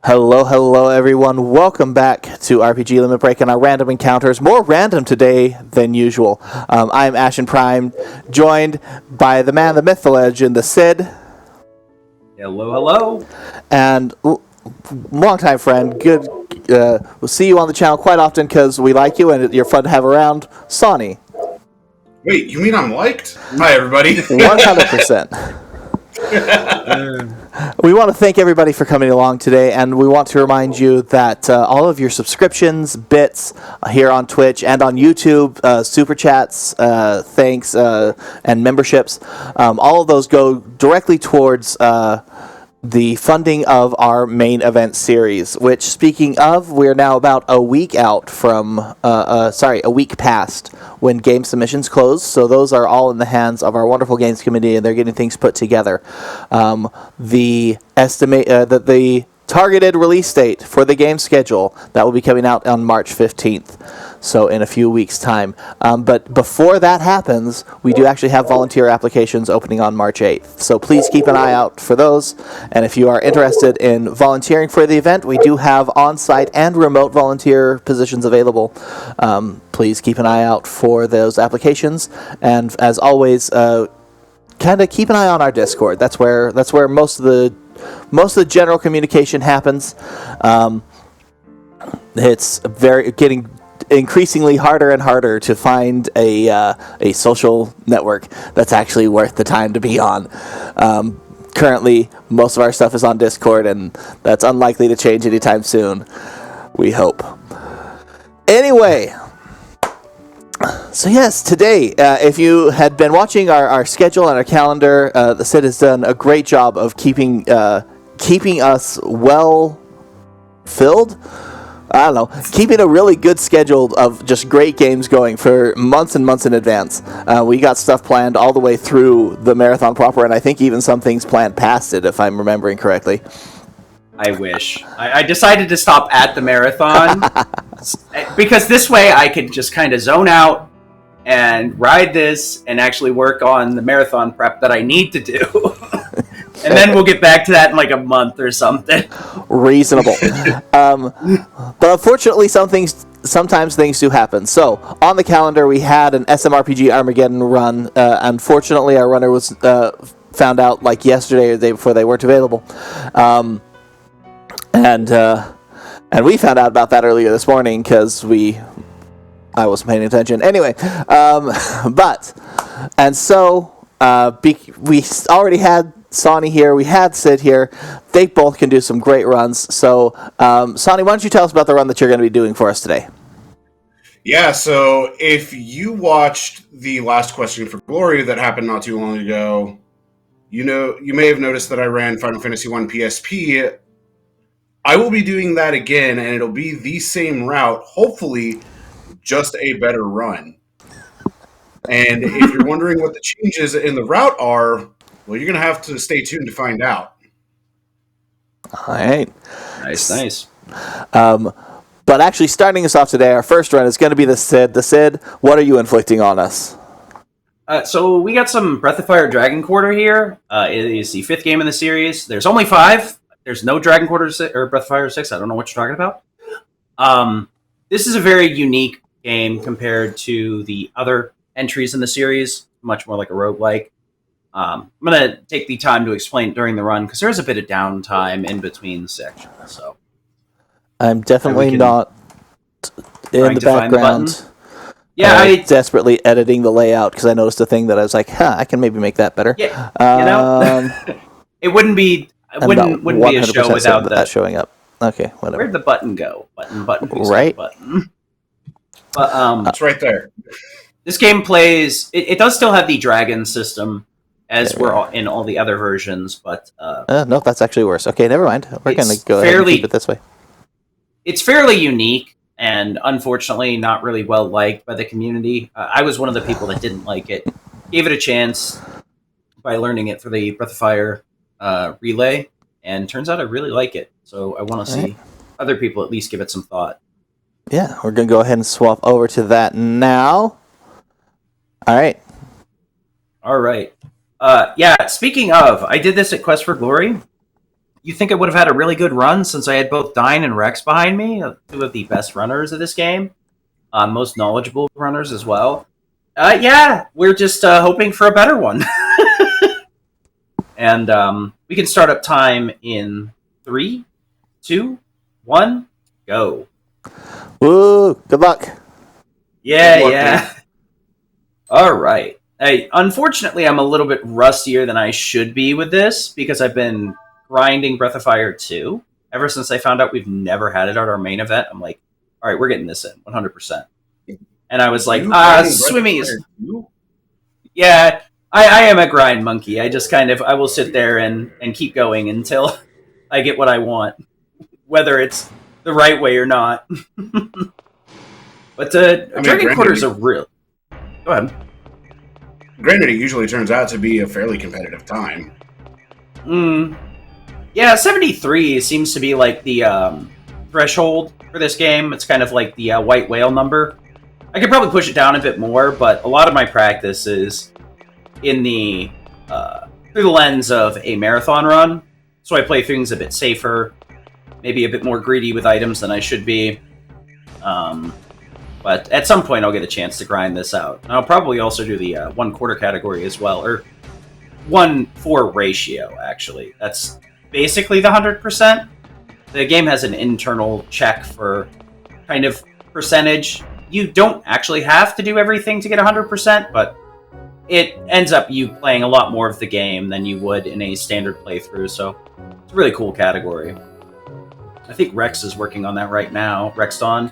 Hello, hello, everyone. Welcome back to RPG Limit Break and our random encounters. More random today than usual. I'm Ashen Prime, joined by the man, the myth, the legend, the Sid. Hello, hello. And longtime friend. Good. We'll see you on the channel quite often because we like you and you're fun to have around. Sawney. Wait, you mean I'm liked? Hi, everybody. 100%. We want to thank everybody for coming along today, and we want to remind you that all of your subscriptions, bits here on Twitch and on YouTube, super chats, thanks, and memberships, all of those go directly towards the funding of our main event series, which, speaking of, we're now about a week out from, a week past when game submissions close. So those are all in the hands of our wonderful games committee, and they're getting things put together. The targeted release date for the game schedule, that will be coming out on March 15th, so in a few weeks' time. But before that happens, we do actually have volunteer applications opening on March 8th, so please keep an eye out for those. And if you are interested in volunteering for the event, we do have on-site and remote volunteer positions available. Please keep an eye out for those applications, and as always, kind of keep an eye on our Discord. That's where most of the general communication happens. It's getting increasingly harder and harder to find a social network that's actually worth the time to be on. Currently, most of our stuff is on Discord, and that's unlikely to change anytime soon. We hope. Anyway. So yes, today, if you had been watching our schedule and our calendar, the Sid has done a great job of keeping us well filled. I don't know, keeping a really good schedule of just great games going for months and months in advance. We got stuff planned all the way through the marathon proper, and I think even some things planned past it, if I'm remembering correctly. I wish. I decided to stop at the marathon because this way I could just kind of zone out and ride this and actually work on the marathon prep that I need to do. And then we'll get back to that in like a month or something. Reasonable. But unfortunately, sometimes things do happen. So, on the calendar, we had an SMRPG Armageddon run. Unfortunately, our runner was found out like yesterday or the day before they weren't available. And we found out about that earlier this morning because I wasn't paying attention. Anyway, we already had Sawney here, we had Sid here. They both can do some great runs. So, Sawney, why don't you tell us about the run that you're going to be doing for us today? Yeah, so if you watched the last Question for Glory that happened not too long ago, you may have noticed that I ran Final Fantasy I PSP. I will be doing that again, and it'll be the same route, hopefully just a better run. And if you're wondering what the changes in the route are, well, you're going to have to stay tuned to find out. All right. Nice. But actually, starting us off today, our first run is going to be the Sid. The Sid, what are you inflicting on us? So we got some Breath of Fire Dragon Quarter here. It is the 5th game in the series. There's only 5. There's no Dragon Quarter or Breath of Fire 6. I don't know what you're talking about. This is a very unique game compared to the other entries in the series. Much more like a roguelike. I'm going to take the time to explain it during the run because there's a bit of downtime in between sections. So I'm definitely not in the background. Yeah, desperately editing the layout because I noticed a thing that I was like, I can maybe make that better. Yeah, it wouldn't be. It wouldn't be a show without that showing up. Okay, whatever. Where'd the button go? Button. Right. Button. But it's right there. This game plays. It does still have the dragon system, as we're in all the other versions. But no, that's actually worse. Okay, never mind. We're gonna go ahead and keep it this way. It's fairly unique and unfortunately not really well liked by the community. I was one of the people that didn't like it. Gave it a chance by learning it for the Breath of Fire relay, and turns out I really like it. So I want to see other people at least give it some thought. Yeah, we're going to go ahead and swap over to that now. All right. Yeah, speaking of, I did this at Quest for Glory. you think I would have had a really good run since I had both Dine and Rex behind me, two of the best runners of this game, most knowledgeable runners as well. Yeah, we're just hoping for a better one. And we can start up time in 3, 2, 1, go. Woo! Good luck. Yeah, Good luck, yeah. man. All right. Unfortunately, I'm a little bit rustier than I should be with this because I've been grinding Breath of Fire 2. Ever since I found out we've never had it at our main event, I'm like, all right, we're getting this in 100%. And I was like, swimming is... Yeah, I am a grind monkey. I just I will sit there and keep going until I get what I want, whether it's the right way or not. But Dragon Quarters are real. Go ahead. Granted, it usually turns out to be a fairly competitive time. Yeah, 73 seems to be like the threshold for this game. It's kind of like the white whale number. I could probably push it down a bit more, but a lot of my practice is in the through the lens of a marathon run. So I play things a bit safer, maybe a bit more greedy with items than I should be. But at some point, I'll get a chance to grind this out. And I'll probably also do the 1/4 category as well, or 1/4 ratio, actually. That's basically the 100%. The game has an internal check for kind of percentage. You don't actually have to do everything to get 100%, but it ends up you playing a lot more of the game than you would in a standard playthrough, so it's a really cool category. I think Rex is working on that right now. Rexton,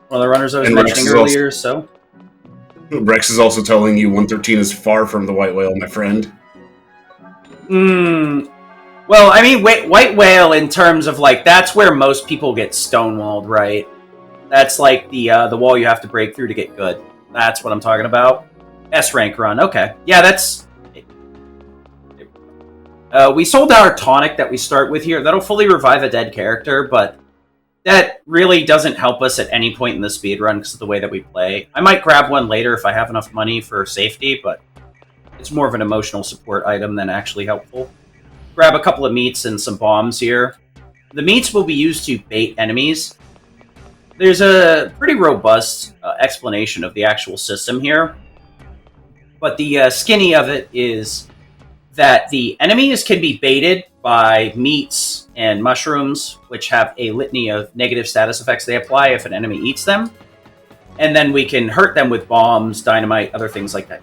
one of the runners I was mentioning earlier, so... Rex is also telling you 113 is far from the white whale, my friend. Well, I mean, white whale in terms of, like, that's where most people get stonewalled, right? That's like the wall you have to break through to get good. That's what I'm talking about. S-rank run, okay. Yeah, that's... we sold our tonic that we start with here. That'll fully revive a dead character, but that really doesn't help us at any point in the speedrun because of the way that we play. I might grab one later if I have enough money for safety, but it's more of an emotional support item than actually helpful. Grab a couple of meats and some bombs here. The meats will be used to bait enemies. There's a pretty robust explanation of the actual system here, but the skinny of it is that the enemies can be baited by meats and mushrooms, which have a litany of negative status effects they apply if an enemy eats them. And then we can hurt them with bombs, dynamite, other things like that.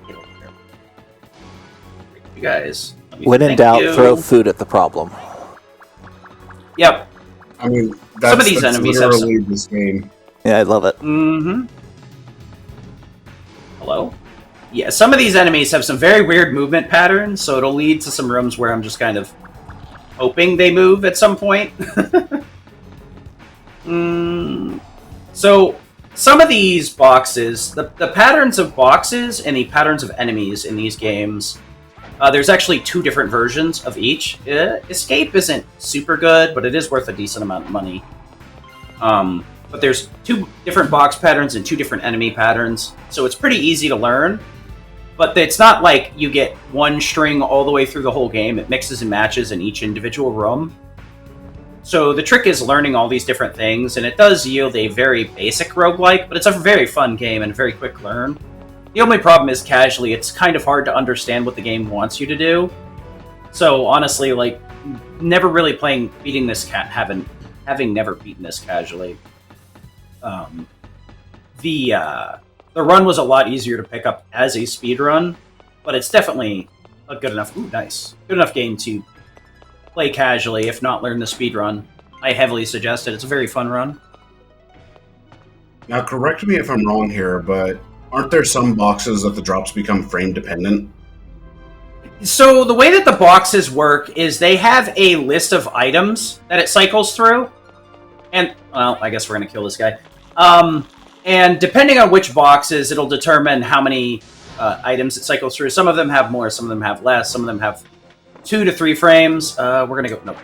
You guys. When in doubt, throw food at the problem. Yep. I mean, some of these enemies have literally this game. Yeah, I love it. Hello? Yeah, some of these enemies have some very weird movement patterns, so it'll lead to some rooms where I'm just kind of hoping they move at some point. So, some of these boxes, the patterns of boxes and the patterns of enemies in these games, there's actually 2 different versions of each. Escape isn't super good, but it is worth a decent amount of money. But there's 2 different box patterns and 2 different enemy patterns, so it's pretty easy to learn. But it's not like you get one string all the way through the whole game. It mixes and matches in each individual room. So the trick is learning all these different things, and it does yield a very basic roguelike, but it's a very fun game and a very quick learn. The only problem is casually, it's kind of hard to understand what the game wants you to do. So honestly, like, never really beating this having never beaten this casually. The run was a lot easier to pick up as a speedrun, but it's definitely a good enough game to play casually, if not learn the speedrun. I heavily suggest it. It's a very fun run. Now, correct me if I'm wrong here, but aren't there some boxes that the drops become frame dependent? So the way that the boxes work is they have a list of items that it cycles through. And, well, I guess we're going to kill this guy. And depending on which boxes, it'll determine how many items it cycles through. Some of them have more, some of them have less, some of them have 2 to 3 frames. We're going to go... Nope.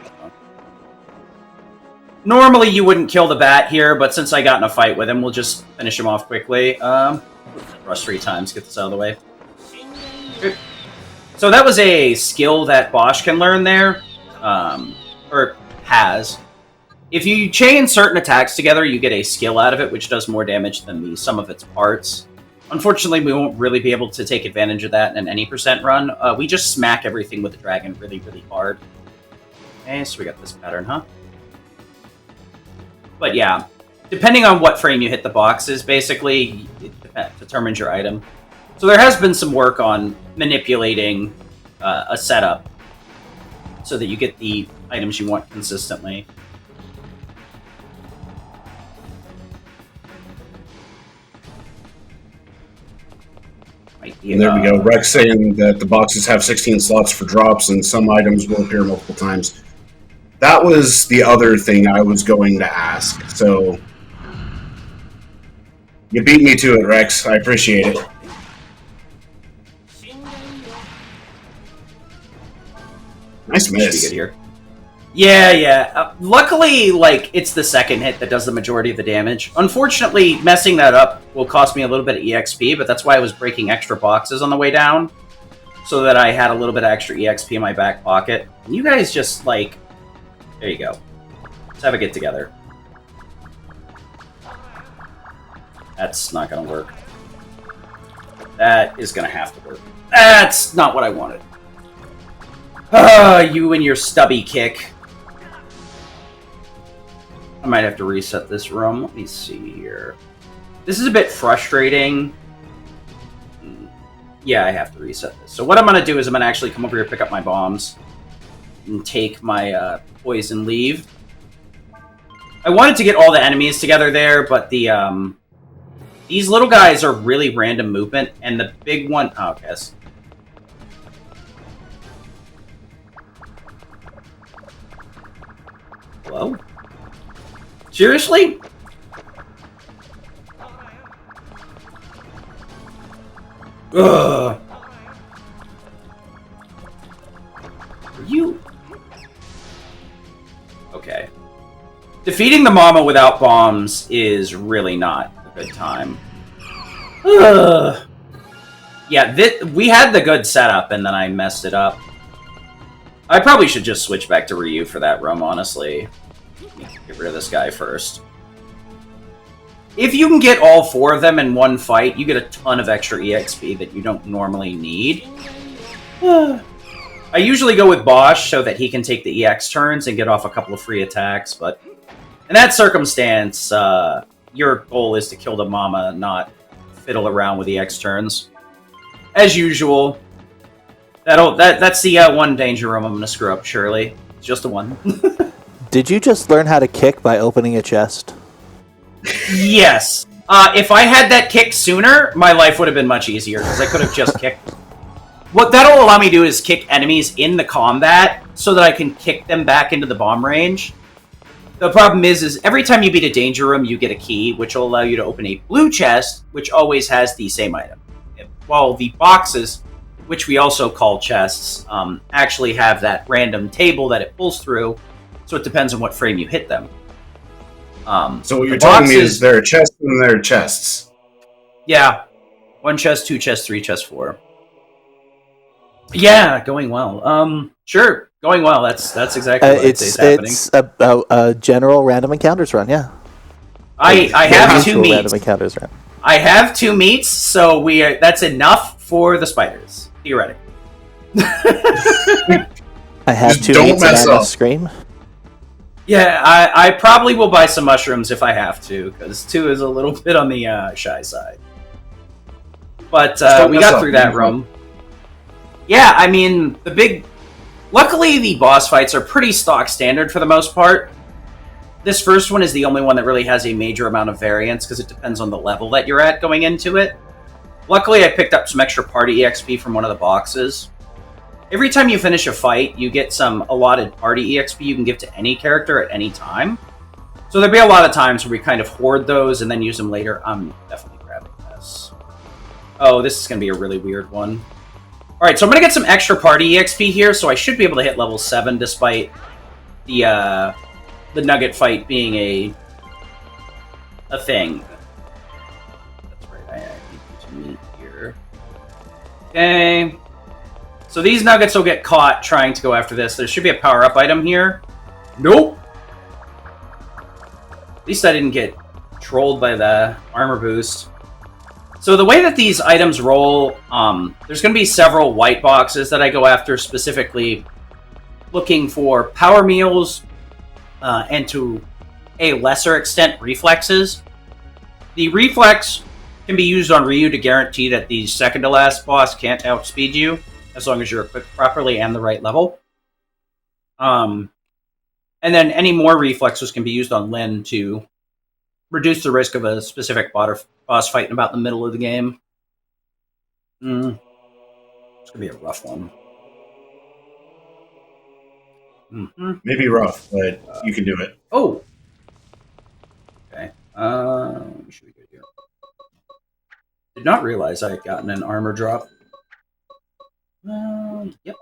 Normally, you wouldn't kill the bat here, but since I got in a fight with him, we'll just finish him off quickly. Rush 3 times, get this out of the way. So that was a skill that Bosch can learn there. Or has. If you chain certain attacks together, you get a skill out of it, which does more damage than the sum of its parts. Unfortunately, we won't really be able to take advantage of that in an any percent run. We just smack everything with the dragon really, really hard. Okay, so we got this pattern, huh? But yeah, depending on what frame you hit the boxes, basically, it determines your item. So there has been some work on manipulating a setup so that you get the items you want consistently. And there we go. Rex saying that the boxes have 16 slots for drops and some items will appear multiple times. That was the other thing I was going to ask. So you beat me to it, Rex. I appreciate it. Nice miss. Good here. Yeah. Luckily, like, it's the second hit that does the majority of the damage. Unfortunately, messing that up will cost me a little bit of EXP, but that's why I was breaking extra boxes on the way down, so that I had a little bit of extra EXP in my back pocket. And you guys just, like... There you go. Let's have a get-together. That's not gonna work. That is gonna have to work. That's not what I wanted. You and your stubby kick. I might have to reset this room. Let me see here. This is a bit frustrating. Yeah, I have to reset this. So what I'm going to do is I'm going to actually come over here, pick up my bombs, and take my poison leave. I wanted to get all the enemies together there, but the these little guys are really random movement, and the big one... Oh, okay. Hello? Seriously? Ugh. Are you... Okay. Defeating the mama without bombs is really not a good time. Ugh. Yeah, we had the good setup, and then I messed it up. I probably should just switch back to Ryu for that room, honestly. Get rid of this guy first. If you can get all four of them in one fight, you get a ton of extra EXP that you don't normally need. I usually go with Bosch so that he can take the EX turns and get off a couple of free attacks, but in that circumstance, your goal is to kill the mama, not fiddle around with EX turns. As usual. That's the one danger room I'm going to screw up, surely. It's just a one. Did you just learn how to kick by opening a chest? Yes. If I had that kick sooner, my life would have been much easier, because I could have just kicked. What that'll allow me to do is kick enemies in the combat, so that I can kick them back into the bomb range. The problem is every time you beat a danger room, you get a key, which will allow you to open a blue chest, which always has the same item. While the boxes, which we also call chests, actually have that random table that it pulls through, so it depends on what frame you hit them. So what you're telling me is there are chests and there are chests. Yeah. 1 chest, 2 chests, 3 chests, 4. Yeah, going well. Sure, going well. That's exactly what I'd say is happening. It's a general random encounters run, yeah. I have 2 meats. Random encounters run. I have 2 meats, so that's enough for the spiders, theoretically. I have Just 2 don't meats mess and I up. must scream. Yeah, I probably will buy some mushrooms if I have to, because 2 is a little bit on the shy side. But we got through that room. Yeah, I mean, luckily, the boss fights are pretty stock standard for the most part. This first one is the only one that really has a major amount of variance, because it depends on the level that you're at going into it. Luckily, I picked up some extra party EXP from one of the boxes. Every time you finish a fight, you get some allotted party EXP you can give to any character at any time. So there'll be a lot of times where we kind of hoard those and then use them later. I'm definitely grabbing this. Oh, this is going to be a really weird one. Alright, so I'm going to get some extra party EXP here, so I should be able to hit level 7 despite the nugget fight being a thing. That's right, I need to meet here. Okay. So these nuggets will get caught trying to go after this. There should be a power-up item here. Nope. least I didn't get trolled by the armor boost. So the way that these items roll, there's going to be several white boxes that I go after, specifically looking for power meals and to a lesser extent reflexes. The reflex can be used on Ryu to guarantee that the second to last boss can't outspeed you, as long as you're equipped properly and the right level. And then any more reflexes can be used on Lin to reduce the risk of a specific boss fight in about the middle of the game. It's going to be a rough one. Maybe rough, but you can do it. Oh! Okay. Should we go here? Did not realize I had gotten an armor drop. Yep.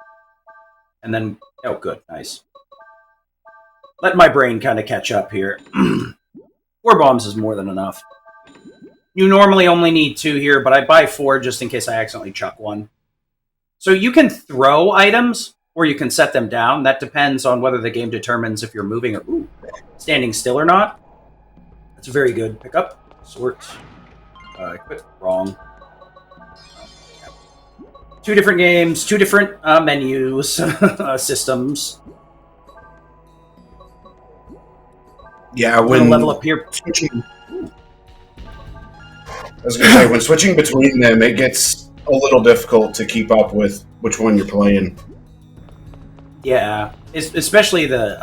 And then, oh good, nice. Let my brain kind of catch up here. 4 bombs is more than enough. You normally only need 2 here, but I buy 4 just in case I accidentally chuck one. So you can throw items, or you can set them down. That depends on whether the game determines if you're moving or standing still or not. That's a very good pickup. Sort. Quit. Wrong. 2 different games, 2 different menus, systems. Yeah, when level up here. I was going to say, when switching between them, it gets a little difficult to keep up with which one you're playing. Yeah, especially the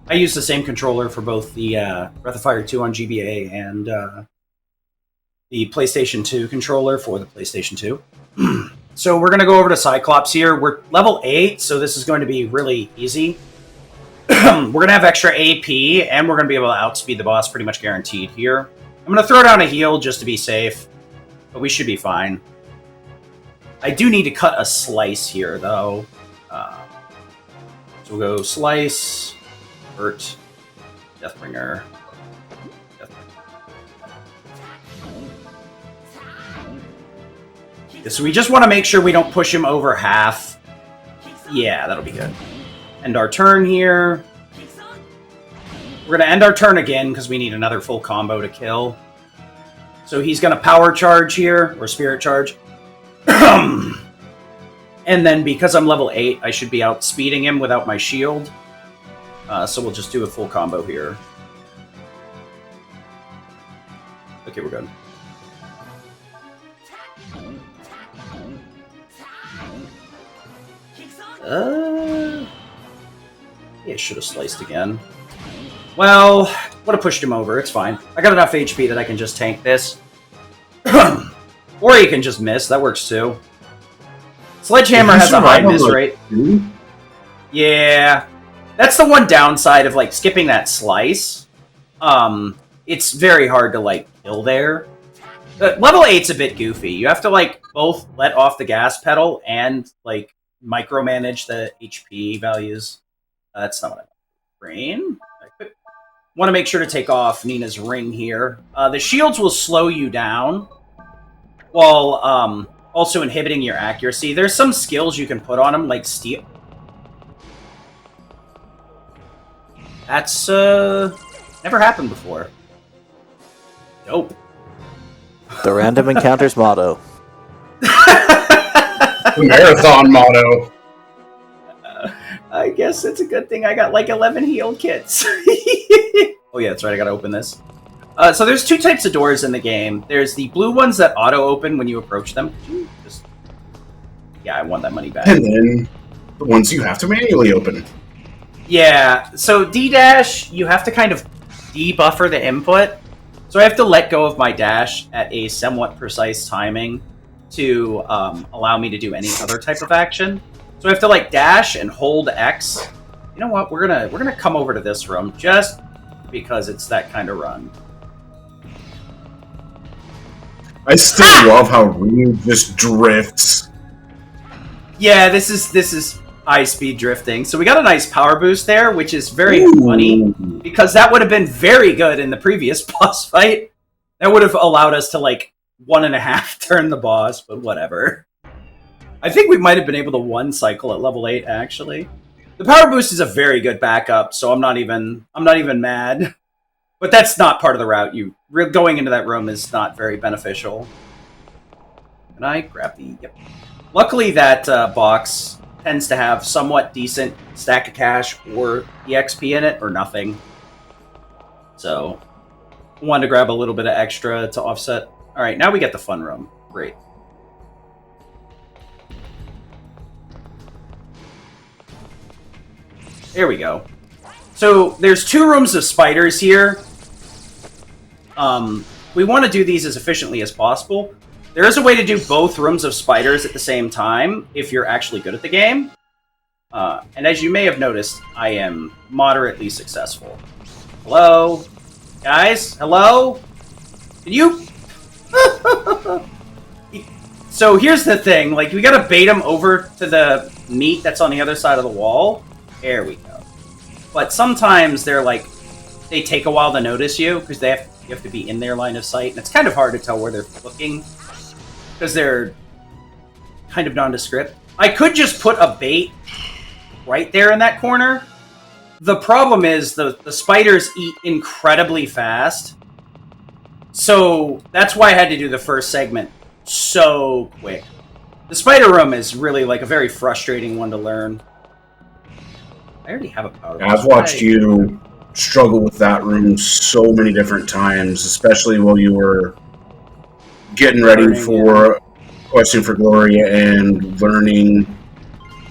I use the same controller for both the Breath of Fire 2 on GBA and the PlayStation 2 controller for the PlayStation 2. So we're going to go over to Cyclops here. We're level 8, so this is going to be really easy. We're going to have extra AP, and we're going to be able to outspeed the boss pretty much guaranteed here. I'm going to throw down a heal just to be safe, but we should be fine. I do need to cut a slice here, though. So we'll go Slice, Hurt, Deathbringer. So we just want to make sure we don't push him over half. Yeah, that'll be good. End our turn here. We're going to end our turn again because we need another full combo to kill. So he's going to power charge here, or spirit charge. And then because I'm level 8, I should be outspeeding him without my shield. So we'll just do a full combo here. Okay, we're good. Yeah, should have sliced again. Well, would have pushed him over. It's fine. I got enough HP that I can just tank this. Or you can just miss. That works too. Sledgehammer has a high miss rate. Yeah. That's the one downside of, like, skipping that slice. It's very hard to, like, kill there. Level 8's a bit goofy. You have to, like, both let off the gas pedal and, like, micromanage the HP values. That's not what I want. Brain? I want to make sure to take off Nina's ring here. The shields will slow you down while also inhibiting your accuracy. There's some skills you can put on them, like steel. That's never happened before. Dope. The random encounters motto. The marathon motto. I guess it's a good thing I got like 11 healed kits. Oh yeah, that's right, I gotta open this. So there's 2 types of doors in the game. There's the blue ones that auto-open when you approach them. Yeah, I want that money back. And then the ones you have to manually open. Yeah, so D-dash, you have to kind of debuffer the input. So I have to let go of my dash at a somewhat precise timing to allow me to do any other type of action. So I have to like dash and hold X. You know what? We're gonna come over to this room just because it's that kind of run. I still love how Ryu just drifts. Yeah, this is high speed drifting. So we got a nice power boost there, which is very funny because that would have been very good in the previous boss fight. That would have allowed us to like 1.5 turn the boss, but whatever. I think we might have been able to one cycle at level 8, actually. The power boost is a very good backup, so I'm not even mad. But that's not part of the route. Going into that room is not very beneficial. Can I grab the... Yep. Luckily, that box tends to have somewhat decent stack of cash or EXP in it, or nothing. So, wanted to grab a little bit of extra to offset. Alright, now we get the fun room. Great. There we go. So, there's 2 rooms of spiders here. We want to do these as efficiently as possible. There is a way to do both rooms of spiders at the same time, if you're actually good at the game. And as you may have noticed, I am moderately successful. Hello? Guys? Hello? Can you... So here's the thing, like, we gotta bait them over to the meat that's on the other side of the wall. There we go. But sometimes they're like, they take a while to notice you, because you have to be in their line of sight, and it's kind of hard to tell where they're looking, because they're kind of nondescript. I could just put a bait right there in that corner. The problem is the spiders eat incredibly fast, so that's why I had to do the first segment so quick. The spider room is really like a very frustrating one to learn. I already have a power. I've watched you struggle with that room so many different times, especially while you were getting ready for Question for Glory and learning,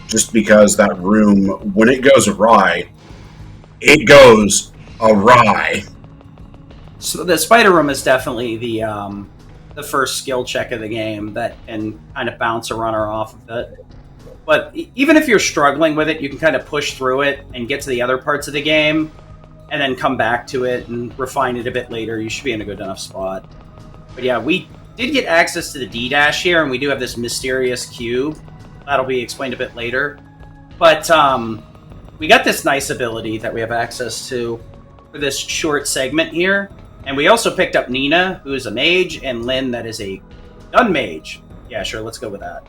just because that room, when it goes awry, it goes awry. So the spider room is definitely the first skill check of the game that can kind of bounce a runner off of it. But even if you're struggling with it, you can kind of push through it and get to the other parts of the game, and then come back to it and refine it a bit later. You should be in a good enough spot. But yeah, we did get access to the D-dash here, and we do have this mysterious cube. That'll be explained a bit later. But we got this nice ability that we have access to for this short segment here. And we also picked up Nina, who is a mage, and Lynn, that is a gun mage. Yeah, sure, let's go with that.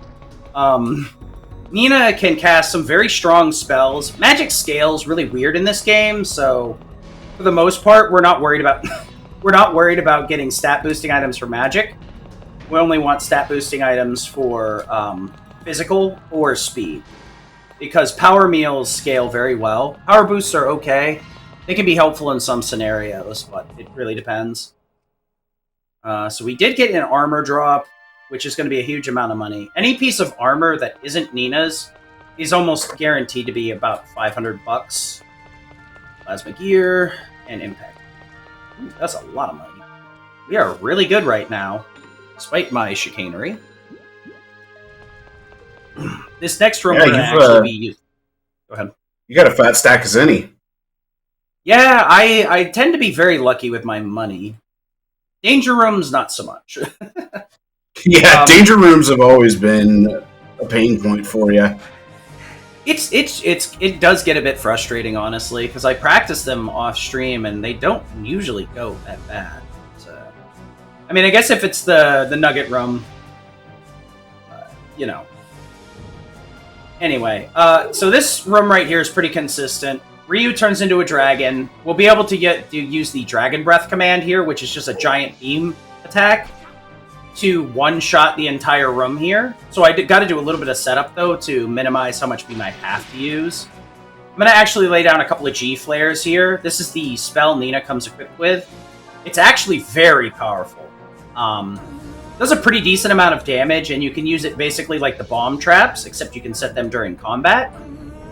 Nina can cast some very strong spells. Magic scales really weird in this game, so for the most part, we're not worried about we're not worried about getting stat boosting items for magic. We only want stat boosting items for physical or speed, because power meals scale very well. Power boosts are okay. They can be helpful in some scenarios, but it really depends. So we did get an armor drop, which is going to be a huge amount of money. Any piece of armor that isn't Nina's is almost guaranteed to be about $500. Plasma gear and impact. Ooh, that's a lot of money. We are really good right now, despite my chicanery. This next room will actually be used. Go ahead. You got a fat stack as any. Yeah, I tend to be very lucky with my money. Danger rooms, not so much. Yeah, danger rooms have always been a pain point for you. It does get a bit frustrating, honestly, because I practice them off stream and they don't usually go that bad. So, I mean, I guess if it's the nugget room, you know. Anyway, so this room right here is pretty consistent. Ryu turns into a dragon. We'll be able to use the Dragon Breath command here, which is just a giant beam attack, to one-shot the entire room here. So I got to do a little bit of setup, though, to minimize how much beam I have to use. I'm going to actually lay down a couple of G-flares here. This is the spell Nina comes equipped with. It's actually very powerful. Does a pretty decent amount of damage, and you can use it basically like the bomb traps, except you can set them during combat.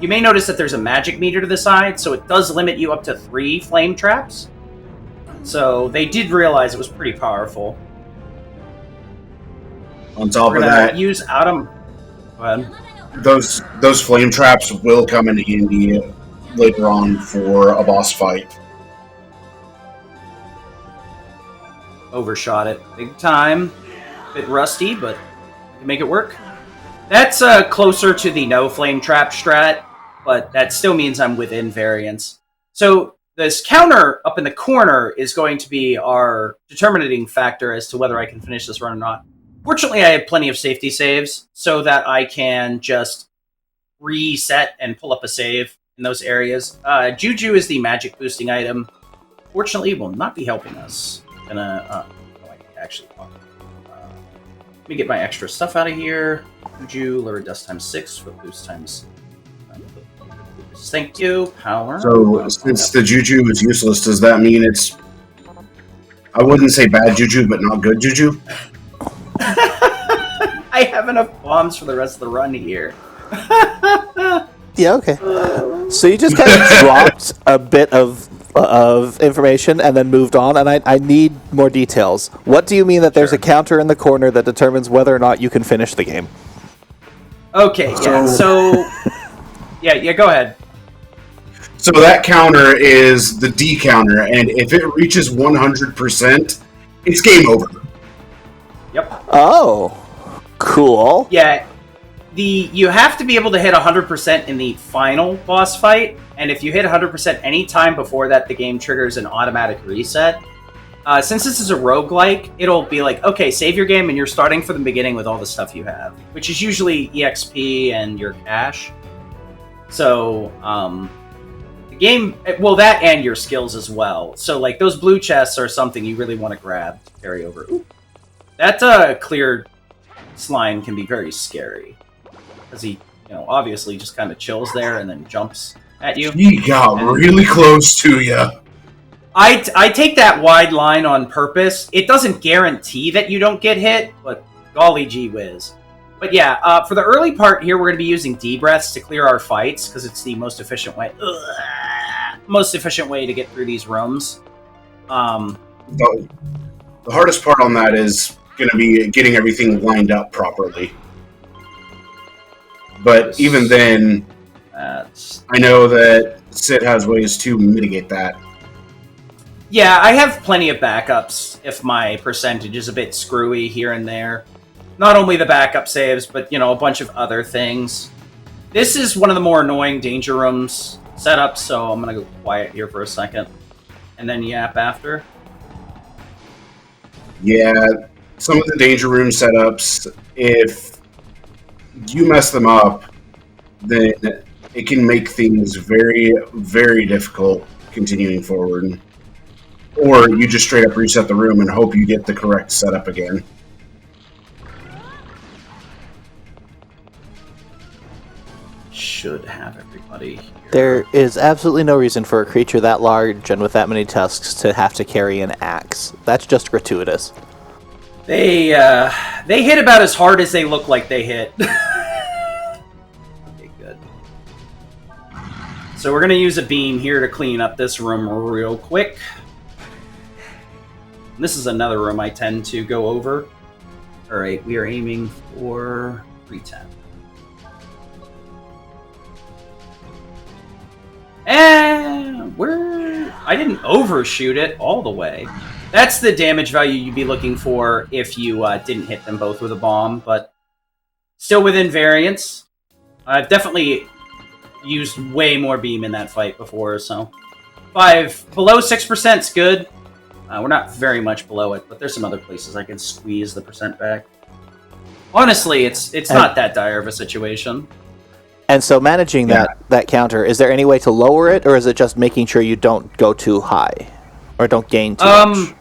You may notice that there's a magic meter to the side, so it does limit you up to 3 flame traps. So they did realize it was pretty powerful. On top of that, use Atom. Go ahead. Those flame traps will come in handy later on for a boss fight. Overshot it big time. Bit rusty, but I can make it work. That's closer to the no flame trap strat, but that still means I'm within variance. So this counter up in the corner is going to be our determining factor as to whether I can finish this run or not. Fortunately, I have plenty of safety saves so that I can just reset and pull up a save in those areas. Juju is the magic boosting item. unfortunately will not be helping us. Gonna, oh, I actually let me get my extra stuff out of here. Juju, lower dust times 6, with boost times. Thank you, power. So, since the Juju is useless, does that mean it's... I wouldn't say bad Juju, but not good Juju? I have enough bombs for the rest of the run here. Yeah, okay. So you just kind of dropped a bit of information and then moved on, and I need more details. What do you mean that there's a counter in the corner that determines whether or not you can finish the game? Okay, yeah, so... yeah, go ahead. So that counter is the D counter, and if it reaches 100%, it's game over. Yep. Oh, cool. Yeah, you have to be able to hit 100% in the final boss fight, and if you hit 100% any time before that, the game triggers an automatic reset. Since this is a roguelike, it'll be like, okay, save your game, and you're starting from the beginning with all the stuff you have, which is usually EXP and your cash. So, the game, well, that and your skills as well. So, like, those blue chests are something you really want to grab to carry over. Ooh. That clear slime can be very scary. Because he, obviously just kind of chills there and then jumps at you. He got really close to you. I take that wide line on purpose. It doesn't guarantee that you don't get hit, but golly gee whiz. But yeah, for the early part here, we're going to be using D-breaths to clear our fights, because it's the most efficient way. Most efficient way to get through these rooms. The hardest part on that is going to be getting everything lined up properly. But even then, I know that Sid has ways to mitigate that. Yeah, I have plenty of backups if my percentage is a bit screwy here and there. Not only the backup saves, but, a bunch of other things. This is one of the more annoying danger rooms setups, so I'm going to go quiet here for a second. And then yap after. Yeah, some of the danger room setups, if you mess them up, then it can make things very, very difficult continuing forward. Or you just straight up reset the room and hope you get the correct setup again. Should have everybody here. There is absolutely no reason for a creature that large and with that many tusks to have to carry an axe. That's just gratuitous. They hit about as hard as they look like they hit. Okay, good. So we're going to use a beam here to clean up this room real quick. This is another room I tend to go over. Alright, we are aiming for 310. And I didn't overshoot it all the way. That's the damage value you'd be looking for if you didn't hit them both with a bomb, but still within variance. I've definitely used way more beam in that fight before, so 5 below 6% is good. We're not very much below it, but there's some other places I can squeeze the percent back. Honestly, it's not that dire of a situation. And so managing that counter, is there any way to lower it, or is it just making sure you don't go too high? Or don't gain too much?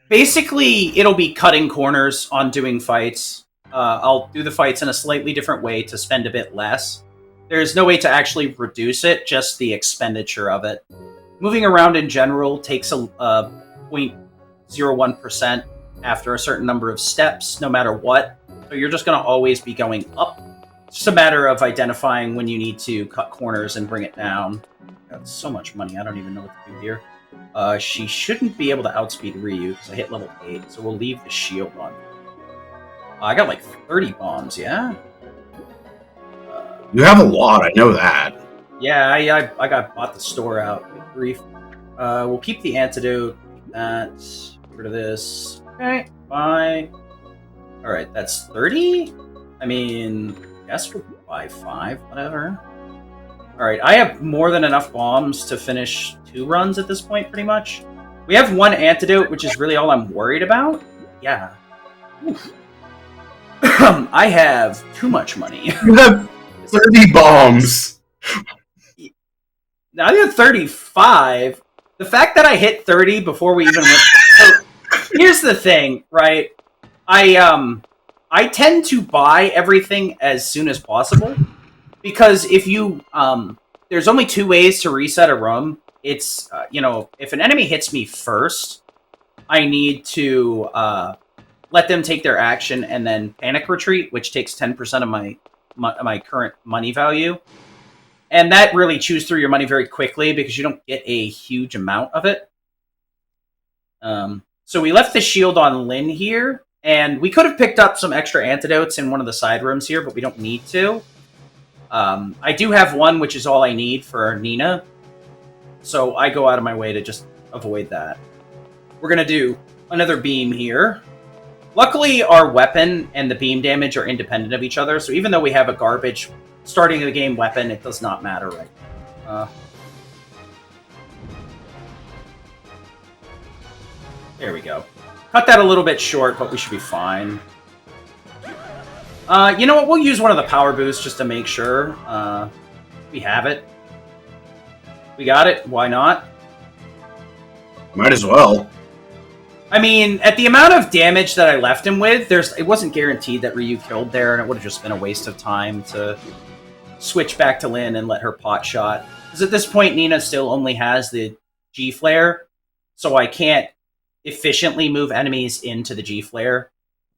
Basically, it'll be cutting corners on doing fights. I'll do the fights in a slightly different way to spend a bit less. There's no way to actually reduce it, just the expenditure of it. Moving around in general takes a 0.01% after a certain number of steps, no matter what. So you're just going to always be going up. It's just a matter of identifying when you need to cut corners and bring it down. Got so much money, I don't even know what to do here. She shouldn't be able to outspeed Ryu, because I hit level 8, so we'll leave the shield on. I got like 30 bombs, yeah? You have a lot, I know that. Yeah, I got bought the store out. Good grief. We'll keep the antidote. That. Get rid of this. Okay, bye. Alright, that's 30? I mean, I guess we'll buy 5, whatever. Alright, I have more than enough bombs to finish 2 runs at this point, pretty much. We have 1 antidote, which is really all I'm worried about. Yeah. Oof. I have too much money. You have 30 bombs! Now I have 35. The fact that I hit 30 before we even went... So, here's the thing, right? I tend to buy everything as soon as possible, because if you... there's only 2 ways to reset a room. It's, if an enemy hits me first, I need to let them take their action and then panic retreat, which takes 10% of my current money value. And that really chews through your money very quickly because you don't get a huge amount of it. So we left the shield on Lynn here, and we could have picked up some extra antidotes in one of the side rooms here, but we don't need to. I do have one, which is all I need for Nina. So I go out of my way to just avoid that. We're going to do another beam here. Luckily, our weapon and the beam damage are independent of each other, so even though we have a garbage starting of the game weapon, it does not matter right now. There we go. Cut that a little bit short, but we should be fine. You know what? We'll use one of the power boosts just to make sure. We have it. We got it. Why not? Might as well. I mean, at the amount of damage that I left him with, it wasn't guaranteed that Ryu killed there, and it would have just been a waste of time to switch back to Lynn and let her pot shot. Because at this point, Nina still only has the G-Flare, so I can't efficiently move enemies into the G-Flare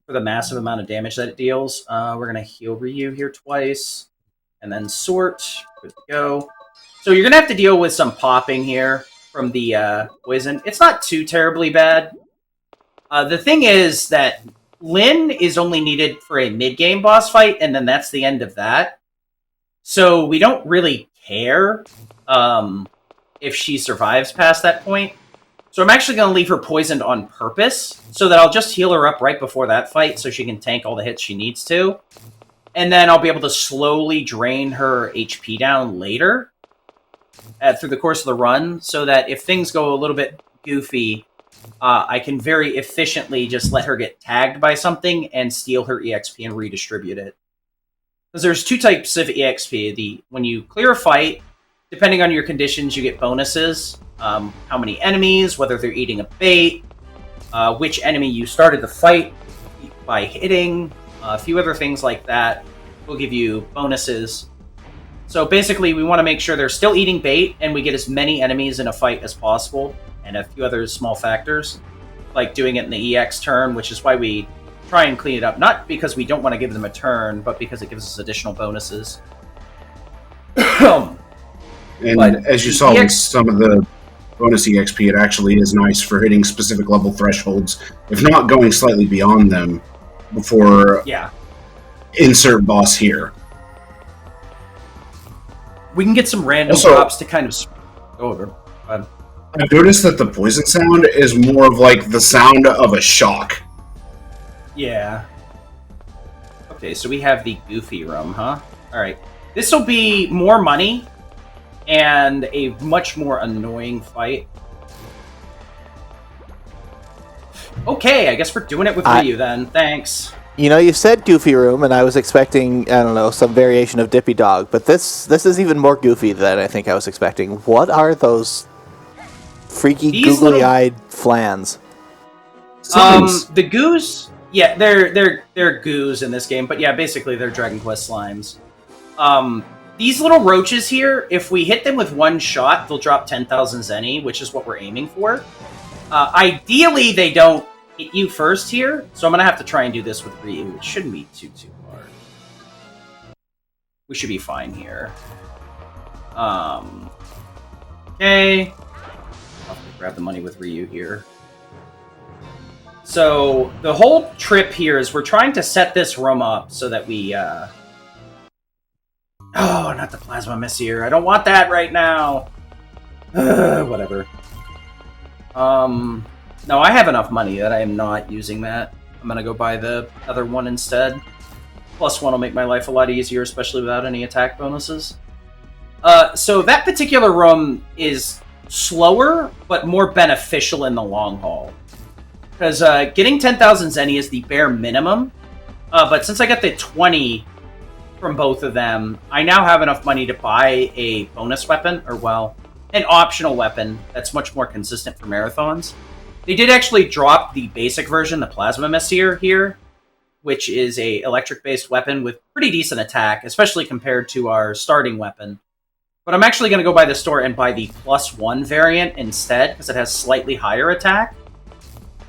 for the massive amount of damage that it deals. We're going to heal Ryu here twice, and then sort. Good to go. So you're going to have to deal with some popping here from the poison. It's not too terribly bad. The thing is that Lynn is only needed for a mid-game boss fight, and then that's the end of that. So we don't really care if she survives past that point. So I'm actually going to leave her poisoned on purpose, so that I'll just heal her up right before that fight so she can tank all the hits she needs to. And then I'll be able to slowly drain her HP down later through the course of the run, so that if things go a little bit goofy, I can very efficiently just let her get tagged by something and steal her EXP and redistribute it. Because there's 2 types of EXP. When you clear a fight, depending on your conditions, you get bonuses. How many enemies, whether they're eating a bait, which enemy you started the fight by hitting, a few other things like that will give you bonuses. So basically, we want to make sure they're still eating bait, and we get as many enemies in a fight as possible, and a few other small factors, like doing it in the EX turn, which is why we try and clean it up. Not because we don't want to give them a turn, but because it gives us additional bonuses. And as you saw with some of the bonus EXP, it actually is nice for hitting specific level thresholds, if not going slightly beyond them, before insert boss here. We can get some random drops to kind of go over. I've noticed that the poison sound is more of like the sound of a shock. Yeah. Okay, so we have the Goofy room, huh? Alright. This will be more money and a much more annoying fight. Okay, I guess we're doing it with Ryu then. Thanks. You know, you said Goofy Room, and I was expecting, I don't know, some variation of Dippy Dog, but this is even more goofy than I think I was expecting. What are those freaky, googly-eyed flans? The goos? Yeah, they're goos in this game, but yeah, basically they're Dragon Quest slimes. These little roaches here, if we hit them with one shot, they'll drop 10,000 zenny, which is what we're aiming for. Ideally, they don't hit you first here, so I'm going to have to try and do this with Ryu. It shouldn't be too hard. We should be fine here. Okay. I'll have to grab the money with Ryu here. So, the whole trip here is we're trying to set this room up so that we, Oh, not the Plasma Messier. I don't want that right now. Whatever. No, I have enough money that I am not using that. I'm gonna go buy the other one instead. Plus one will make my life a lot easier, especially without any attack bonuses. So that particular room is slower, but more beneficial in the long haul. Because getting 10,000 zenny is the bare minimum. But since I got the 20 from both of them, I now have enough money to buy a bonus weapon, or well, an optional weapon that's much more consistent for marathons. They did actually drop the basic version, the Plasma Messier here, which is a electric-based weapon with pretty decent attack, especially compared to our starting weapon. But I'm actually going to go by the store and buy the +1 variant instead, because it has slightly higher attack.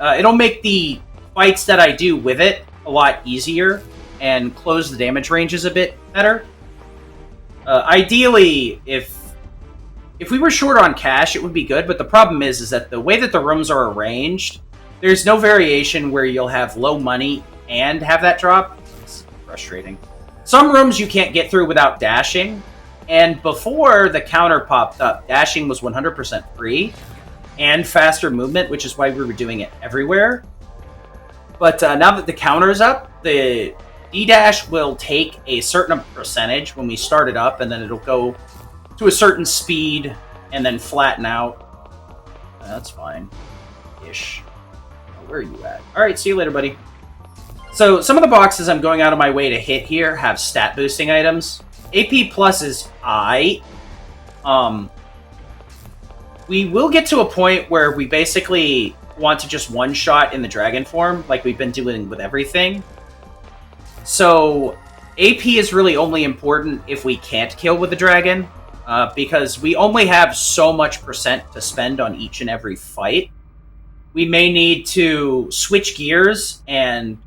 It'll make the fights that I do with it a lot easier and close the damage ranges a bit better. Ideally, if we were short on cash, it would be good, but the problem is that the way that the rooms are arranged, there's no variation where you'll have low money and have that drop. It's frustrating. Some rooms you can't get through without dashing, and before the counter popped up, dashing was 100% free and faster movement, which is why we were doing it everywhere. But now that the counter's up, the D-dash will take a certain percentage when we start it up, and then it'll go to a certain speed and then flatten out. That's fine. Ish. Where are you at? Alright, see you later, buddy. So, some of the boxes I'm going out of my way to hit here have stat boosting items. AP Plus is I. We will get to a point where we basically want to just one-shot in the dragon form, like we've been doing with everything. So, AP is really only important if we can't kill with the dragon, because we only have so much percent to spend on each and every fight. We may need to switch gears and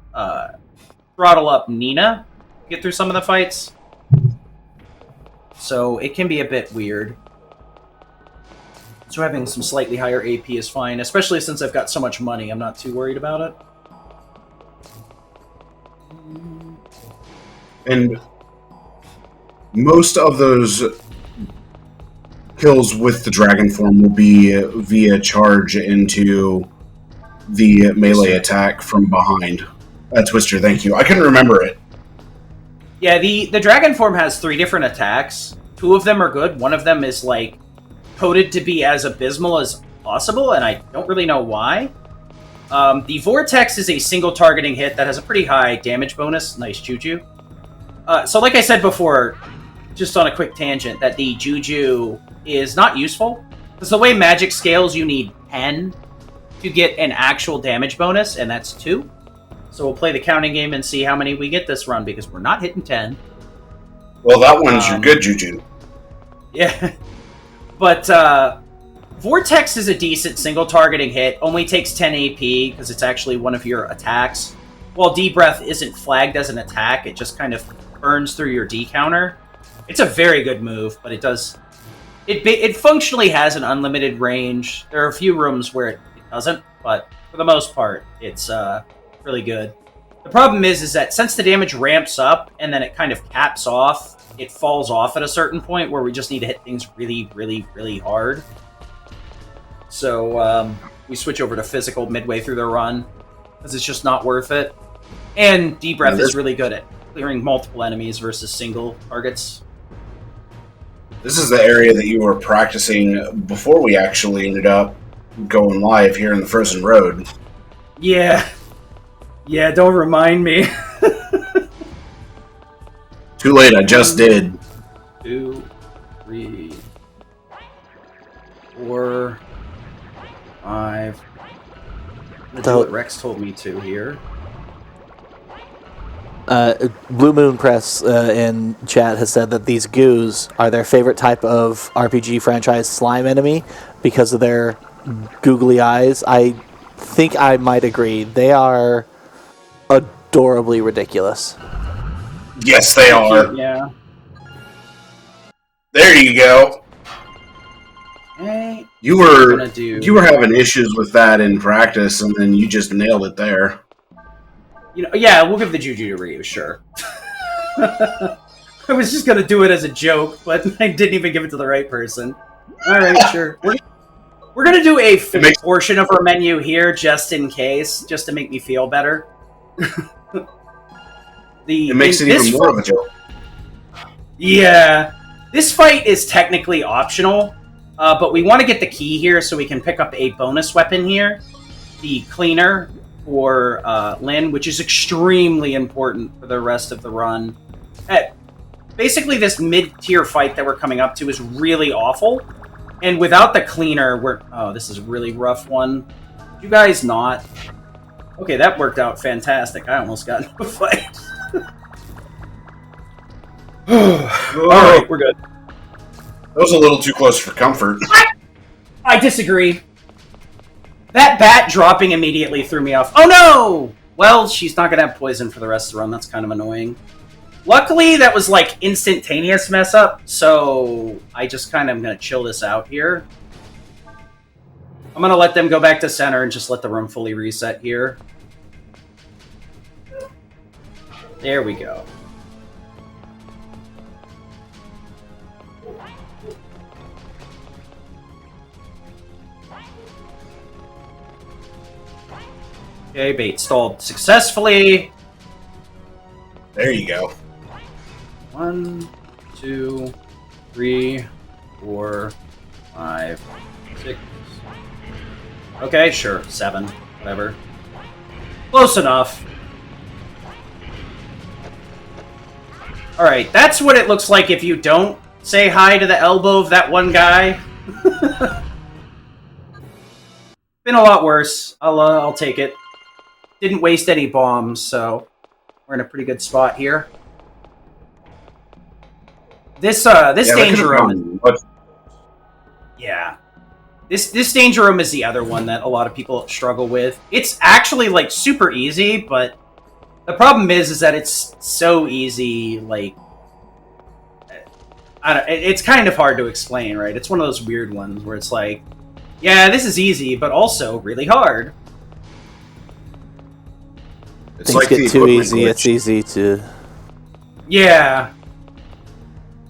throttle up Nina to get through some of the fights. So it can be a bit weird. So having some slightly higher AP is fine, especially since I've got so much money. I'm not too worried about it. And most of those kills with the dragon form will be via charge into the melee attack from behind. Twister, thank you. I couldn't remember it. Yeah, the dragon form has 3 different attacks. 2 of them are good. One of them is, like, coded to be as abysmal as possible, and I don't really know why. The Vortex is a single targeting hit that has a pretty high damage bonus. Nice Juju. So like I said before, just on a quick tangent, that the Juju is not useful. Because the way magic scales, you need 10 to get an actual damage bonus, and that's 2. So we'll play the counting game and see how many we get this run, because we're not hitting 10. Well, that one's your good Juju. Yeah. But Vortex is a decent single targeting hit, only takes 10 AP, because it's actually one of your attacks. While D-Breath isn't flagged as an attack, it just kind of burns through your D counter. It's a very good move, but it does... It functionally has an unlimited range. There are a few rooms where it doesn't, but for the most part, it's really good. The problem is that since the damage ramps up and then it kind of caps off, it falls off at a certain point where we just need to hit things really, really, really hard. So we switch over to physical midway through the run, because it's just not worth it. And D-Breath is really good at clearing multiple enemies versus single targets. This is the area that you were practicing before we actually ended up going live here in the Frozen Road. Yeah. Yeah, don't remind me. Too late, I just did. 2, 3, 4, 5. I'll do what Rex told me to here. Blue Moon Press in chat has said that these goos are their favorite type of RPG franchise slime enemy because of their googly eyes. I think I might agree. They are adorably ridiculous. Yes, they are. Yeah. There you go. Hey, You were having issues with that in practice, and then you just nailed it there. You know, yeah, we'll give the Juju to Ryu, sure. I was just gonna do it as a joke, but I didn't even give it to the right person. Alright, sure. We're gonna do a portion of our menu here, just in case, just to make me feel better. It makes it even more of a joke. Yeah. This fight is technically optional, but we want to get the key here so we can pick up a bonus weapon here. The Cleaner for Lynn, which is extremely important for the rest of the run. Basically, this mid-tier fight that we're coming up to is really awful, And without the cleaner, we're... Oh, this is a really rough one. You guys not... Okay, that worked out fantastic. I almost got into a fight. Alright, we're good. That was a little too close for comfort. I disagree. That bat dropping immediately threw me off. Oh no! Well, she's not gonna have poison for the rest of the run. That's kind of annoying. Luckily, that was like instantaneous mess up, so I just kind of am gonna chill this out here. I'm gonna let them go back to center and just let the room fully reset here. There we go. Okay, bait stalled successfully. There you go. 1, 2, 3, 4, 5, 6. Okay, sure, 7. Whatever. Close enough. Alright, that's what it looks like if you don't say hi to the elbow of that one guy. Been a lot worse. I'll take it. Didn't waste any bombs, so we're in a pretty good spot here. This danger room. Yeah. This danger room is the other one that a lot of people struggle with. It's actually like super easy, but the problem is that it's so easy, like it's kind of hard to explain, right? It's one of those weird ones where it's like, yeah, this is easy, but also really hard. Things like get too easy, it's easy to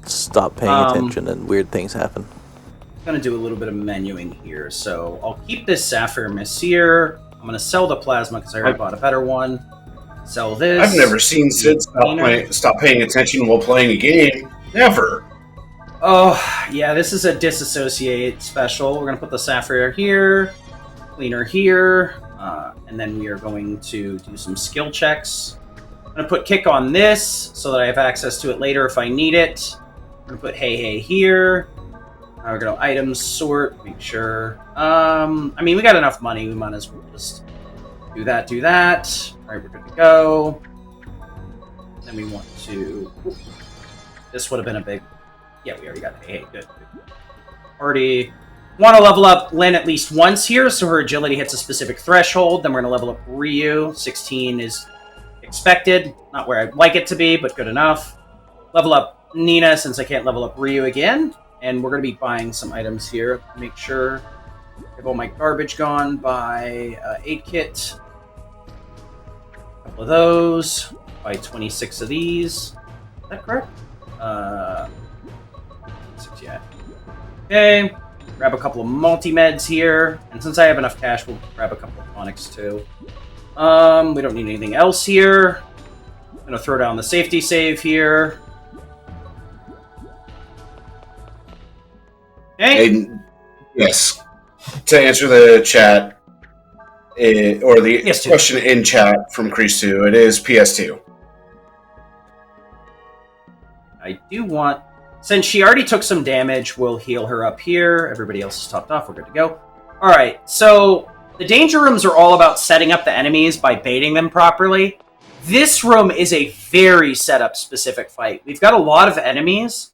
stop paying attention and weird things happen. I'm going to do a little bit of menuing here, so I'll keep this Sapphire Messier. I'm going to sell the Plasma because I already bought a better one. Sell this. I've never seen Sid stop paying attention while playing a game. Never. Oh, yeah, this is a disassociate special. We're going to put the Sapphire here, Cleaner here, and then we are going to do some skill checks. I'm going to put Kick on this so that I have access to it later if I need it. I'm going to put Hey here. Now we're going to items sort, make sure. I mean, we got enough money. We might as well just do that. All right, we're good to go. Then we want to... This would have been a big... Yeah, we already got Hey, good. Already want to level up Lynn at least once here, so her agility hits a specific threshold. Then we're going to level up Ryu. 16 is expected. Not where I'd like it to be, but good enough. Level up Nina, since I can't level up Ryu again. And we're going to be buying some items here. Make sure I have all my garbage gone. Buy 8 kit. A couple of those. Buy 26 of these. Is that correct? 6, yeah. Okay. Grab a couple of multi-meds here. And since I have enough cash, we'll grab a couple of tonics too. We don't need anything else here. I'm going to throw down the safety save here. Okay. Yes. To answer the chat, or the question in chat from Crease2, it is PS2. I do want... Since she already took some damage, we'll heal her up here. Everybody else is topped off. We're good to go. Alright, so the danger rooms are all about setting up the enemies by baiting them properly. This room is a very setup-specific fight. We've got a lot of enemies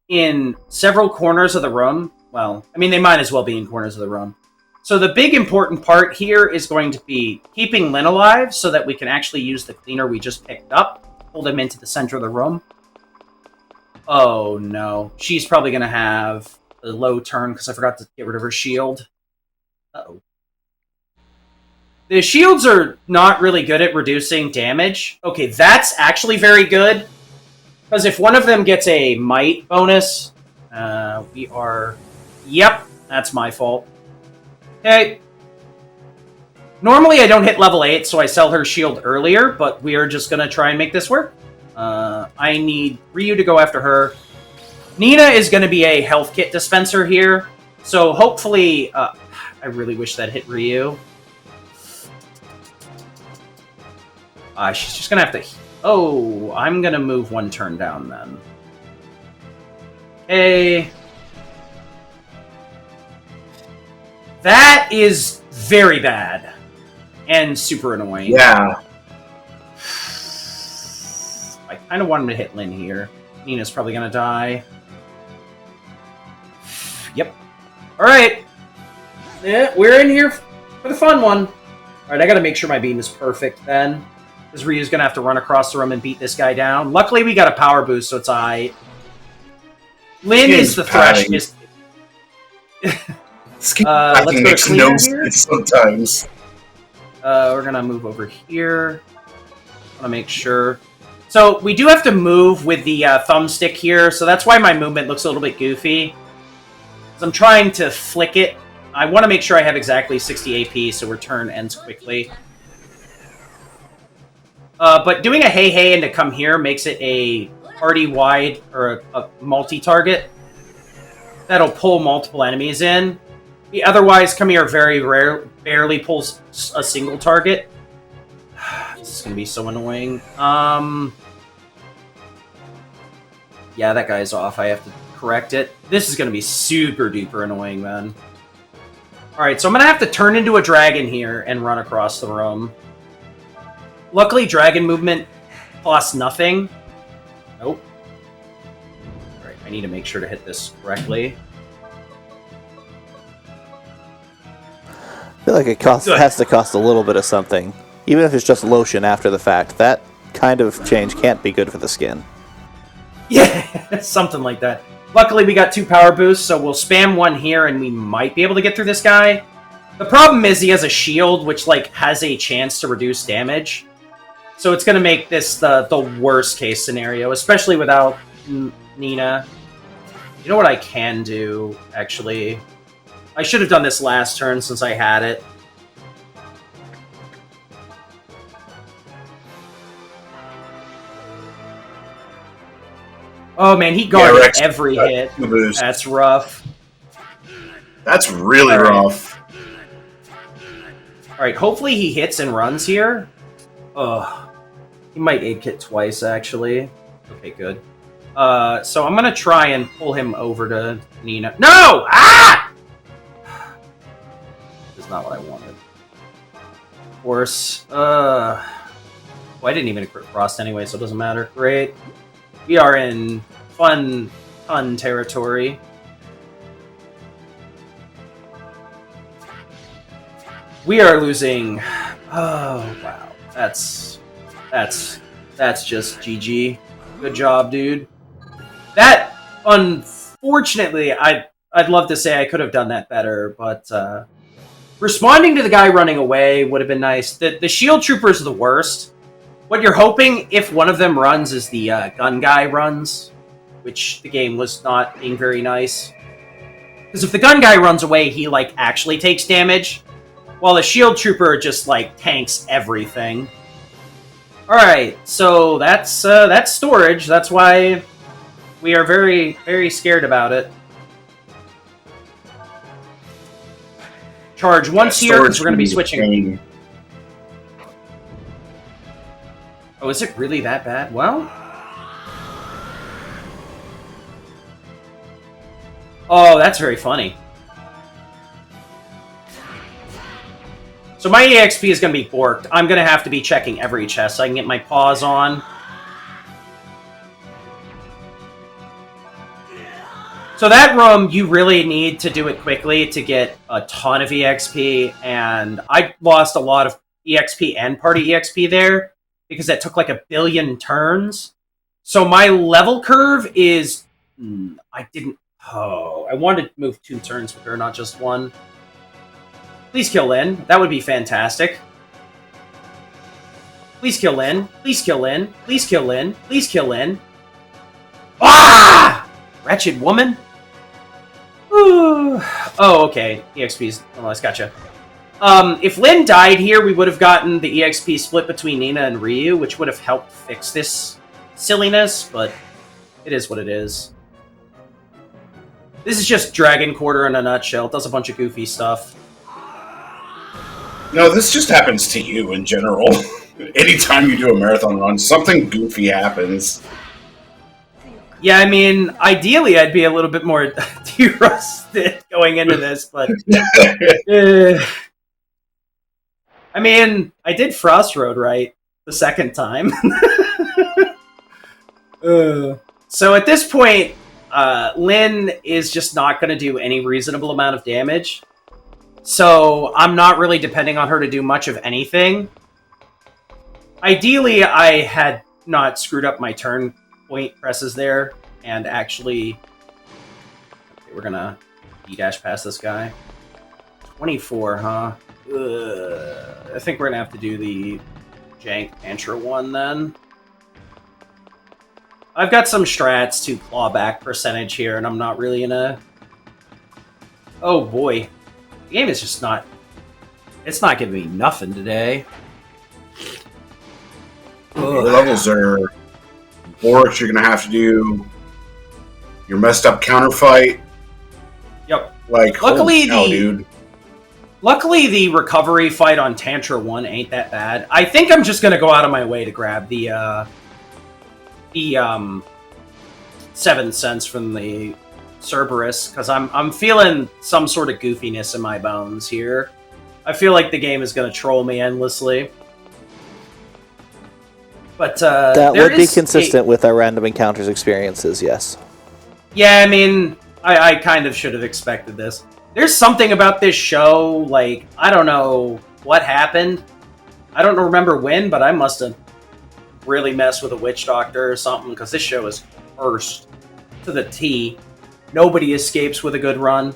in several corners of the room. Well, I mean, they might as well be in corners of the room. So the big important part here is going to be keeping Lynn alive so that we can actually use the cleaner we just picked up, hold him into the center of the room. Oh, no. She's probably going to have a low turn because I forgot to get rid of her shield. Uh-oh. The shields are not really good at reducing damage. Okay, that's actually very good. Because if one of them gets a might bonus, we are... Yep, that's my fault. Okay. Normally I don't hit level 8, so I sell her shield earlier, but we are just going to try and make this work. I need Ryu to go after her. Nina is going to be a health kit dispenser here, so hopefully... I really wish that hit Ryu. She's just going to have to... Oh, I'm going to move one turn down then. Okay. That is very bad. And super annoying. Yeah. I kind of want him to hit Lynn here. Nina's probably going to die. Yep. Alright. Yeah, we're in here for the fun one. Alright, I gotta make sure my beam is perfect then. Because Ryu's gonna have to run across the room and beat this guy down. Luckily, we got a power boost, so it's aight. Lynn is the thresh. This game makes no sense sometimes. We're gonna move over here. I wanna make sure. So, we do have to move with the thumbstick here, so that's why my movement looks a little bit goofy. I'm trying to flick it. I want to make sure I have exactly 60 AP so return ends quickly. But doing a hey and to come here makes it a party-wide or a multi-target. That'll pull multiple enemies in. The otherwise come here barely pulls a single target. This is going to be so annoying. Yeah, that guy's off. I have to correct it. This is going to be super duper annoying, man. Alright, so I'm going to have to turn into a dragon here and run across the room. Luckily, dragon movement costs nothing. Nope. Alright, I need to make sure to hit this correctly. I feel like it has to cost a little bit of something. Even if it's just lotion after the fact. That kind of change can't be good for the skin. Yeah, something like that. Luckily, we got 2 power boosts, so we'll spam one here and we might be able to get through this guy. The problem is he has a shield, which, like, has a chance to reduce damage. So it's going to make this the worst case scenario, especially without Nina. You know what I can do, actually? I should have done this last turn since I had it. Oh man, he guarded every hit. That's rough. That's really rough. Alright, hopefully he hits and runs here. Ugh. He might 8-kit twice, actually. Okay, good. So I'm gonna try and pull him over to Nina. No! Ah! This is not what I wanted. Of course. Well, I didn't even crit frost anyway, so it doesn't matter. Great. We are in fun territory. We are losing. Oh wow, that's just GG. Good job, dude. That, unfortunately, I'd love to say I could have done that better, but responding to the guy running away would have been nice. The shield troopers are the worst. What you're hoping, if one of them runs, is the gun guy runs, which the game was not being very nice. Because if the gun guy runs away, he, like, actually takes damage, while the shield trooper just, like, tanks everything. Alright, so that's storage. That's why we are very, very scared about it. Charge once here, because we're going to be switching. Oh, is it really that bad? Well... Oh, that's very funny. So my EXP is going to be borked. I'm going to have to be checking every chest so I can get my paws on. So that room, you really need to do it quickly to get a ton of EXP, and I lost a lot of EXP and party EXP there, because that took like 1 billion turns. So my level curve is... I wanted to move 2 turns with her, not just 1. Please kill Lynn. That would be fantastic. Please kill Lynn. Please kill Lynn. Please kill Lynn. Please kill Lynn. Ah! Wretched woman. Ooh. Oh, okay. EXP's... Oh, I gotcha. If Lynn died here, we would have gotten the EXP split between Nina and Ryu, which would have helped fix this silliness, but it is what it is. This is just Dragon Quarter in a nutshell. It does a bunch of goofy stuff. No, this just happens to you in general. Anytime you do a marathon run, something goofy happens. Yeah, I mean, ideally I'd be a little bit more pretty rusted going into this, but I mean, I did Frost Road right the second time. So at this point, Lynn is just not going to do any reasonable amount of damage. So I'm not really depending on her to do much of anything. Ideally, I had not screwed up my turn point presses there, and actually... Okay, we're going to D-dash past this guy. 24, huh? I think we're going to have to do the Jank Mantra one then. I've got some strats to clawback percentage here, and I'm not really in a... Oh boy. The game is just not... It's not giving me nothing today. Your levels are... Boris, you're going to have to do your messed up counterfight. Yep. Like, luckily, dude. Luckily, the recovery fight on Tantra 1 ain't that bad. I think I'm just going to go out of my way to grab the 7 cents from the Cerberus, because I'm feeling some sort of goofiness in my bones here. I feel like the game is going to troll me endlessly. But that would be consistent with our random encounters experiences, yes. Yeah, I mean, I kind of should have expected this. There's something about this show, like, I don't know what happened. I don't remember when, but I must have really messed with a witch doctor or something, because this show is cursed to the T. Nobody escapes with a good run.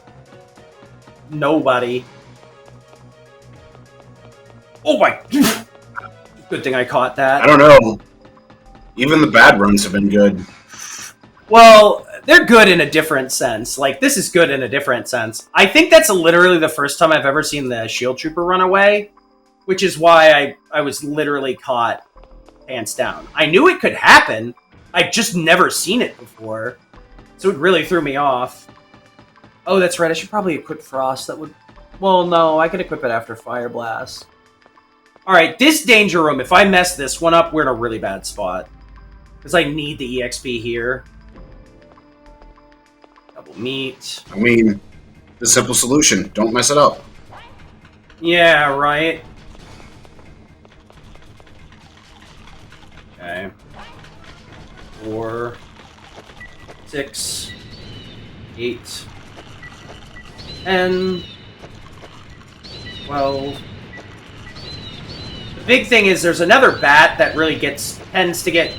Nobody. Oh my... Good thing I caught that. I don't know. Even the bad runs have been good. Well, they're good in a different sense. Like, this is good in a different sense. I think that's literally the first time I've ever seen the Shield Trooper run away, which is why I was literally caught hands down. I knew it could happen. I'd just never seen it before, so it really threw me off. Oh, that's right. I should probably equip Frost. That would... Well, no, I can equip it after Fire Blast. Alright, this Danger Room, if I mess this one up, we're in a really bad spot. Because I need the EXP here. Double meat. I mean, the simple solution. Don't mess it up. Yeah, right. Okay. 4, 6, 8, 10, 12... The big thing is there's another bat that really tends to get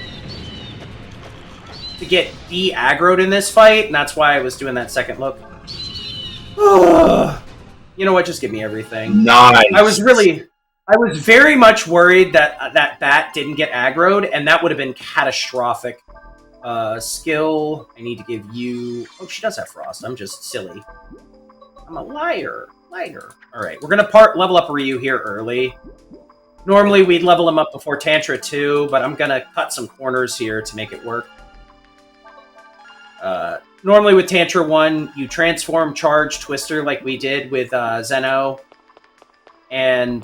de-aggroed in this fight, and that's why I was doing that second look. You know what? Just give me everything. Nice. I was very much worried that that bat didn't get aggroed, and that would have been catastrophic. Skill, I need to give you... Oh, she does have Frost. I'm just silly. I'm a liar. Alright, we're going to level up Ryu here early. Normally, we'd level him up before Tantra 2, but I'm going to cut some corners here to make it work. Normally, with Tantra 1, you transform, charge, Twister like we did with Zeno and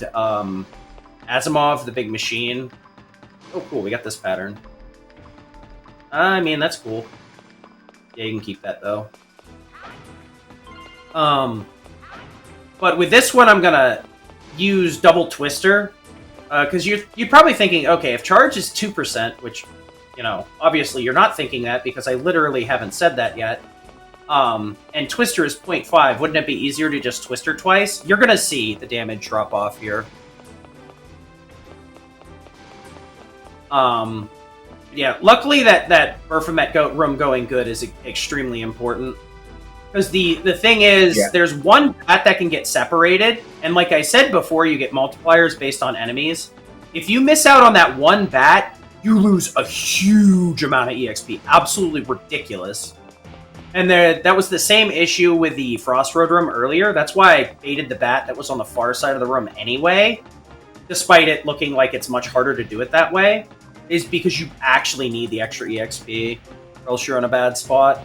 Asimov, the big machine. Oh, cool, we got this pattern. I mean, that's cool. Yeah, you can keep that, though. But with this one, I'm going to use Double Twister. Because you're probably thinking, okay, if charge is 2%, which, you know, obviously you're not thinking that because I literally haven't said that yet, and Twister is 0.5, wouldn't it be easier to just Twister twice? You're going to see the damage drop off here. Yeah, luckily that Baphomet room going good is extremely important. Because the thing is, There's one bat that can get separated, and like I said before, you get multipliers based on enemies. If you miss out on that one bat, you lose a huge amount of EXP. Absolutely ridiculous. And that was the same issue with the Frost Road room earlier. That's why I baited the bat that was on the far side of the room anyway, despite it looking like it's much harder to do it that way, is because you actually need the extra EXP, or else you're in a bad spot.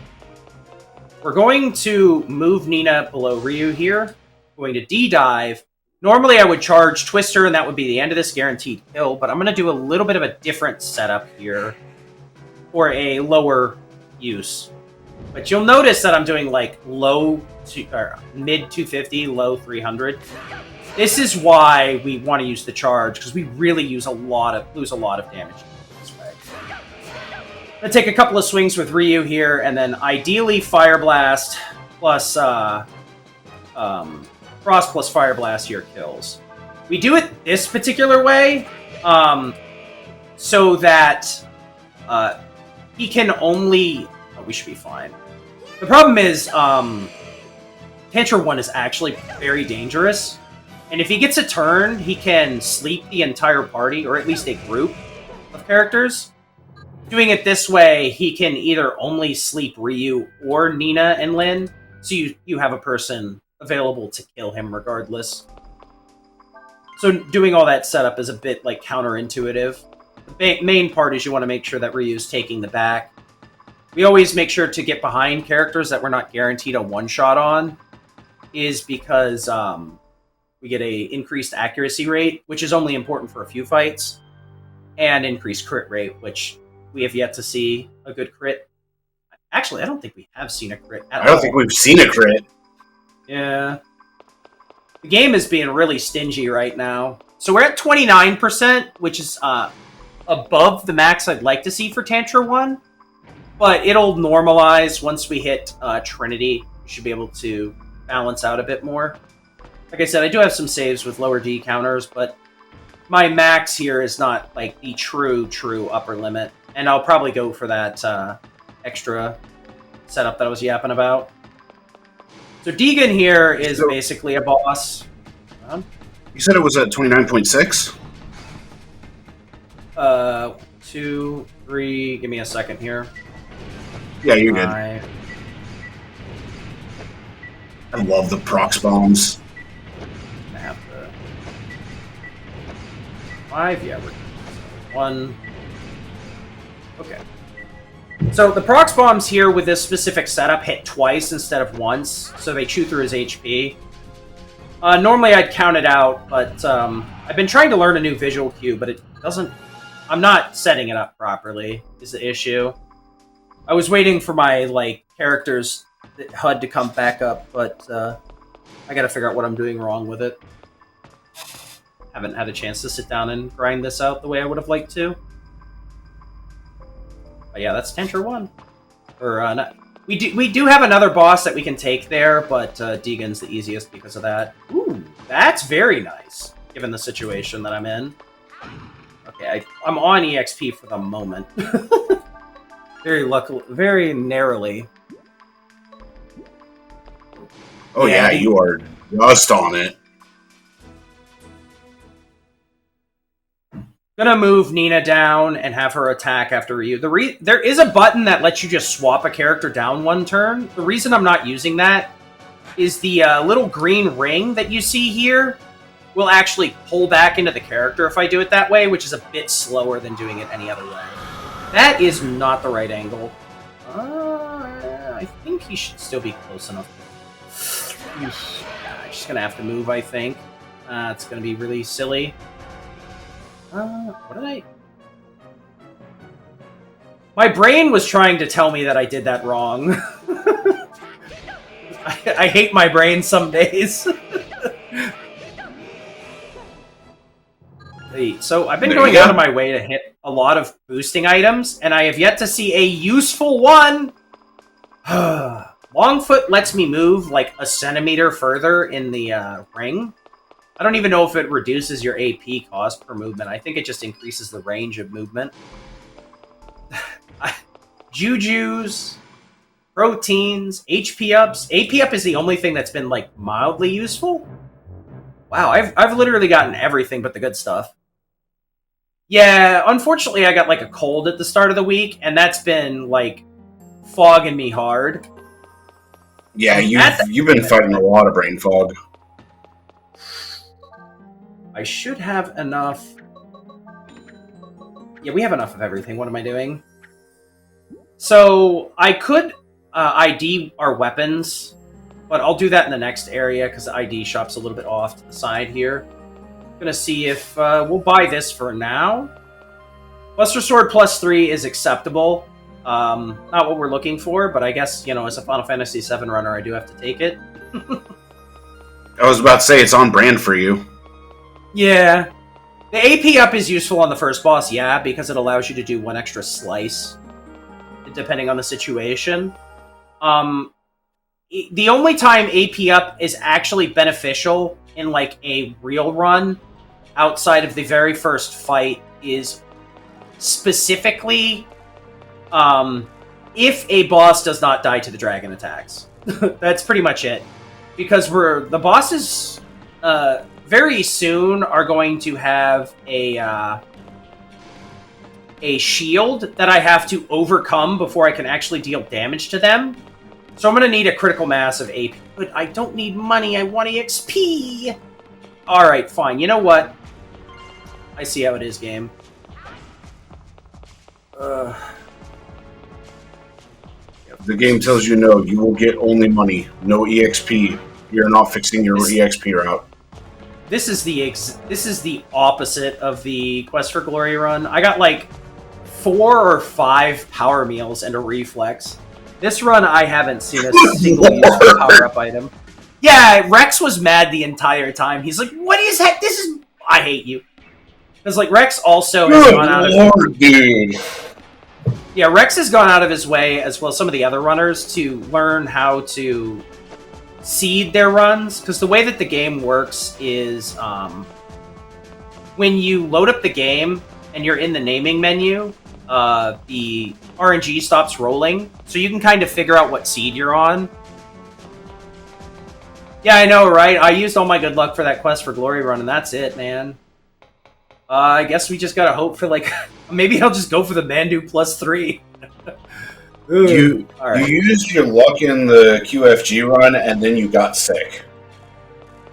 We're going to move Nina below Ryu here. Going to D-dive. Normally I would charge Twister, and that would be the end of this guaranteed kill, but I'm going to do a little bit of a different setup here for a lower use. But you'll notice that I'm doing like mid 250, low 300. This is why we want to use the charge, because we really lose a lot of damage this way. I'm gonna take a couple of swings with Ryu here, and then ideally Fire Blast plus Frost plus Fire Blast here kills. We do it this particular way, so that he can only. Oh, we should be fine. The problem is, Tantra 1 is actually very dangerous. And if he gets a turn, he can sleep the entire party, or at least a group of characters. Doing it this way, he can either only sleep Ryu or Nina and Lin, so you have a person available to kill him regardless. So doing all that setup is a bit, like, counterintuitive. The main part is you want to make sure that Ryu's taking the back. We always make sure to get behind characters that we're not guaranteed a one-shot on, is because we get a increased accuracy rate, which is only important for a few fights, and increased crit rate, which we have yet to see a good crit. Actually, I don't think we have seen a crit at all. I don't think we've seen a crit. Yeah. The game is being really stingy right now. So we're at 29%, which is above the max I'd like to see for Tantra 1. But it'll normalize once we hit Trinity. We should be able to balance out a bit more. Like I said, I do have some saves with lower D counters, but my max here is not like the true upper limit. And I'll probably go for that extra setup that I was yapping about. So Deegan here is basically a boss. You said it was at 29.6? 2, 3, give me a second here. Yeah, you're good. I love the prox bombs. I have to... 5, yeah, we're 1. Okay. So the prox bombs here with this specific setup hit twice instead of once, so they chew through his HP. Normally I'd count it out, but I've been trying to learn a new visual cue, but it doesn't... I'm not setting it up properly, is the issue. I was waiting for my, like, character's HUD to come back up, but I gotta figure out what I'm doing wrong with it. Haven't had a chance to sit down and grind this out the way I would have liked to. But yeah, that's Tantra 1. Or, not. We do have another boss that we can take there, but Deegan's the easiest because of that. Ooh, that's very nice, given the situation that I'm in. Okay, I'm on EXP for the moment. Very narrowly. Oh yeah, you are just on it. Gonna move Nina down and have her attack after Ryu. There is a button that lets you just swap a character down one turn. The reason I'm not using that is the little green ring that you see here will actually pull back into the character if I do it that way, which is a bit slower than doing it any other way. That is not the right angle. I think he should still be close enough. I'm just gonna have to move, I think. It's gonna be really silly. What did I... My brain was trying to tell me that I did that wrong. I hate my brain some days. Wait, so I've been going out of my way to hit a lot of boosting items, and I have yet to see a useful one! Longfoot lets me move like a centimeter further in the ring. I don't even know if it reduces your AP cost per movement. I think it just increases the range of movement. Jujus, proteins, HP ups. AP up is the only thing that's been, like, mildly useful. Wow, I've literally gotten everything but the good stuff. Yeah, unfortunately I got, like, a cold at the start of the week, and that's been, like, fogging me hard. Yeah, you've been fighting a lot of brain fog. I should have enough... Yeah, we have enough of everything. What am I doing? So, I could ID our weapons, but I'll do that in the next area, because the ID shop's a little bit off to the side here. I'm gonna see if... we'll buy this for now. Buster Sword +3 is acceptable. Not what we're looking for, but I guess, as a Final Fantasy VII runner, I do have to take it. I was about to say, it's on brand for you. Yeah. The AP up is useful on the first boss, yeah, because it allows you to do one extra slice, depending on the situation. The only time AP up is actually beneficial in, like, a real run, outside of the very first fight, is specifically if a boss does not die to the dragon attacks. That's pretty much it. Because the bosses very soon are going to have a shield that I have to overcome before I can actually deal damage to them. So I'm going to need a critical mass of AP. But I don't need money, I want EXP! Alright, fine. You know what? I see how it is, game. The game tells you no, you will get only money, no EXP. You're not fixing your EXP route. This is the opposite of the Quest for Glory run. I got like 4 or 5 power meals and a reflex. This run, I haven't seen a single useful power-up item. Yeah, Rex was mad the entire time. He's like, "What is that? This is... I hate you." Because, like, Rex also has gone out of... dude. Yeah, Rex has gone out of his way, as well as some of the other runners, to learn how to seed their runs. Because the way that the game works is, when you load up the game and you're in the naming menu, the RNG stops rolling, so you can kind of figure out what seed you're on. Yeah, I know, right? I used all my good luck for that Quest for Glory run, and that's it, man. I guess we just gotta hope for, like... maybe I'll just go for the Mandu +3. You right. You used your luck in the QFG run, and then you got sick.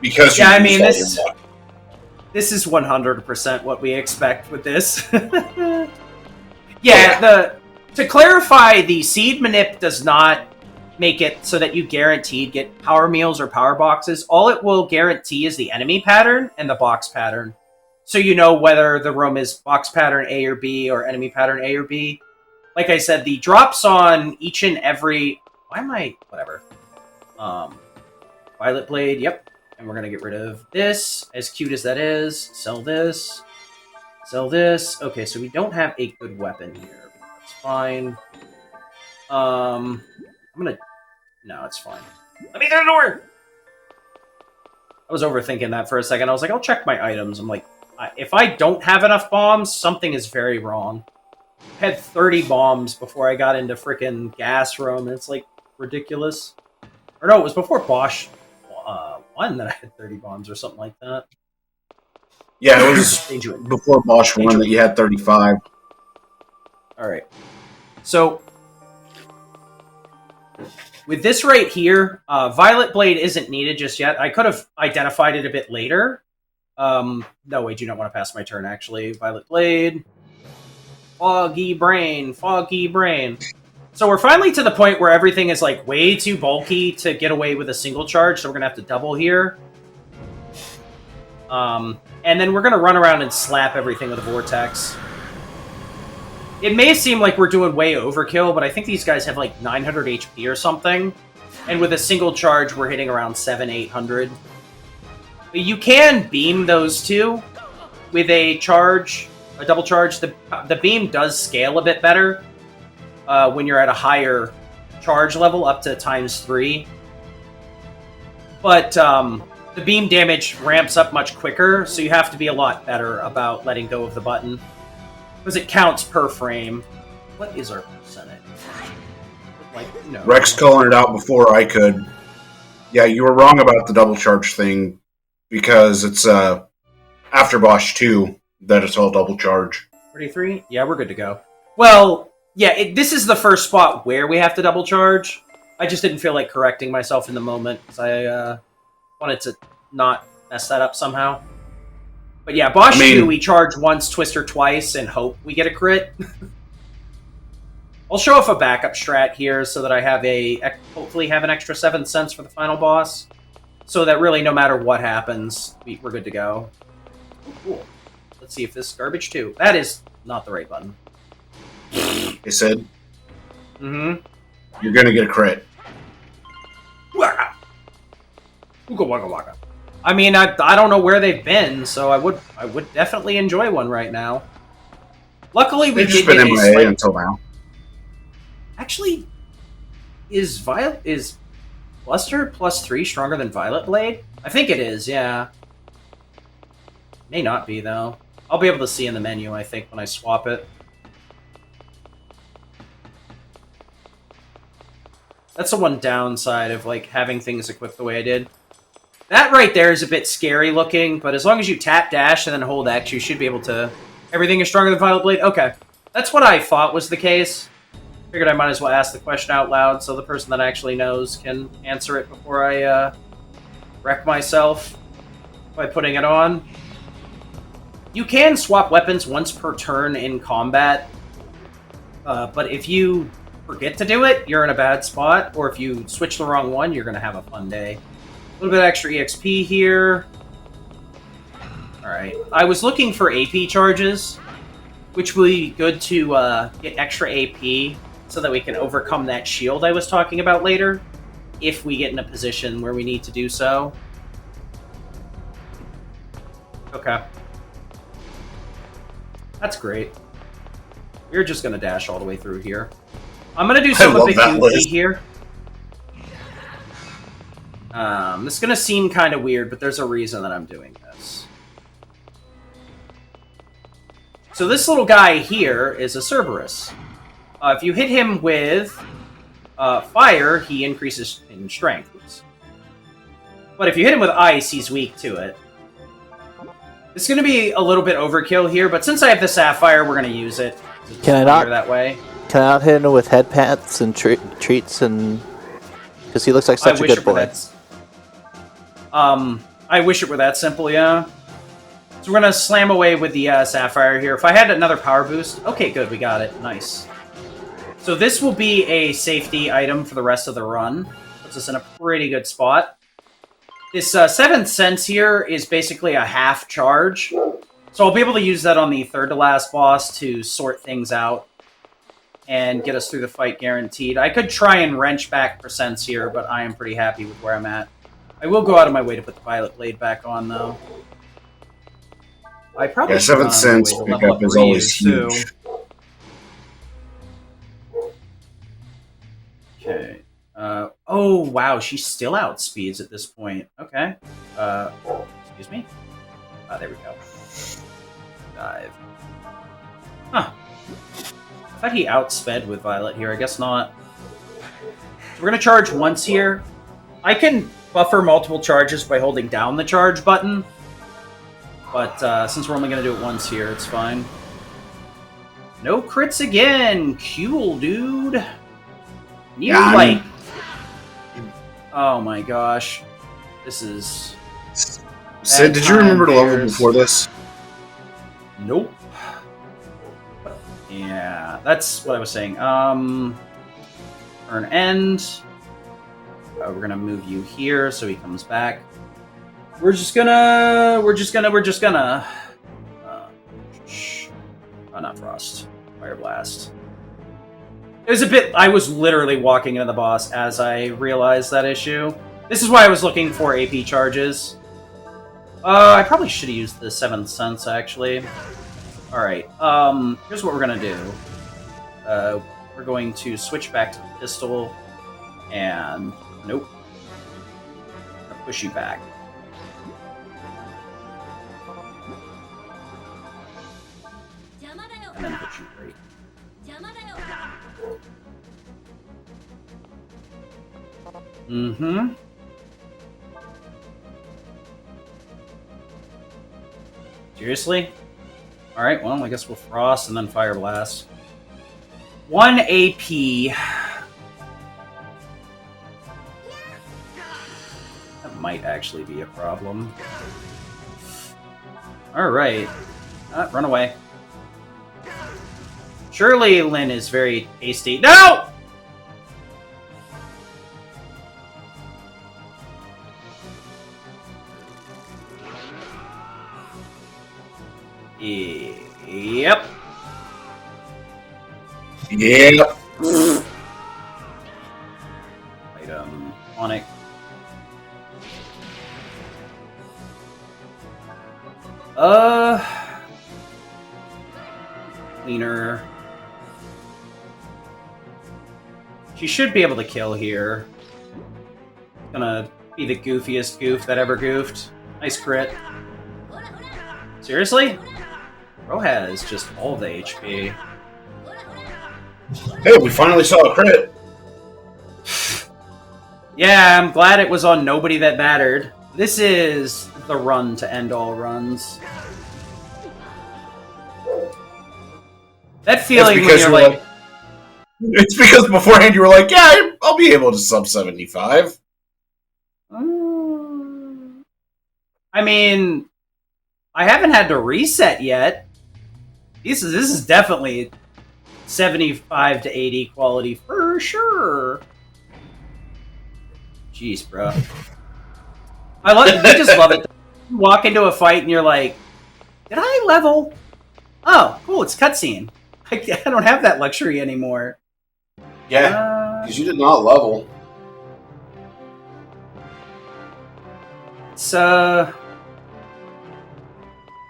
Because you used all your luck. This is 100% what we expect with this. Yeah, to clarify, the seed manip does not make it so that you guaranteed get power meals or power boxes. All it will guarantee is the enemy pattern and the box pattern. So you know whether the room is box pattern A or B or enemy pattern A or B. Like I said, the drops on each and every... Why am I... Whatever. Violet Blade, yep. And we're going to get rid of this, as cute as that is. Sell this. Sell this. Okay, so we don't have a good weapon here. That's fine. I'm gonna... No, it's fine. Let me through the door! I was overthinking that for a second. I was like, I'll check my items. I'm like, if I don't have enough bombs, something is very wrong. I had 30 bombs before I got into frickin' gas room, and it's, like, ridiculous. Or no, it was before Bosch 1 that I had 30 bombs or something like that. Yeah, it was before Bosch 1 that you had 35. Alright. So, with this right here, Violet Blade isn't needed just yet. I could have identified it a bit later. No, I do not want to pass my turn, actually. Violet Blade. Foggy brain. Foggy brain. So we're finally to the point where everything is, like, way too bulky to get away with a single charge, so we're going to have to double here. And then we're going to run around and slap everything with a vortex. It may seem like we're doing way overkill, but I think these guys have like 900 HP or something. And with a single charge, we're hitting around 700-800. But you can beam those two with a charge, a double charge. The beam does scale a bit better when you're at a higher charge level, up to ×3. But the beam damage ramps up much quicker, so you have to be a lot better about letting go of the button. Because it counts per frame. What is our percentage? Like, no. Rex calling it out before I could. Yeah, you were wrong about the double charge thing, because it's after Bosch 2 that it's all double charge. 33? Yeah, we're good to go. Well, yeah, this is the first spot where we have to double charge. I just didn't feel like correcting myself in the moment, because I wanted to not mess that up somehow. But yeah, Bosch 2, we charge once, Twister twice, and hope we get a crit. I'll show off a backup strat here so that I have hopefully have an extra 7 cents for the final boss. So that really, no matter what happens, we're good to go. Ooh, cool. Let's see if this is garbage too. That is not the right button. It said. Mm-hmm. you're gonna get a crit. Waka waka waka. I mean, I don't know where they've been, so I would definitely enjoy one right now. Luckily, we They've just did been get a MIA slight... until now. Actually, is Bluster +3 stronger than Violet Blade? I think it is, yeah. May not be, though. I'll be able to see in the menu, I think, when I swap it. That's the one downside of, like, having things equipped the way I did. That right there is a bit scary looking, but as long as you tap dash and then hold X, you should be able to... Everything is stronger than Violet Blade? Okay. That's what I thought was the case. Figured I might as well ask the question out loud so the person that actually knows can answer it before I wreck myself by putting it on. You can swap weapons once per turn in combat, but if you forget to do it, you're in a bad spot, or if you switch the wrong one, you're going to have a fun day. A little bit extra EXP here. Alright. I was looking for AP charges, which will be good to get extra AP so that we can overcome that shield I was talking about later, if we get in a position where we need to do so. Okay. That's great. We're just going to dash all the way through here. I'm going to do something a bit goofy here. This is going to seem kind of weird, but there's a reason that I'm doing this. So this little guy here is a Cerberus. If you hit him with fire, he increases in strength. But if you hit him with ice, he's weak to it. It's going to be a little bit overkill here, but since I have the Sapphire, we're going to use it. Can I not? That way. Can I not hit him with head pats and treats and... Because he looks like such a good boy. I wish it were that simple, yeah. So we're going to slam away with the Sapphire here. If I had another power boost... Okay, good, we got it. Nice. So this will be a safety item for the rest of the run. Puts us in a pretty good spot. This 7th Sense here is basically a half charge. So I'll be able to use that on the third-to-last boss to sort things out and get us through the fight guaranteed. I could try and wrench back percents here, but I am pretty happy with where I'm at. I will go out of my way to put the Violet Blade back on, though. I probably should 7th Sense pickup is always huge. Okay. Oh, wow, she still outspeeds at this point. Okay. Excuse me? There we go. Dive. Huh. I thought he outsped with Violet here. I guess not. So we're going to charge once here. I can buffer multiple charges by holding down the charge button. But since we're only going to do it once here, it's fine. No crits again! Cool, dude! You like... Oh my gosh. This is... Sid, did you remember the level before this? Nope. Yeah, that's what I was saying. Turn end. We're gonna move you here so he comes back. We're just gonna... not Frost. Fire Blast. It was a bit... I was literally walking into the boss as I realized that issue. This is why I was looking for AP charges. I probably should have used the 7th Sense, actually. Alright, here's what we're gonna do. We're going to switch back to the pistol, and... Nope. I'm gonna push you back. And then put you right. Mm-hmm. Seriously? Alright, well, I guess we'll Frost and then Fire Blast. 1 AP. That might actually be a problem. Alright. Run away. Surely Lyn is very tasty. No! Yep. Yep. Cleaner. She should be able to kill here. Gonna be the goofiest goof that ever goofed. Nice crit. Seriously? Bro has just all the HP. Hey, we finally saw a crit. Yeah, I'm glad it was on nobody that mattered. This is the run to end all runs. That feeling when you're like... It's because beforehand you were like, yeah, I'll be able to sub 75. I mean, I haven't had to reset yet. This is definitely 75 to 80 quality for sure. Jeez, bro. They just love it. You walk into a fight and you're like, did I level? Oh, cool, it's cutscene. I don't have that luxury anymore. Yeah, because you did not level.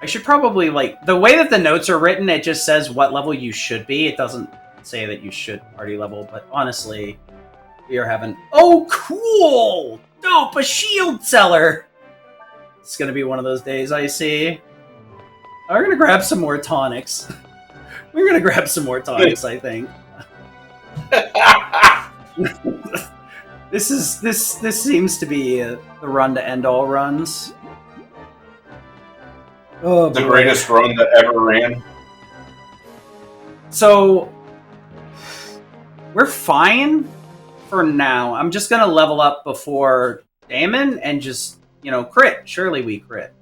I should probably, like, the way that the notes are written, it just says what level you should be. It doesn't say that you should party level, but honestly, we are having... Oh, cool! Dope, a shield seller! It's gonna be one of those days, I see. We're gonna grab some more tonics. We're gonna grab some more tonics, I think. This seems to be the run to end all runs. Oh, the greatest run that ever ran. So we're fine for now. I'm just gonna level up before Damon and just, you know, crit. Surely we crit.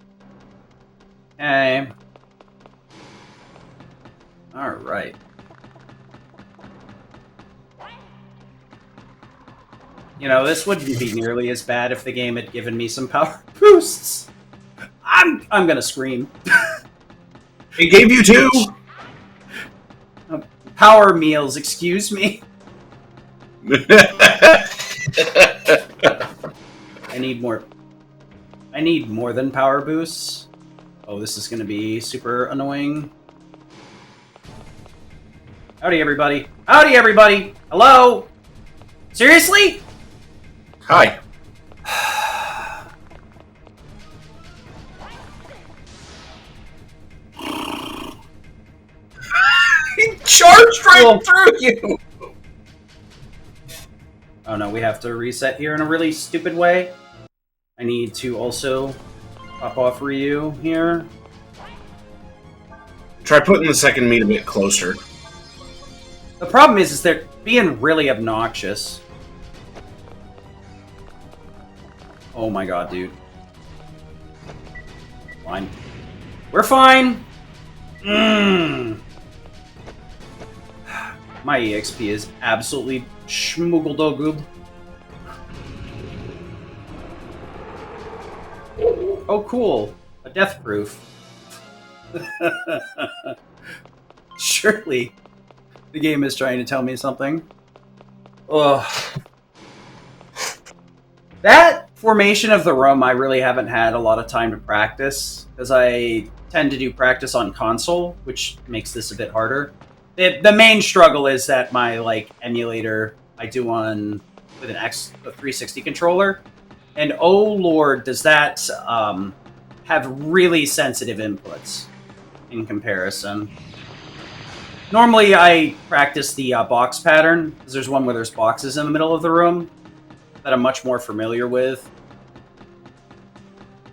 Okay. All right. You know, this wouldn't be nearly as bad if the game had given me some power boosts. I'm gonna scream. It gave you 2. Power meals, excuse me. I need more than power boosts. Oh, this is gonna be super annoying. Howdy, everybody. Howdy, everybody. Hello. Seriously? Hi. He charged right through you! Oh no, we have to reset here in a really stupid way. I need to also pop off Ryu here. Try putting the second meat a bit closer. The problem is they're being really obnoxious. Oh my god, dude. Fine. We're fine! My EXP is absolutely schmoogle-doggled. Oh, cool. A death proof. Surely the game is trying to tell me something. Ugh. That formation of the room, I really haven't had a lot of time to practice, because I tend to do practice on console, which makes this a bit harder. The main struggle is that my emulator I do on with a 360 controller, and oh lord, does that have really sensitive inputs in comparison. Normally I practice the box pattern, because there's one where there's boxes in the middle of the room that I'm much more familiar with.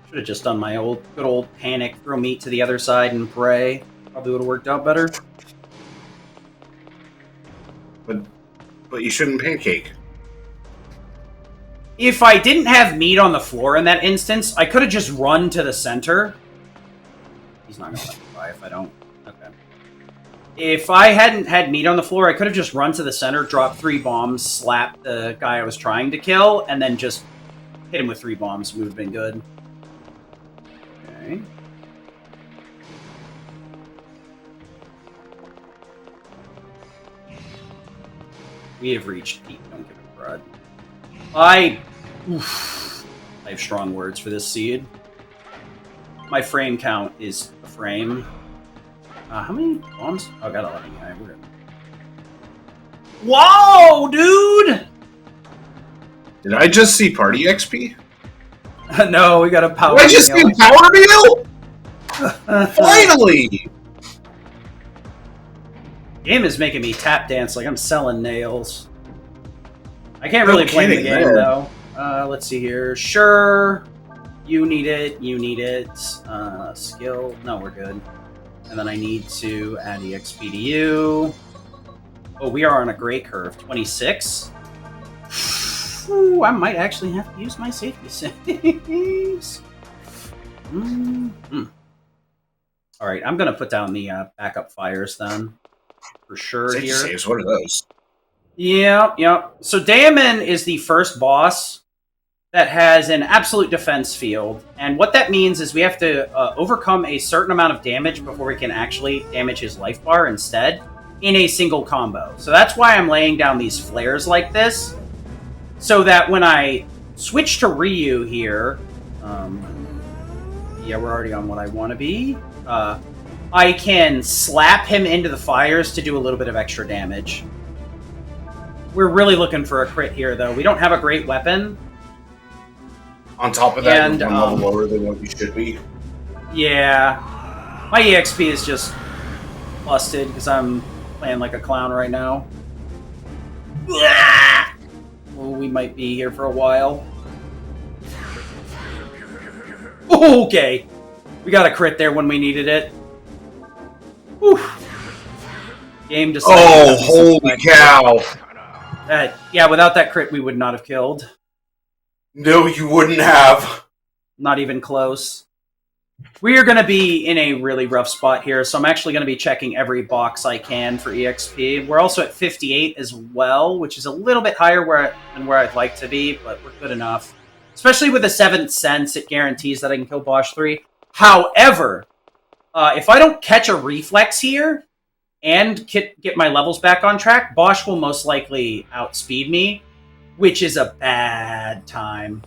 Should have just done my good old panic, throw meat to the other side and pray. Probably would have worked out better. But you shouldn't pancake. If I didn't have meat on the floor in that instance, I could have just run to the center. He's not going to let me buy if I don't. Okay. If I hadn't had meat on the floor, I could have just run to the center, dropped 3 bombs, slapped the guy I was trying to kill, and then just hit him with 3 bombs. We would have been good. Okay. We have reached peak. Don't give a crud. I have strong words for this seed. My frame count is frame. How many bombs? Oh, I got 11. Yeah, we're good. Whoa, dude! Did I just see party XP? No, we got a power Did I just see a power meal? Finally! Game is making me tap dance like I'm selling nails. I can't really blame the game, man. though. Let's see here. Sure, you need it, you need it. Skill, no, we're good. And then I need to add EXP to you. Oh, we are on a gray curve. 26. Ooh, I might actually have to use my safety saves. All right, I'm going to put down the backup fires then. For sure Safety here. saves, what are those? Yeah. So Daemon is the first boss that has an absolute defense field. And what that means is we have to overcome a certain amount of damage before we can actually damage his life bar instead in a single combo. So that's why I'm laying down these flares like this. So that when I switch to Ryu here... yeah, we're already on what I want to be. I can slap him into the fires to do a little bit of extra damage. We're really looking for a crit here, though. We don't have a great weapon. On top of that, And, you're one level lower than what you should be. Yeah. My EXP is just busted because I'm playing like a clown right now. Well, we might be here for a while. Okay. We got a crit there when we needed it. Whew. Game decided. Oh, holy cow! Yeah, without that crit, we would not have killed. No, you wouldn't have. Not even close. We are going to be in a really rough spot here, so I'm actually going to be checking every box I can for EXP. We're also at 58 as well, which is a little bit higher than where I'd like to be, but we're good enough. Especially with the 7th sense, it guarantees that I can kill Bosch 3. However, if I don't catch a reflex here and get my levels back on track, Bosch will most likely outspeed me, which is a bad time.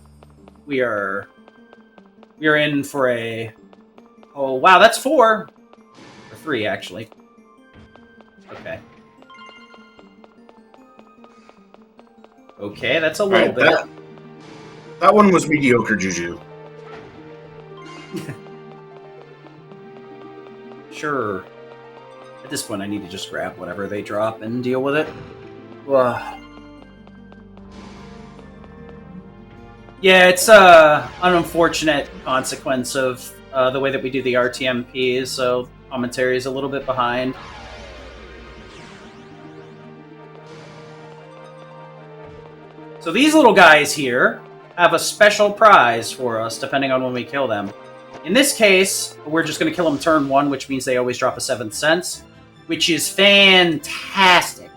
We are in for a... Oh, wow, that's 4. Or 3, actually. Okay. Okay, that's a little bit. That one was mediocre, Juju. Sure. At this point, I need to just grab whatever they drop and deal with it. Ugh. Yeah, it's an unfortunate consequence of the way that we do the RTMPs, so commentary is a little bit behind. So these little guys here have a special prize for us, depending on when we kill them. In this case, we're just going to kill them turn 1, which means they always drop a 7th sense, which is fantastic.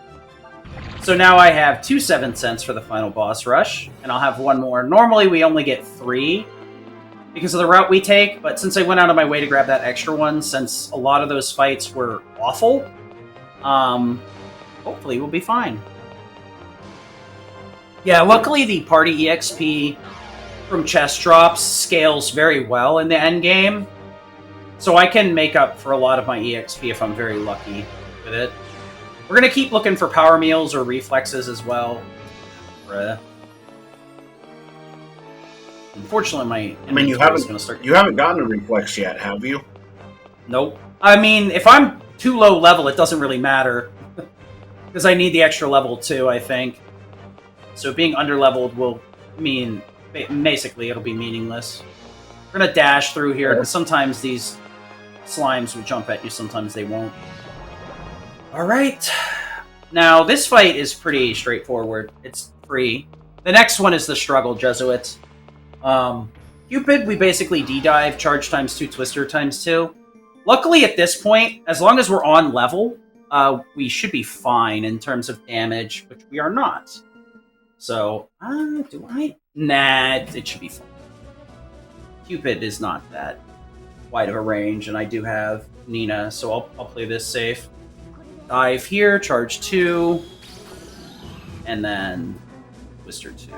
So now I have 2 7th sense for the final boss rush, and I'll have 1 more. Normally we only get 3 because of the route we take, but since I went out of my way to grab that extra one, since a lot of those fights were awful, hopefully we'll be fine. Yeah, luckily the party EXP from chest drops scales very well in the end game, so I can make up for a lot of my EXP if I'm very lucky with it. We're going to keep looking for power meals or reflexes as well. Unfortunately, my you is going to start... You haven't gotten a reflex yet, have you? Nope. I mean, if I'm too low level, it doesn't really matter. Because I need the extra level too, I think. So being underleveled will mean... Basically, it'll be meaningless. We're going to dash through here, because sometimes these slimes will jump at you, sometimes they won't. Alright. Now, this fight is pretty straightforward. It's free. The next one is the Struggle Jesuit. Cupid, we basically D-dive, charge times 2, twister times 2. Luckily, at this point, as long as we're on level, we should be fine in terms of damage, which we are not. So, do I? Nah, it should be fine. Cupid is not that wide of a range, and I do have Nina, so I'll play this safe. Dive here, charge 2, and then twister 2.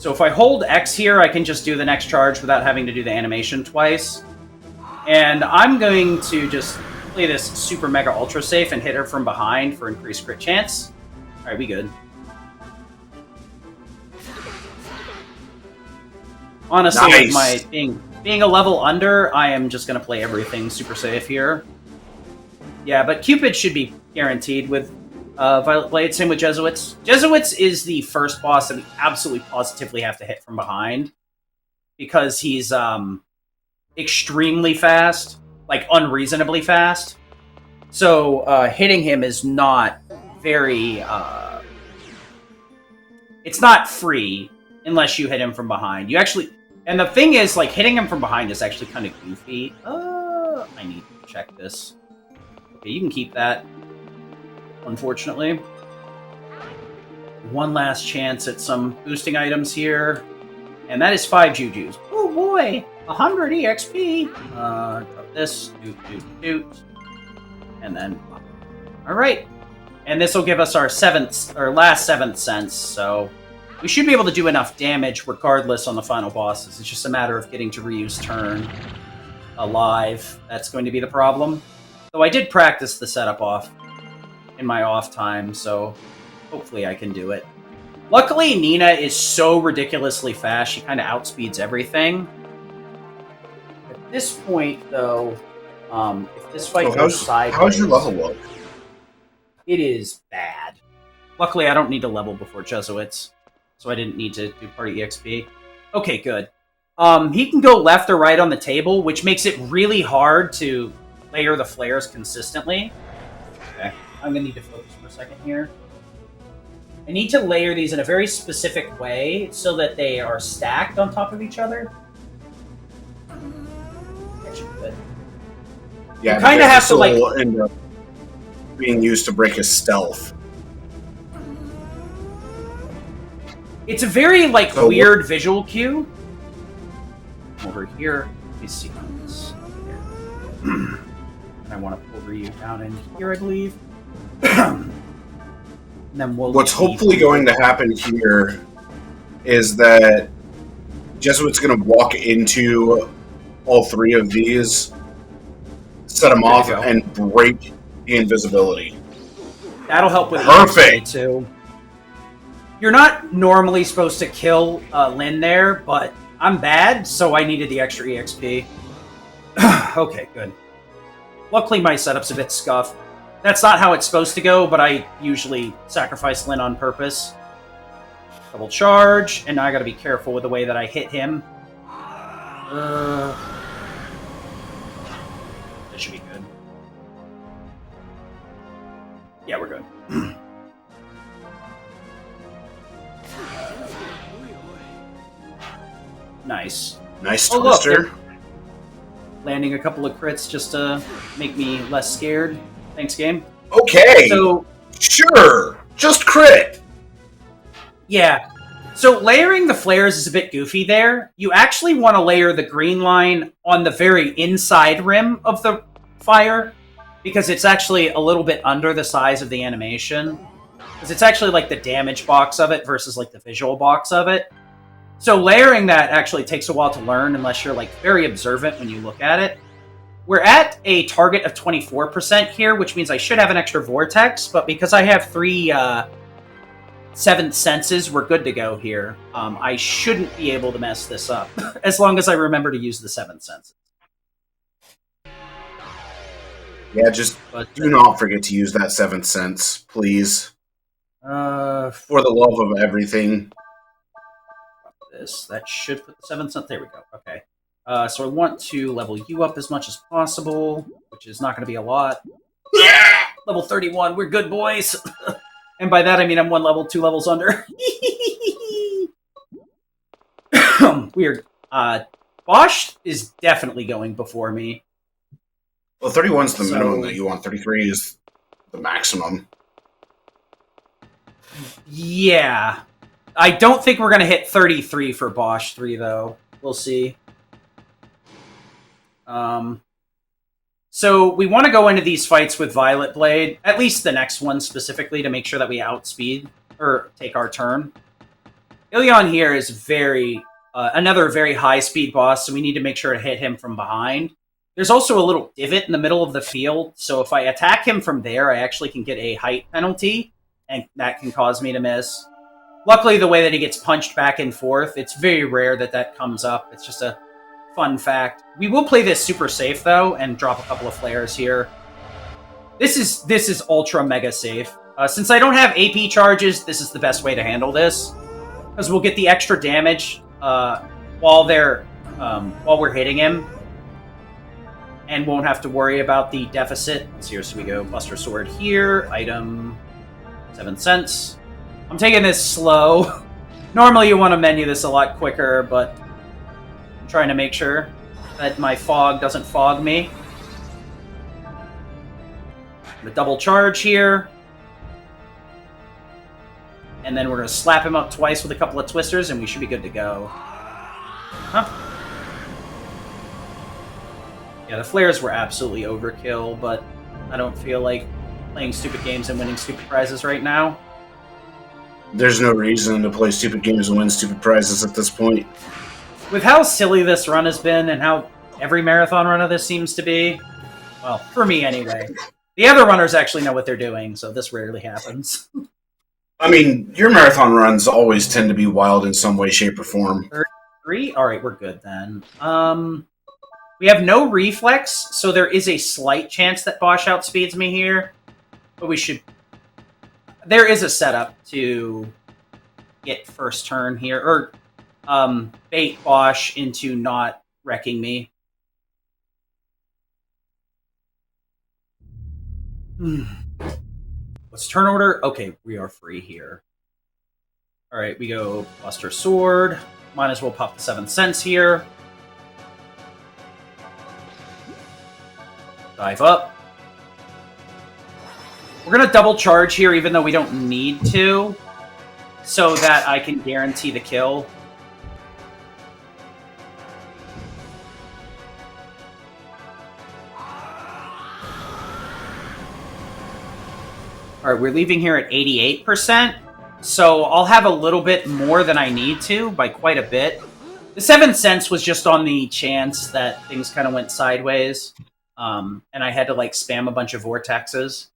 So if I hold X here, I can just do the next charge without having to do the animation twice. And I'm going to just play this super mega ultra safe and hit her from behind for increased crit chance. Alright, we good. Honestly, Nice. with my being a level under, I am just going to play everything super safe here. Yeah, but Cupid should be guaranteed with Violet Blade. Same with Jesuits. Jesuits is the first boss that we absolutely positively have to hit from behind. Because he's extremely fast. Like, unreasonably fast. So, hitting him is not very... it's not free unless you hit him from behind. You actually... And the thing is, like, hitting him from behind is actually kind of goofy. I need to check this. Okay, you can keep that. Unfortunately. One last chance at some boosting items here. And that is 5 Jujus. Oh boy! 100 EXP! Drop this. Doot. And then... Alright. And this will give us our last 7th sense, so... We should be able to do enough damage regardless on the final bosses. It's just a matter of getting to Ryu's turn alive. That's going to be the problem. Though I did practice the setup off in my off time, so hopefully I can do it. Luckily, Nina is so ridiculously fast, she kind of outspeeds everything. At this point, though, if this fight goes sideways... How's your level look? It is bad. Luckily, I don't need to level before Jesuits. So I didn't need to do party EXP. Okay, good. He can go left or right on the table, which makes it really hard to layer the flares consistently. Okay, I'm going to need to focus for a second here. I need to layer these in a very specific way so that they are stacked on top of each other. That should be good. Yeah, you kind of have to, like... end up being used to break his stealth. It's a very, like, weird visual cue. Over here. Let me see this. And I want to pull Ryu down in here, I believe. And then we'll... What's hopefully going to happen here is that Jesuit's going to walk into all 3 of these, set them off, and break the invisibility. That'll help with Perfect! too. You're not normally supposed to kill Lyn there, but I'm bad, so I needed the extra EXP. Okay, good. Luckily, my setup's a bit scuffed. That's not how it's supposed to go, but I usually sacrifice Lyn on purpose. Double charge, and now I gotta be careful with the way that I hit him. That should be good. Yeah, we're good. Nice. Nice Oh, twister. look, landing a couple of crits just to make me less scared. Thanks, game. Okay. So, sure. Just crit. Yeah. So layering the flares is a bit goofy there. You actually want to layer the green line on the very inside rim of the fire, because it's actually a little bit under the size of the animation. Because it's actually like the damage box of it versus like the visual box of it. So layering that actually takes a while to learn unless you're like very observant when you look at it. We're at a target of 24% here, which means I should have an extra vortex, but because I have 3 7th senses, we're good to go here. I shouldn't be able to mess this up, as long as I remember to use the 7th senses. Yeah, just do not forget to use that 7th sense, please. For the love of everything. That should put the 7th sense. There we go. Okay. So I want to level you up as much as possible, which is not going to be a lot. Level 31. We're good, boys. And by that, I mean I'm 1 level, 2 levels under. Weird. Bosch is definitely going before me. Well, 31's the minimum that you want. 33 is the maximum. Yeah. I don't think we're going to hit 33 for Bosch 3, though. We'll see. So we want to go into these fights with Violet Blade, at least the next one specifically, to make sure that we outspeed, or take our turn. Ilion here is another very high speed boss, so we need to make sure to hit him from behind. There's also a little divot in the middle of the field, so if I attack him from there, I actually can get a height penalty, and that can cause me to miss. Luckily, the way that he gets punched back and forth, it's very rare that that comes up. It's just a fun fact. We will play this super safe, though, and drop a couple of flares here. This is ultra mega safe. Since I don't have AP charges, this is the best way to handle this, because we'll get the extra damage while we're hitting him, and won't have to worry about the deficit. So here, so we go Buster Sword here, item 7 cents. I'm taking this slow. Normally you want to menu this a lot quicker, but I'm trying to make sure that my fog doesn't fog me. The double charge here. And then we're going to slap him up twice with a couple of twisters, and we should be good to go. Huh? Yeah, the flares were absolutely overkill, but I don't feel like playing stupid games and winning stupid prizes right now. There's no reason to play stupid games and win stupid prizes at this point. With how silly this run has been and how every marathon run of this seems to be, well, for me anyway. The other runners actually know what they're doing, so this rarely happens. I mean, your marathon runs always tend to be wild in some way, shape, or form. 3? Alright, we're good then. We have no reflex, so there is a slight chance that Bosch outspeeds me here. But we should... There is a setup to get first turn here, or bait Bosch into not wrecking me. What's turn order? Okay, we are free here. Alright, we go Buster Sword. Might as well pop the 7 cents here. Dive up. We're going to double charge here, even though we don't need to, so that I can guarantee the kill. Alright, we're leaving here at 88%, so I'll have a little bit more than I need to, by quite a bit. The 7 cents was just on the chance that things kind of went sideways, and I had to, like, spam a bunch of vortexes,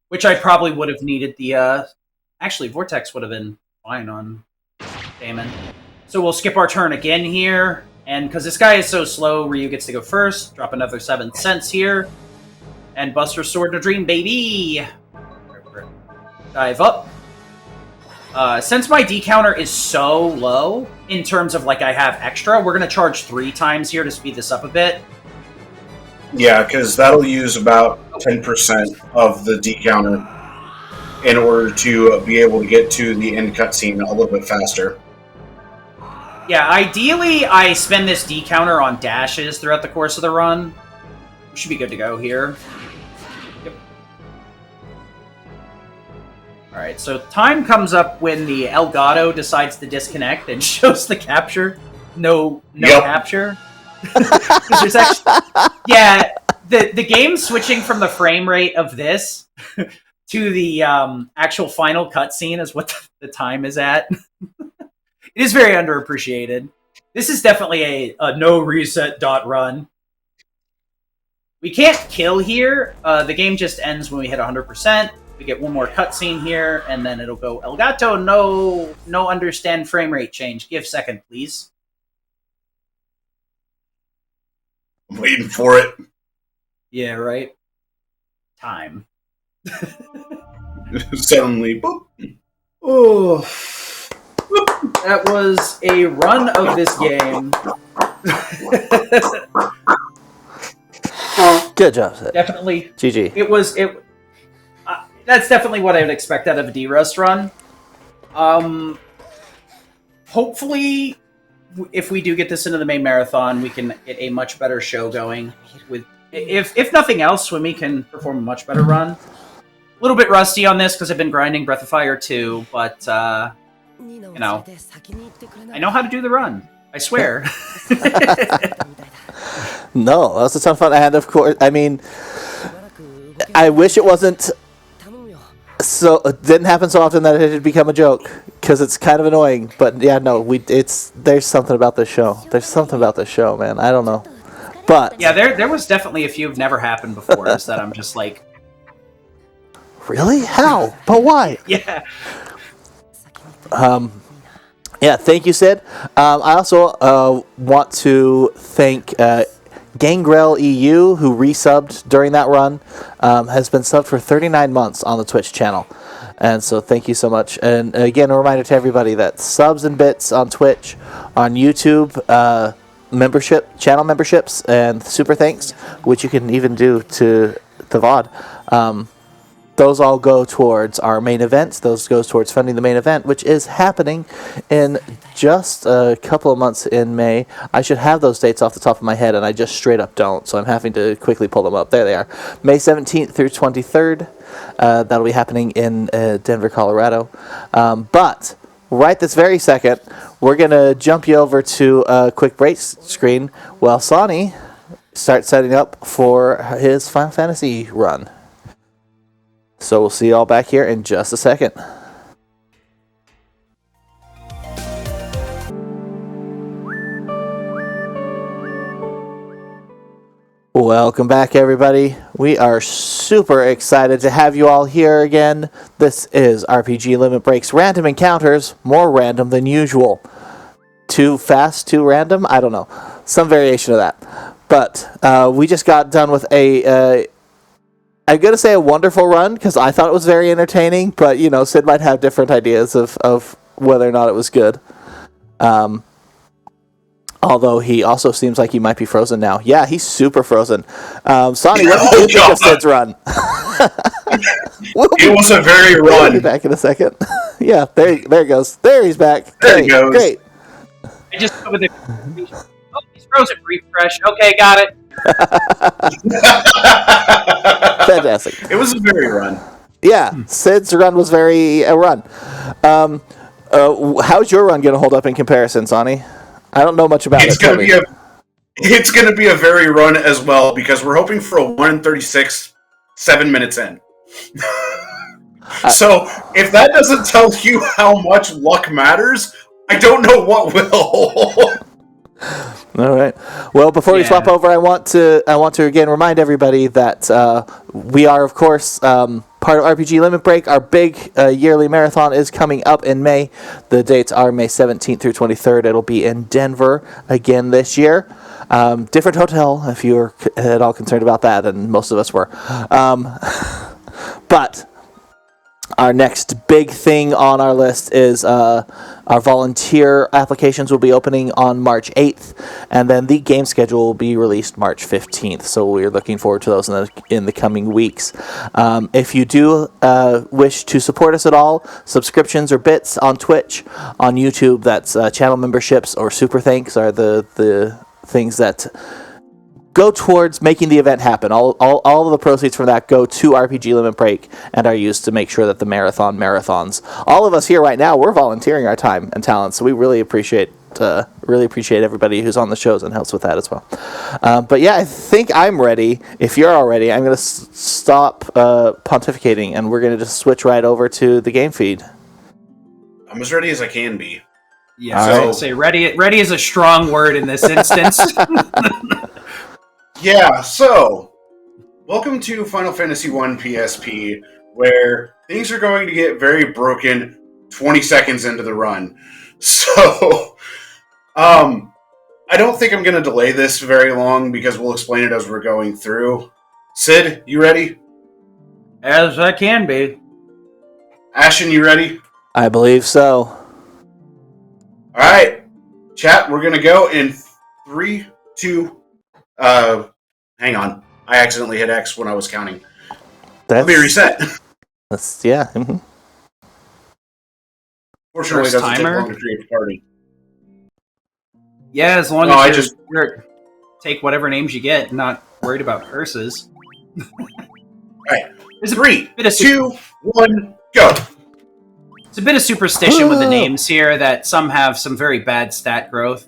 which I probably would have needed the, actually, Vortex would have been fine on Damon. So we'll skip our turn again here, and because this guy is so slow, Ryu gets to go first, drop another 7 cents here, and Buster Sword to Dream, baby! Dive up. Since my D counter is so low, in terms of, like, I have extra, we're going to charge 3 times here to speed this up a bit. Yeah, because that'll use about 10% of the D counter in order to be able to get to the end cutscene a little bit faster. Yeah, ideally, I spend this D counter on dashes throughout the course of the run. We should be good to go here. Yep. Alright, so time comes up when the Elgato decides to disconnect and shows the capture. No capture. There's actually, yeah, the game switching from the frame rate of this to the actual final cutscene is what the time is at. It is very underappreciated. This is definitely a no reset dot run. We can't kill here. The game just ends when we hit 100%. We get one more cutscene here, and then it'll go, Elgato, no understand frame rate change. Give second, please. I'm waiting for it. Yeah, right. Time. Suddenly, boop. Oh, that was a run of this game. Good job, Sid. Definitely. GG. That's definitely what I would expect out of a D-Rust run. Hopefully, if we do get this into the main marathon, we can get a much better show going. If nothing else, Swimmy can perform a much better run. A little bit rusty on this because I've been grinding Breath of Fire 2, but, you know, I know how to do the run. I swear. No, that was a ton of fun. And of course, I mean, I wish it wasn't So it didn't happen so often that it had become a joke because it's kind of annoying. But yeah, no, there's something about this show. There's something about this show, man. I don't know, but Yeah, there was definitely a few have never happened before. Is that I'm just like, really? How? But why? yeah. Yeah, thank you, Sid. I also want to thank Gangrel EU, who resubbed during that run, has been subbed for 39 months on the Twitch channel. And so thank you so much. And again, a reminder to everybody that subs and bits on Twitch, on YouTube, channel memberships, and super thanks, which you can even do to the VOD. Those all go towards our main events. Those goes towards funding the main event, which is happening in just a couple of months in May. I should have those dates off the top of my head, and I just straight up don't, so I'm having to quickly pull them up. There they are. May 17th through 23rd. That'll be happening in Denver, Colorado. But right this very second, we're going to jump you over to a quick break screen while Sawney starts setting up for his Final Fantasy run. So we'll see you all back here in just a second. Welcome back, everybody. We are super excited to have you all here again. This is RPG Limit Break's Random Encounters, more random than usual. Too fast, too random? I don't know. Some variation of that. But we just got done with I'm going to say a wonderful run, because I thought it was very entertaining, but, Sid might have different ideas of whether or not it was good. Although he also seems like he might be frozen now. Yeah, he's super frozen. Sonny, what did you think of Sid's run? It was a very We'll run. be back in a second. Yeah, there it goes. There he's back. There he goes. Great. I just went with the. Oh, he's frozen. Refresh. Okay, got it. Fantastic. It was a very run. Yeah, Sid's run was a run. How's your run going to hold up in comparison, Sonny? I don't know much about It's going to be a very run as well, because we're hoping for a 1:36, 7 minutes in. So if that doesn't tell you how much luck matters, I don't know what will. All right. Well, before we swap over, I want to again remind everybody that we are, of course, part of RPG Limit Break. Our big yearly marathon is coming up in May. The dates are May 17th through 23rd. It'll be in Denver again this year. Different hotel, if you were at all concerned about that, and most of us were. But our next big thing on our list is our volunteer applications will be opening on March 8th, and then the game schedule will be released March 15th. So we're looking forward to those in the coming weeks. If you do wish to support us at all, subscriptions or bits on Twitch, on YouTube, that's channel memberships or super thanks are the things that go towards making the event happen. All of the proceeds from that go to RPG Limit Break and are used to make sure that the marathons. All of us here right now, we're volunteering our time and talent, so we really appreciate everybody who's on the shows and helps with that as well. But yeah, I think I'm ready. If you're all ready, I'm going to stop pontificating, and we're going to just switch right over to the game feed. I'm as ready as I can be. Yeah, so I'd say ready. Ready is a strong word in this instance. Yeah, so welcome to Final Fantasy I PSP, where things are going to get very broken 20 seconds into the run. So, I don't think I'm going to delay this very long, because we'll explain it as we're going through. Sid, you ready? As I can be. Ashen, you ready? I believe so. Alright, chat, we're going to go in 3, 2, hang on. I accidentally hit X when I was counting. Let me reset. Yeah. Mm-hmm. Fortunately, it doesn't take long to create a party. Yeah, as long as you take whatever names you get, not worried about curses. Alright. 3, 2, 1, go! It's a bit of superstition with the names here, that some have some very bad stat growth.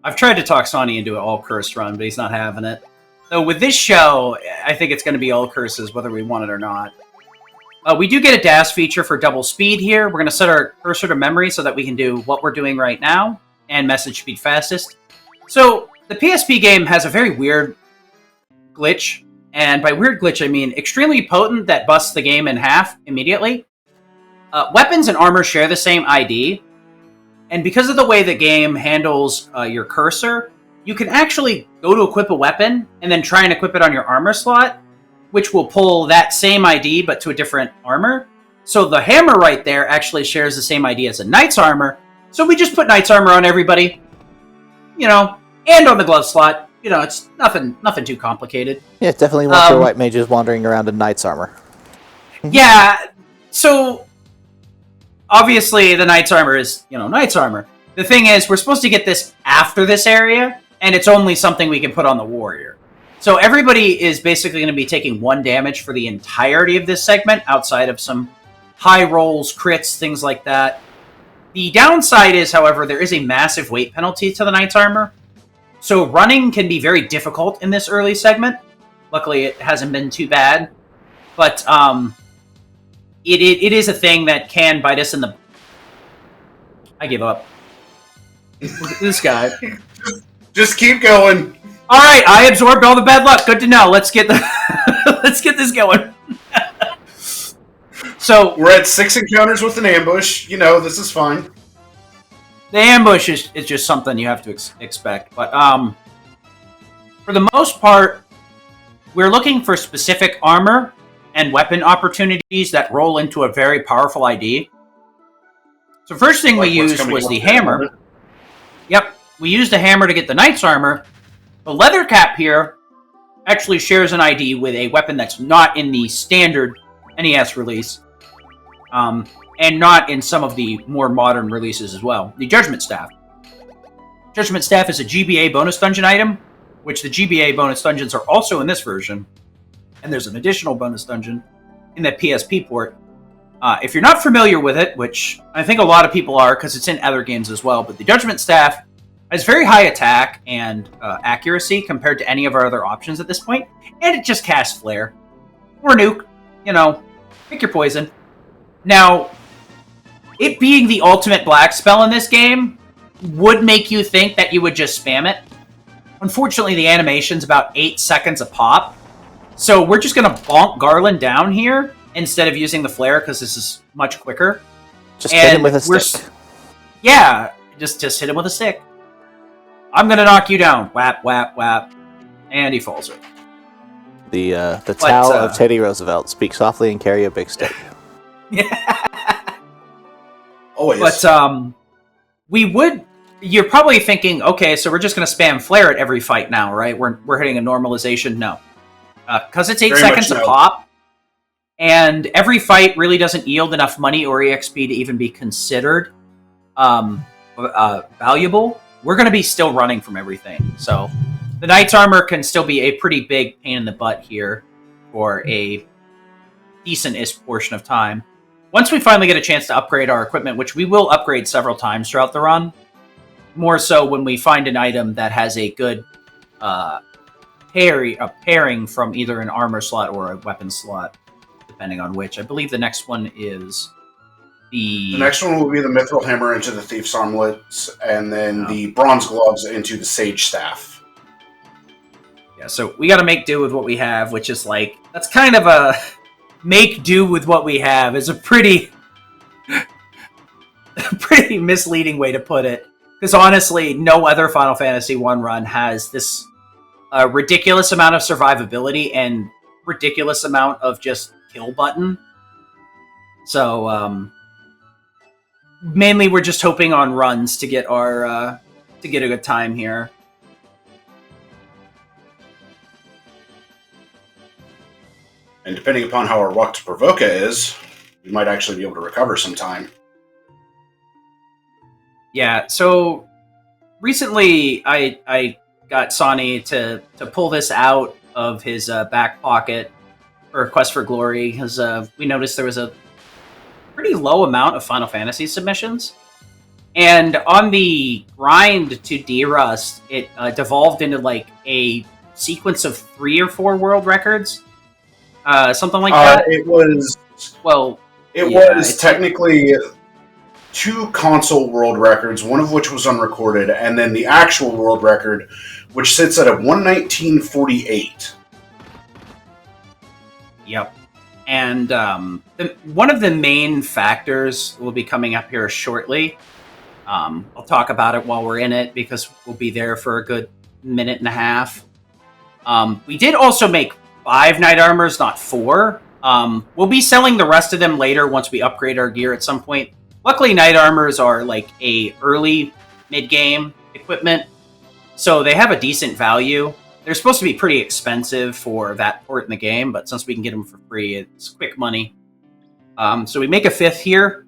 I've tried to talk Sonny into an all-curse run, but he's not having it. So with this show, I think it's going to be all curses, whether we want it or not. We do get a DAS feature for double speed here. We're going to set our cursor to memory so that we can do what we're doing right now and message speed fastest. So the PSP game has a very weird glitch. And by weird glitch, I mean extremely potent that busts the game in half immediately. Weapons and armor share the same ID. And because of the way the game handles your cursor, you can actually go to equip a weapon and then try and equip it on your armor slot, which will pull that same ID but to a different armor. So the hammer right there actually shares the same ID as a knight's armor. So we just put knight's armor on everybody, and on the glove slot. It's nothing too complicated. Yeah, it definitely wants your white mages wandering around in knight's armor. Yeah, so obviously the knight's armor is, knight's armor. The thing is, we're supposed to get this after this area, and it's only something we can put on the warrior. So everybody is basically going to be taking 1 damage for the entirety of this segment, outside of some high rolls, crits, things like that. The downside is, however, there is a massive weight penalty to the knight's armor. So running can be very difficult in this early segment. Luckily, it hasn't been too bad. But it is a thing that can bite us in the... I give up. This guy. Just keep going. All right, I absorbed all the bad luck. Good to know. Let's get this going. So we're at 6 encounters with an ambush. This is fine. The ambush is just something you have to expect. But for the most part, we're looking for specific armor and weapon opportunities that roll into a very powerful ID. So first thing we used was the hammer. Yep, we used a hammer to get the knight's armor. The leather cap here actually shares an ID with a weapon that's not in the standard NES release, and not in some of the more modern releases as well. The Judgment Staff. Judgment Staff is a GBA bonus dungeon item, which the GBA bonus dungeons are also in this version, and there's an additional bonus dungeon in the PSP port. If you're not familiar with it, which I think a lot of people are because it's in other games as well, but the Judgment Staff has very high attack and accuracy compared to any of our other options at this point, and it just casts Flare. Or Nuke. Pick your poison. Now, it being the ultimate black spell in this game would make you think that you would just spam it. Unfortunately, the animation's about 8 seconds a pop, so we're just going to bonk Garland down here instead of using the Flare because this is much quicker. Just hit him with a stick. Yeah, just hit him with a stick. I'm gonna knock you down. Whap, whap, whap. And he falls over. The towel of Teddy Roosevelt. Speak softly and carry a big stick. Yeah. Always. But we would... You're probably thinking, okay, so we're just gonna spam Flare at every fight now, right? We're hitting a normalization. No. Because it's 8 Very seconds a no. pop, and every fight really doesn't yield enough money or EXP to even be considered valuable. We're going to be still running from everything. So the knight's armor can still be a pretty big pain in the butt here for a decent-ish portion of time. Once we finally get a chance to upgrade our equipment, which we will upgrade several times throughout the run, more so when we find an item that has a good pairing from either an armor slot or a weapon slot, depending on which. I believe the next one is... The next one will be the Mithril Hammer into the Thief's Armlets, and then the Bronze Gloves into the Sage Staff. Yeah, so we got to make do with what we have, which is that's kind of a make do with what we have is a pretty misleading way to put it. Because honestly, no other Final Fantasy 1 run has this ridiculous amount of survivability and ridiculous amount of just kill button. So, mainly we're just hoping on runs to get our to get a good time here. And depending upon how our luck to Provoca is, we might actually be able to recover some time. Yeah, so recently I got Sonny to pull this out of his back pocket for Quest for Glory, because we noticed there was a pretty low amount of Final Fantasy submissions. And on the grind to derust, it devolved into a sequence of 3 or 4 world records. Something like that. It was records. Well, It yeah, was technically 2 console world records, one of which was unrecorded, and then the actual world record, which sits at a 119.48. Yep. And one of the main factors will be coming up here shortly. I'll talk about it while we're in it because we'll be there for a good minute and a half. We did also make 5 Knight Armors, not 4. We'll be selling the rest of them later once we upgrade our gear at some point. Luckily, Knight Armors are like a early mid-game equipment, so they have a decent value. They're supposed to be pretty expensive for that port in the game, but since we can get them for free, it's quick money. So we make a 5th here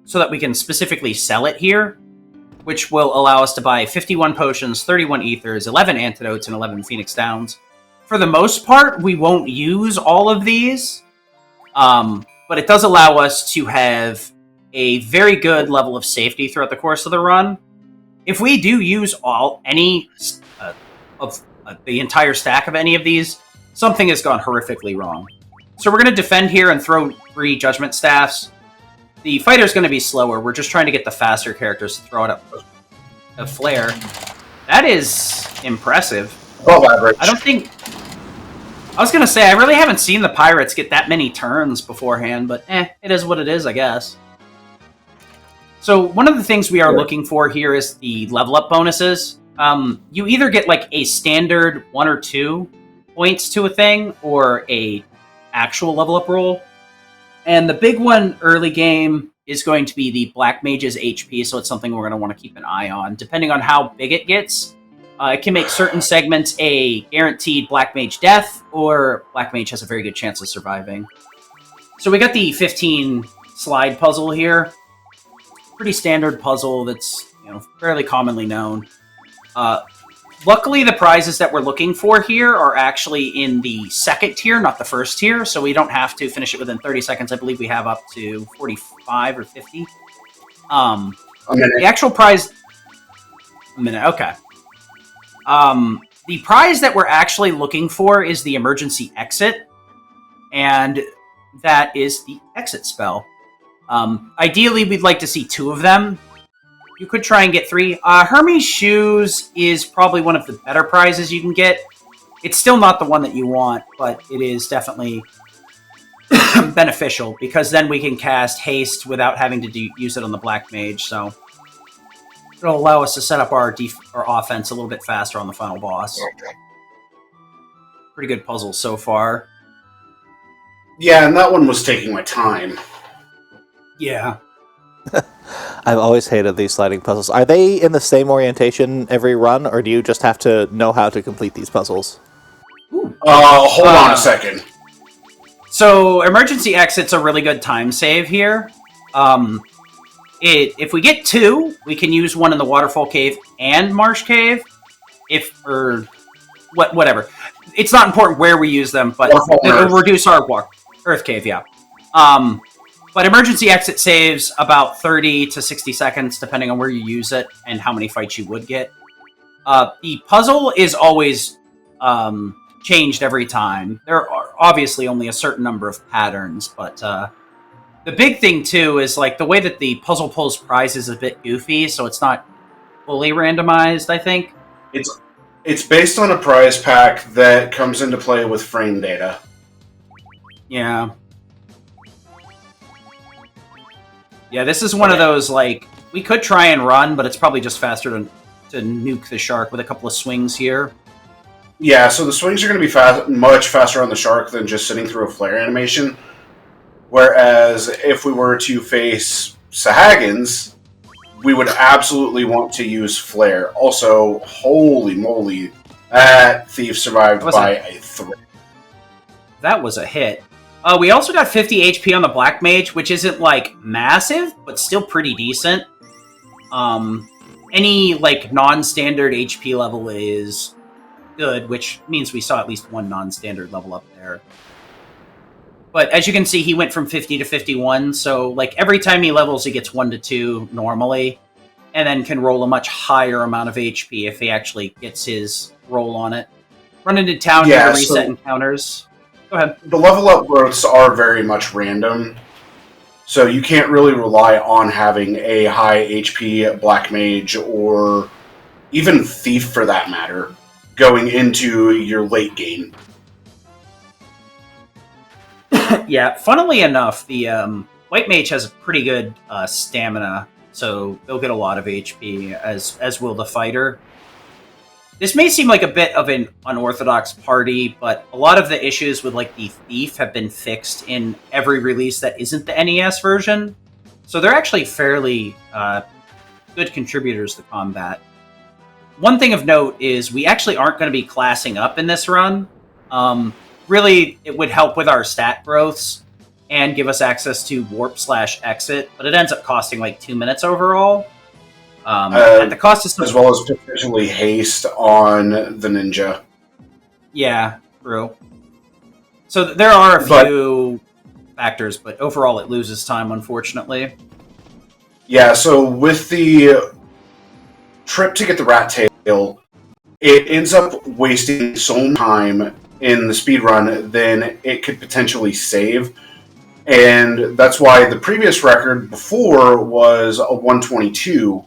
so that we can specifically sell it here, which will allow us to buy 51 potions, 31 ethers, 11 antidotes, and 11 phoenix downs. For the most part, we won't use all of these, but it does allow us to have a very good level of safety throughout the course of the run. If we do use any of the entire stack of any of these, something has gone horrifically wrong. So we're going to defend here and throw 3 judgment staffs. The fighter's going to be slower. We're just trying to get the faster characters to throw it up a flare. That is impressive. Above average. I was going to say, I really haven't seen the pirates get that many turns beforehand, but it is what it is, I guess. So one of the things we are looking for here is the level up bonuses. You either get like a standard 1 or 2 points to a thing, or a actual level up roll. And the big one early game is going to be the Black Mage's HP, so it's something we're going to want to keep an eye on. Depending on how big it gets, it can make certain segments a guaranteed Black Mage death, or Black Mage has a very good chance of surviving. So we got the 15 slide puzzle here. Pretty standard puzzle that's fairly commonly known. Luckily, the prizes that we're looking for here are actually in the 2nd tier, not the 1st tier, so we don't have to finish it within 30 seconds. I believe we have up to 45 or 50. A minute. The actual prize... A minute, okay. The prize that we're actually looking for is the emergency exit, and that is the exit spell. Ideally, we'd like to see 2 of them. You could try and get 3. Hermes' Shoes is probably one of the better prizes you can get. It's still not the one that you want, but it is definitely beneficial, because then we can cast Haste without having to use it on the Black Mage, so it'll allow us to set up our offense a little bit faster on the final boss. Okay. Pretty good puzzle so far. Yeah, and that one was taking my time. Yeah. I've always hated these sliding puzzles. Are they in the same orientation every run, or do you just have to know how to complete these puzzles? Hold on a second. So, emergency exit's a really good time save here. If we get 2, we can use one in the Waterfall Cave and Marsh Cave. Whatever. It's not important where we use them, but it'll reduce our Earth Cave, yeah. But emergency exit saves about 30 to 60 seconds, depending on where you use it and how many fights you would get. The puzzle is always changed every time. There are obviously only a certain number of patterns, but the big thing, too, is like the way that the puzzle pulls prize is a bit goofy, so it's not fully randomized, I think. It's based on a prize pack that comes into play with frame data. Yeah. Yeah, this is one of those, like, we could try and run, but it's probably just faster to nuke the shark with a couple of swings here. Yeah, so the swings are going to be much faster on the shark than just sitting through a flare animation. Whereas if we were to face Sahagins, we would absolutely want to use flare. Also, holy moly, that thief survived by a 3. That was a hit. We also got 50 HP on the Black Mage, which isn't, like, massive, but still pretty decent. Any, like, non-standard HP level is good, which means we saw at least one non-standard level up there. But as you can see, he went from 50 to 51, so, like, every time he levels, he gets 1 to 2 normally, and then can roll a much higher amount of HP if he actually gets his roll on it. Run into town here to reset encounters. Go ahead. The level up growths are very much random, so you can't really rely on having a high HP Black Mage or even Thief for that matter going into your late game. Yeah, funnily enough, the White Mage has a pretty good stamina, so they'll get a lot of HP, as will the Fighter. This may seem like a bit of an unorthodox party, but a lot of the issues with like the Thief have been fixed in every release that isn't the NES version. So they're actually fairly good contributors to combat. One thing of note is we actually aren't going to be classing up in this run. Really, it would help with our stat growths and give us access to warp/exit, but it ends up costing like 2 minutes overall. At the cost of some... as well as potentially haste on the ninja. Yeah, true. So there are a few factors, but overall it loses time, unfortunately. Yeah, so with the trip to get the rat tail, it ends up wasting so much time in the speedrun than it could potentially save. And that's why the previous record before was a 122,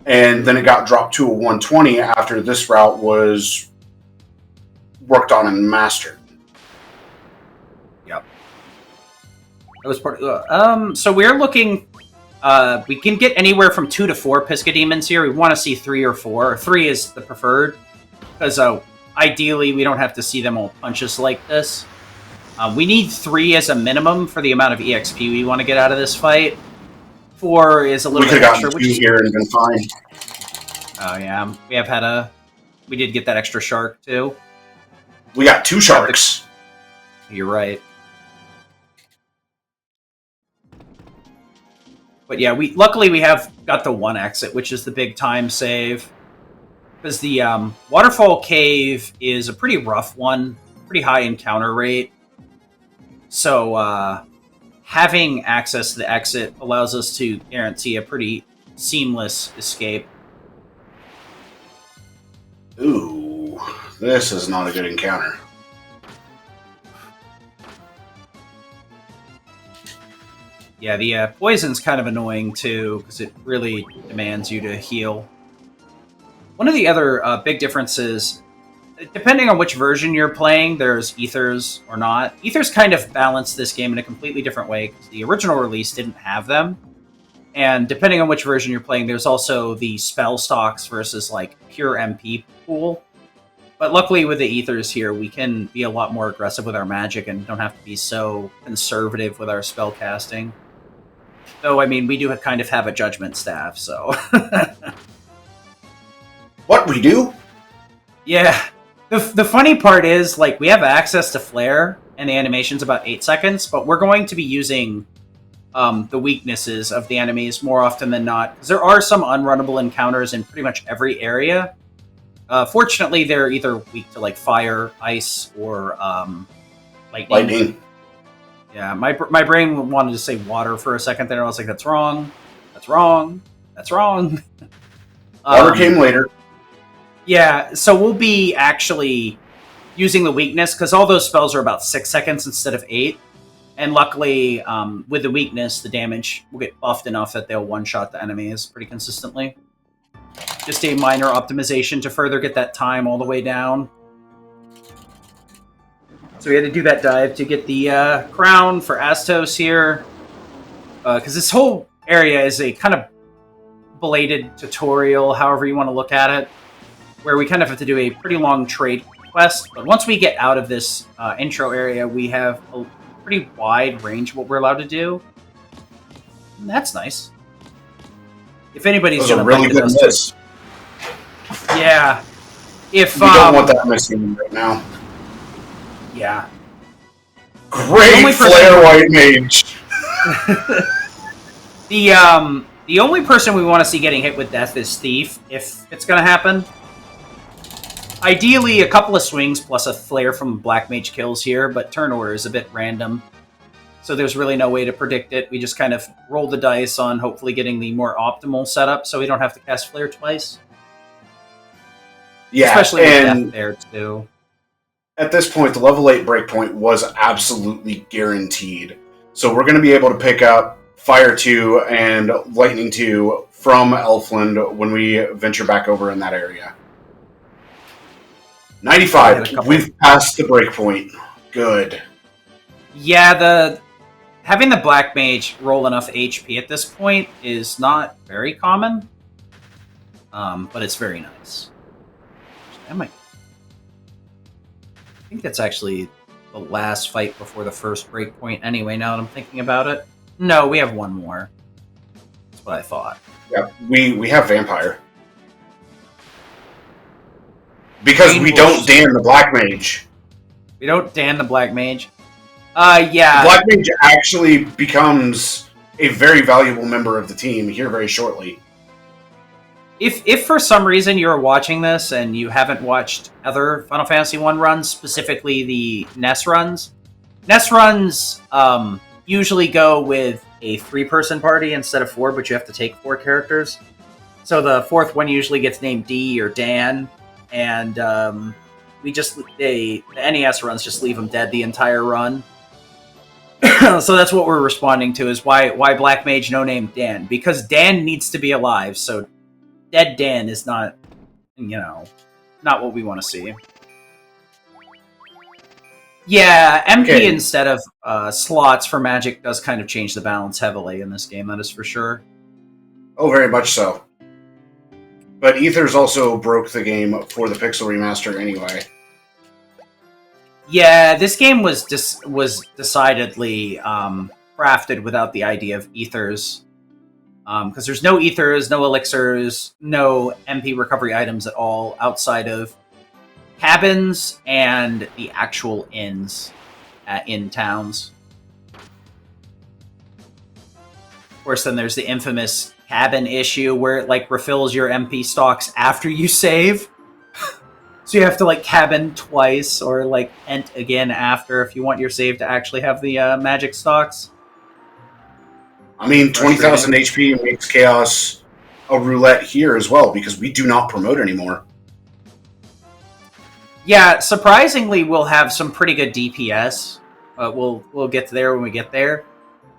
and then it got dropped to a 120 after this route was worked on and mastered. Yep. That was part of, so we're looking... we can get anywhere from 2 to 4 Pisca Demons here. We want to see 3 or 4. 3 is the preferred, because ideally we don't have to see them all punch us like this. We need 3 as a minimum for the amount of EXP we want to get out of this fight. 4 is a little bit extra. We could have gotten 2 here and been fine. Oh yeah, we did get that extra shark too. We got 2 sharks. You're right. But yeah, luckily we have got the 1 exit, which is the big time save. Because the Waterfall Cave is a pretty rough one, pretty high encounter rate. So having access to the exit allows us to guarantee a pretty seamless escape. Ooh, this is not a good encounter. Yeah, the poison's kind of annoying too, because it really demands you to heal. One of the other big differences, depending on which version you're playing, there's ethers or not. Ethers kind of balance this game in a completely different way, because the original release didn't have them. And depending on which version you're playing, there's also the spell stocks versus like pure MP pool. But luckily with the ethers here, we can be a lot more aggressive with our magic and don't have to be so conservative with our spell casting. Though, I mean, we do kind of have a judgment staff, so... What, we do? Yeah. The funny part is, like, we have access to flare, and the animation's about 8 seconds, but we're going to be using the weaknesses of the enemies more often than not. Because there are some unrunnable encounters in pretty much every area. Fortunately, they're either weak to, like, fire, ice, or lightning. Yeah, my brain wanted to say water for a second there. I was like, that's wrong. That's wrong. That's wrong. Water came later. Yeah, so we'll be actually using the weakness, because all those spells are about 6 seconds instead of 8. And luckily, with the weakness, the damage will get buffed enough that they'll one-shot the enemies pretty consistently. Just a minor optimization to further get that time all the way down. So we had to do that dive to get the crown for Astos here. Because this whole area is a kind of belated tutorial, however you want to look at it, where we kind of have to do a pretty long trade quest. But once we get out of this intro area, we have a pretty wide range of what we're allowed to do. And that's nice. If anybody's going to really good miss. Yeah. If we don't want that missing right now. Yeah. Great flare white mage. The only person we want to see getting hit with death is Thief, if it's going to happen. Ideally, a couple of swings plus a flare from Black Mage kills here, but turn order is a bit random. So there's really no way to predict it. We just kind of roll the dice on hopefully getting the more optimal setup so we don't have to cast flare twice. Yeah, especially with death there, too. at this point, the level 8 breakpoint was absolutely guaranteed. So we're going to be able to pick up Fire 2 and Lightning 2 from Elfland when we venture back over in that area. 95. We've passed the breakpoint. Good. Yeah, having the Black Mage roll enough HP at this point is not very common, but it's very nice. I think that's actually the last fight before the first breakpoint anyway, now that I'm thinking about it. No, we have one more. That's what I thought. Yeah, we have Vampire. Because we don't Dan the Black Mage. We don't Dan the Black Mage? Yeah. The Black Mage actually becomes a very valuable member of the team here very shortly. If for some reason you're watching this and you haven't watched other Final Fantasy 1 runs, specifically the NES runs usually go with a 3-person party instead of 4, but you have to take 4 characters. So the 4th one usually gets named D or Dan, and the NES runs just leave them dead the entire run. So that's what we're responding to, is why Black Mage no name Dan, because Dan needs to be alive, so dead Dan is not, not what we want to see. Yeah, MP instead of slots for magic does kind of change the balance heavily in this game, that is for sure. Oh, very much so. But Ethers also broke the game for the Pixel Remaster anyway. Yeah, this game was decidedly crafted without the idea of Ethers. Because there's no Ethers, no Elixirs, no MP recovery items at all outside of cabins and the actual inns in towns. Of course, then there's the infamous cabin issue where it refills your MP stocks after you save. So you have to cabin twice or ent again after if you want your save to actually have the magic stocks. I mean, 20,000 HP makes Chaos a roulette here as well, because we do not promote anymore. Yeah, surprisingly, we'll have some pretty good DPS. We'll get to there when we get there.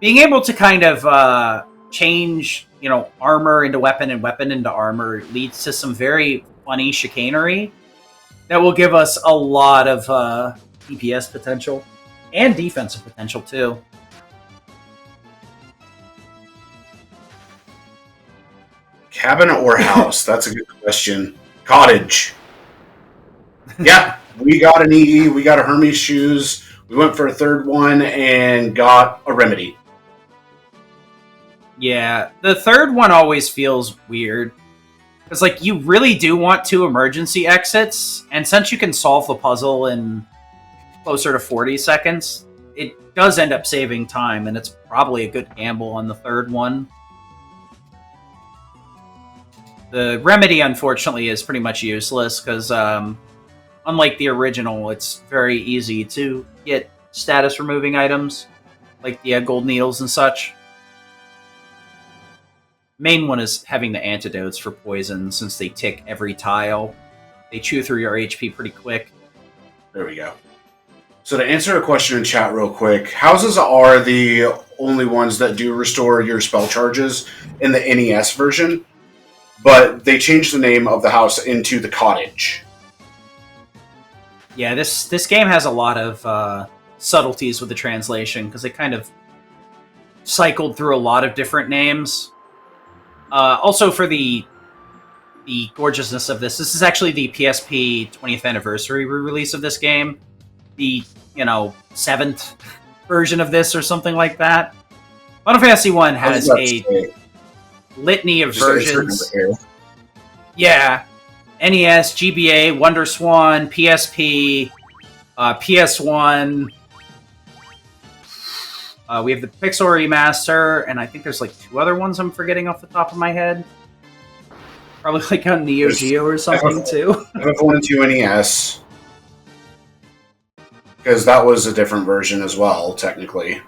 Being able to kind of change, armor into weapon and weapon into armor leads to some very funny chicanery that will give us a lot of DPS potential and defensive potential too. Cabin or house? That's a good question. Cottage. Yeah, we got an EE, we got a Hermes shoes, we went for a third one and got a remedy. Yeah, the third one always feels weird. Because, you really do want 2 emergency exits, and since you can solve the puzzle in closer to 40 seconds, it does end up saving time, and it's probably a good gamble on the third one. The remedy, unfortunately, is pretty much useless, because, unlike the original, it's very easy to get status-removing items, like the gold needles and such. Main one is having the antidotes for poison, since they tick every tile. They chew through your HP pretty quick. There we go. So to answer a question in chat real quick, houses are the only ones that do restore your spell charges in the NES version, but they changed the name of the house into the cottage. Yeah, this game has a lot of subtleties with the translation, because they kind of cycled through a lot of different names. Also, for the gorgeousness of this is actually the PSP 20th anniversary re-release of this game. The, 7th version of this or something like that. Final Fantasy 1 has a litany of versions. Yeah. NES, GBA, WonderSwan, PSP, PS1. We have the Pixel Remaster, and I think there's 2 other ones I'm forgetting off the top of my head. Probably on Neo Geo or something, too. FF1 and 2 NES. Because that was a different version as well, technically.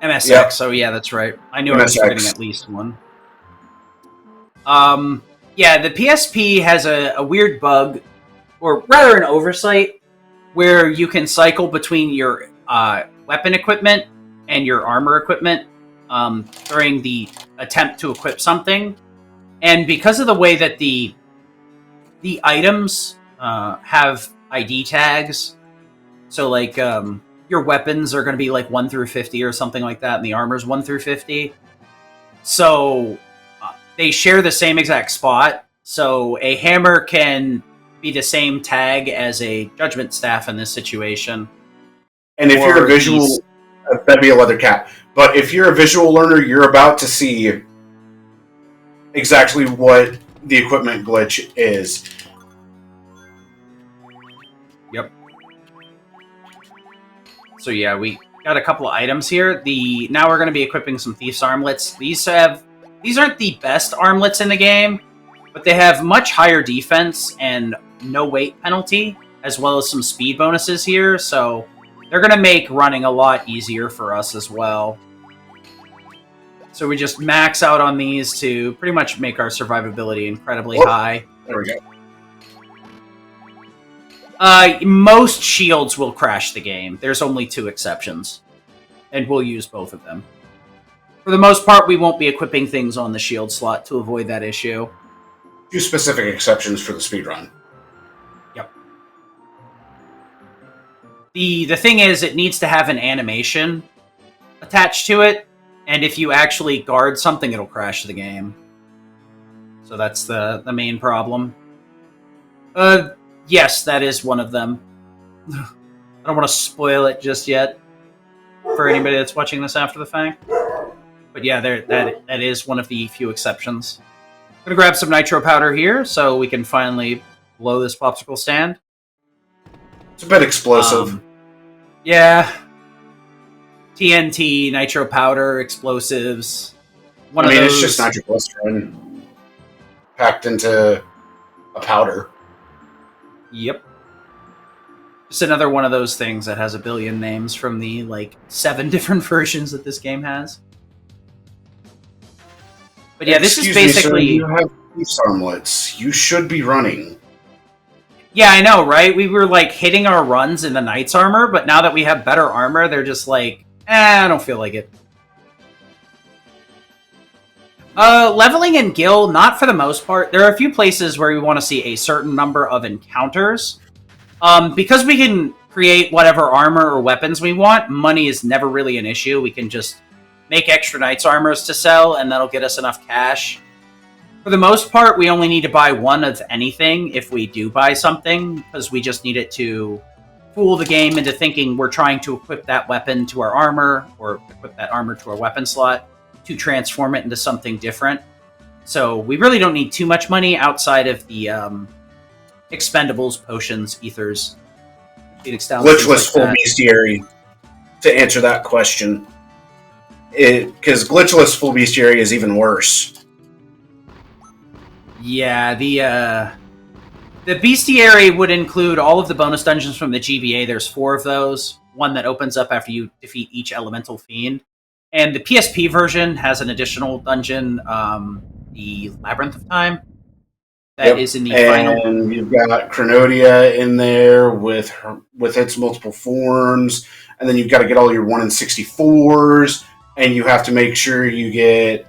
MSX, Yep. So yeah, that's right. I knew MSX. I was forgetting at least one. Yeah, the PSP has a weird bug or rather an oversight, where you can cycle between your weapon equipment and your armor equipment during the attempt to equip something. And because of the way that the items have ID tags, so like your weapons are going to be like 1 through 50 or something like that, and the armor's 1 through 50. So they share the same exact spot. So a hammer can be the same tag as a judgment staff in this situation. And if you're a visual, that'd be a leather cap. But if you're a visual learner, you're about to see exactly what the equipment glitch is. Yep. So yeah, we got a couple of items here. Now we're going to be equipping some Thief's Armlets. These aren't the best armlets in the game, but they have much higher defense and no weight penalty, as well as some speed bonuses here, so they're going to make running a lot easier for us as well. So we just max out on these to pretty much make our survivability incredibly high. There we go. Most shields will crash the game. There's only 2 exceptions, and we'll use both of them. For the most part, we won't be equipping things on the shield slot to avoid that issue. 2 specific exceptions for the speedrun. Yep. The thing is, it needs to have an animation attached to it, and if you actually guard something, it'll crash the game. So that's the main problem. Yes, that is one of them. I don't want to spoil it just yet for anybody that's watching this after the fact. But yeah, that is one of the few exceptions. I'm going to grab some nitro powder here so we can finally blow this popsicle stand. It's a bit explosive. Yeah. TNT, nitro powder, explosives. It's just nitroglycerin packed into a powder. Yep. Just another one of those things that has a billion names from the, 7 different versions that this game has. But yeah, this is basically... Me, sir, you have Thief's Armlets. You should be running. Yeah, I know, right? We were, hitting our runs in the Knight's armor, but now that we have better armor, they're just I don't feel like it. Leveling in Gil, not for the most part. There are a few places where we want to see a certain number of encounters. Because we can create whatever armor or weapons we want, money is never really an issue. We can just make extra Knight's armors to sell, and that'll get us enough cash. For the most part, we only need to buy 1 of anything if we do buy something, because we just need it to fool the game into thinking we're trying to equip that weapon to our armor, or equip that armor to our weapon slot, to transform it into something different. So we really don't need too much money outside of the expendables, potions, ethers, glitchless full bestiary. To answer that question, because glitchless full bestiary is even worse. Yeah, the bestiary would include all of the bonus dungeons from the GBA. There's 4 of those. One that opens up after you defeat each elemental fiend. And the PSP version has an additional dungeon, the Labyrinth of Time. That is in the final. And you've got Chronodia in there with its multiple forms, and then you've got to get all your 1 in 64s, and you have to make sure you get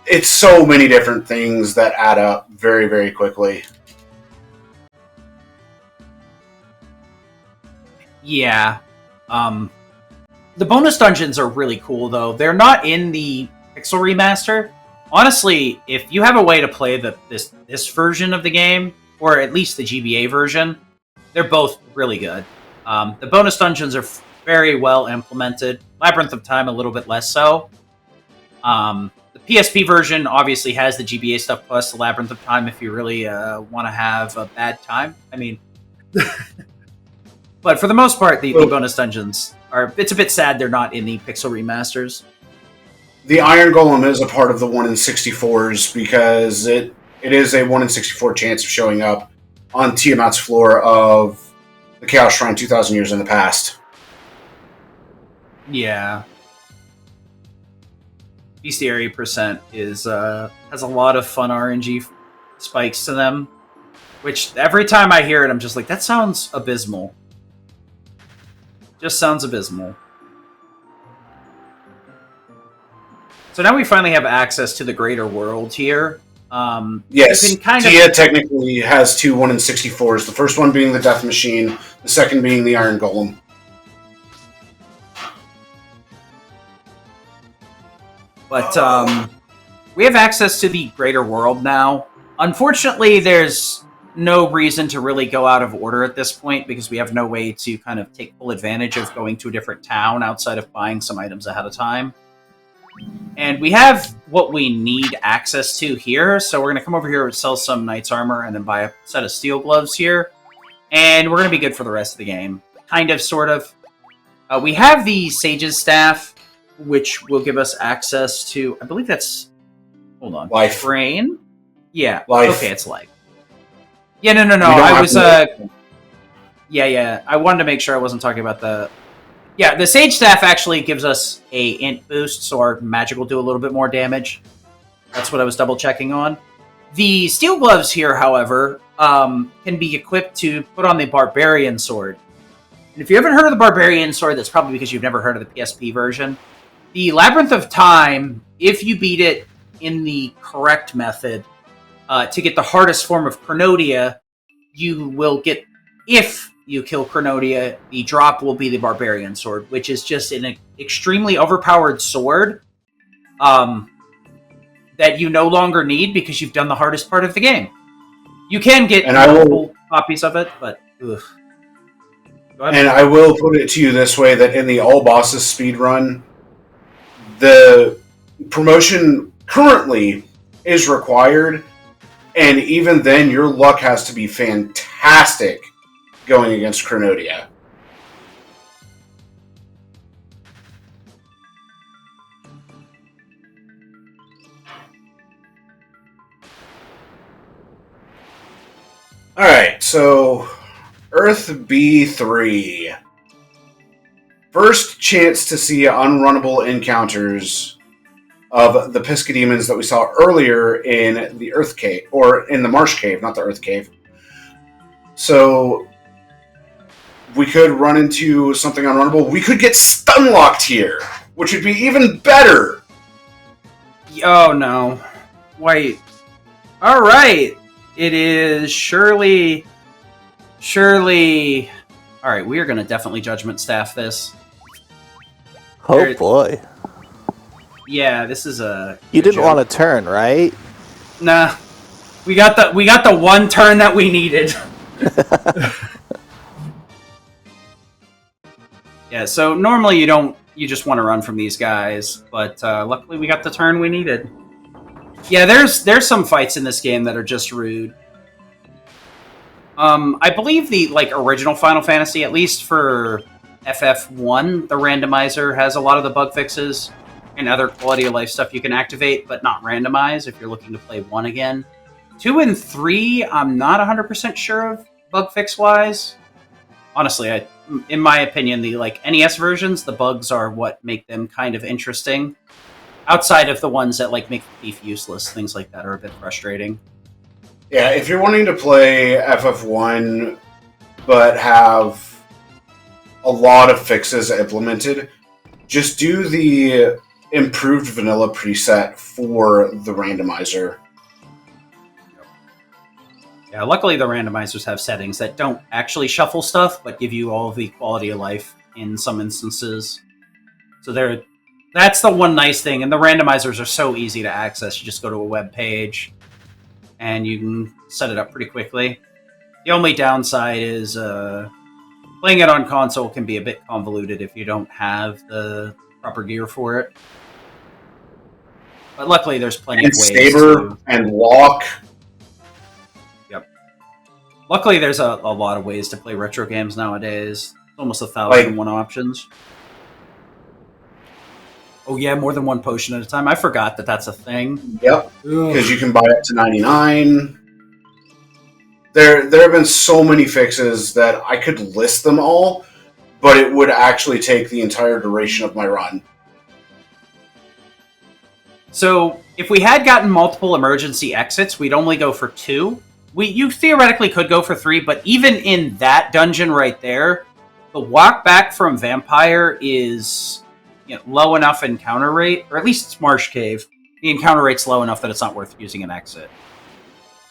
it's so many different things that add up very, very quickly. Yeah. The bonus dungeons are really cool, though. They're not in the Pixel Remaster. Honestly, if you have a way to play this version of the game, or at least the GBA version, they're both really good. The bonus dungeons are very well implemented. Labyrinth of Time a little bit less so. The PSP version obviously has the GBA stuff plus the Labyrinth of Time if you really want to have a bad time. I mean... But for the most part, the bonus dungeons are... It's a bit sad they're not in the Pixel Remasters. The Iron Golem is a part of the 1 in 64s because it is a 1 in 64 chance of showing up on Tiamat's floor of the Chaos Shrine 2,000 years in the past. Yeah. Bestiary percent is has a lot of fun RNG spikes to them. Which, every time I hear it, I'm just like, that sounds abysmal. Just sounds abysmal. So now we finally have access to the greater world here. Yes, you can kind Tia technically has two 1 in 64s. The first one being the Death Machine, the second being the Iron Golem. But we have access to the greater world now. Unfortunately, there's no reason to really go out of order at this point because we have no way to kind of take full advantage of going to a different town outside of buying some items ahead of time. And we have what we need access to here, so we're going to come over here and sell some knight's armor and then buy a set of steel gloves here. And we're going to be good for the rest of the game. Kind of, sort of. We have the Sage's Staff, which will give us access to, I believe that's, hold on. Life. Brain? Yeah. Life. Okay, it's life. Yeah, no. I was, yeah. I wanted to make sure I wasn't talking about the... Yeah, the Sage Staff actually gives us a int boost, so our magic will do a little bit more damage. That's what I was double-checking on. The Steel Gloves here, however, can be equipped to put on the Barbarian Sword. And if you haven't heard of the Barbarian Sword, that's probably because you've never heard of the PSP version. The Labyrinth of Time, if you beat it in the correct method, to get the hardest form of Chronodia, you will get... If you kill Chronodia, the drop will be the Barbarian Sword, which is just an extremely overpowered sword that you no longer need because you've done the hardest part of the game. You can get multiple copies of it, but... Ugh. And I will put it to you this way, that in the All Bosses speedrun, the promotion currently is required, and even then your luck has to be fantastic going against Chronodia. Alright, so Earth B3. First chance to see unrunnable encounters of the Piscademons that we saw earlier in the Earth Cave, or in the Marsh Cave, not the Earth Cave. So we could run into something unrunnable. We could get stun locked here, which would be even better. Oh no. Wait. Alright. It is Shirley. Alright, we are going to definitely Judgment Staff this. Oh boy. Yeah, this is a... You didn't want to turn, right? Nah. We got the one turn that we needed. Yeah, so normally you just want to run from these guys, but luckily we got the turn we needed. Yeah, there's some fights in this game that are just rude. I believe the original Final Fantasy, at least for FF1, the randomizer has a lot of the bug fixes and other quality of life stuff you can activate, but not randomize if you're looking to play 1 again. 2 and 3, I'm not 100% sure of bug fix wise. Honestly, in my opinion, the NES versions, the bugs are what make them kind of interesting. Outside of the ones that make the thief useless, things like that are a bit frustrating. Yeah, if you're wanting to play FF1 but have a lot of fixes implemented, just do the improved vanilla preset for the randomizer. Yeah, luckily the randomizers have settings that don't actually shuffle stuff, but give you all of the quality of life in some instances. So that's the one nice thing, and the randomizers are so easy to access. You just go to a web page, and you can set it up pretty quickly. The only downside is playing it on console can be a bit convoluted if you don't have the proper gear for it. But luckily there's plenty of ways Saber and walk. Luckily, there's a lot of ways to play retro games nowadays. Almost 1,001 options. Oh yeah, more than one potion at a time. I forgot that that's a thing. Yep, because you can buy up to 99. There have been so many fixes that I could list them all, but it would actually take the entire duration of my run. So, if we had gotten multiple emergency exits, we'd only go for 2. You theoretically could go for 3, but even in that dungeon right there, the walk back from Vampire is low enough encounter rate, or at least it's Marsh Cave. The encounter rate's low enough that it's not worth using an exit.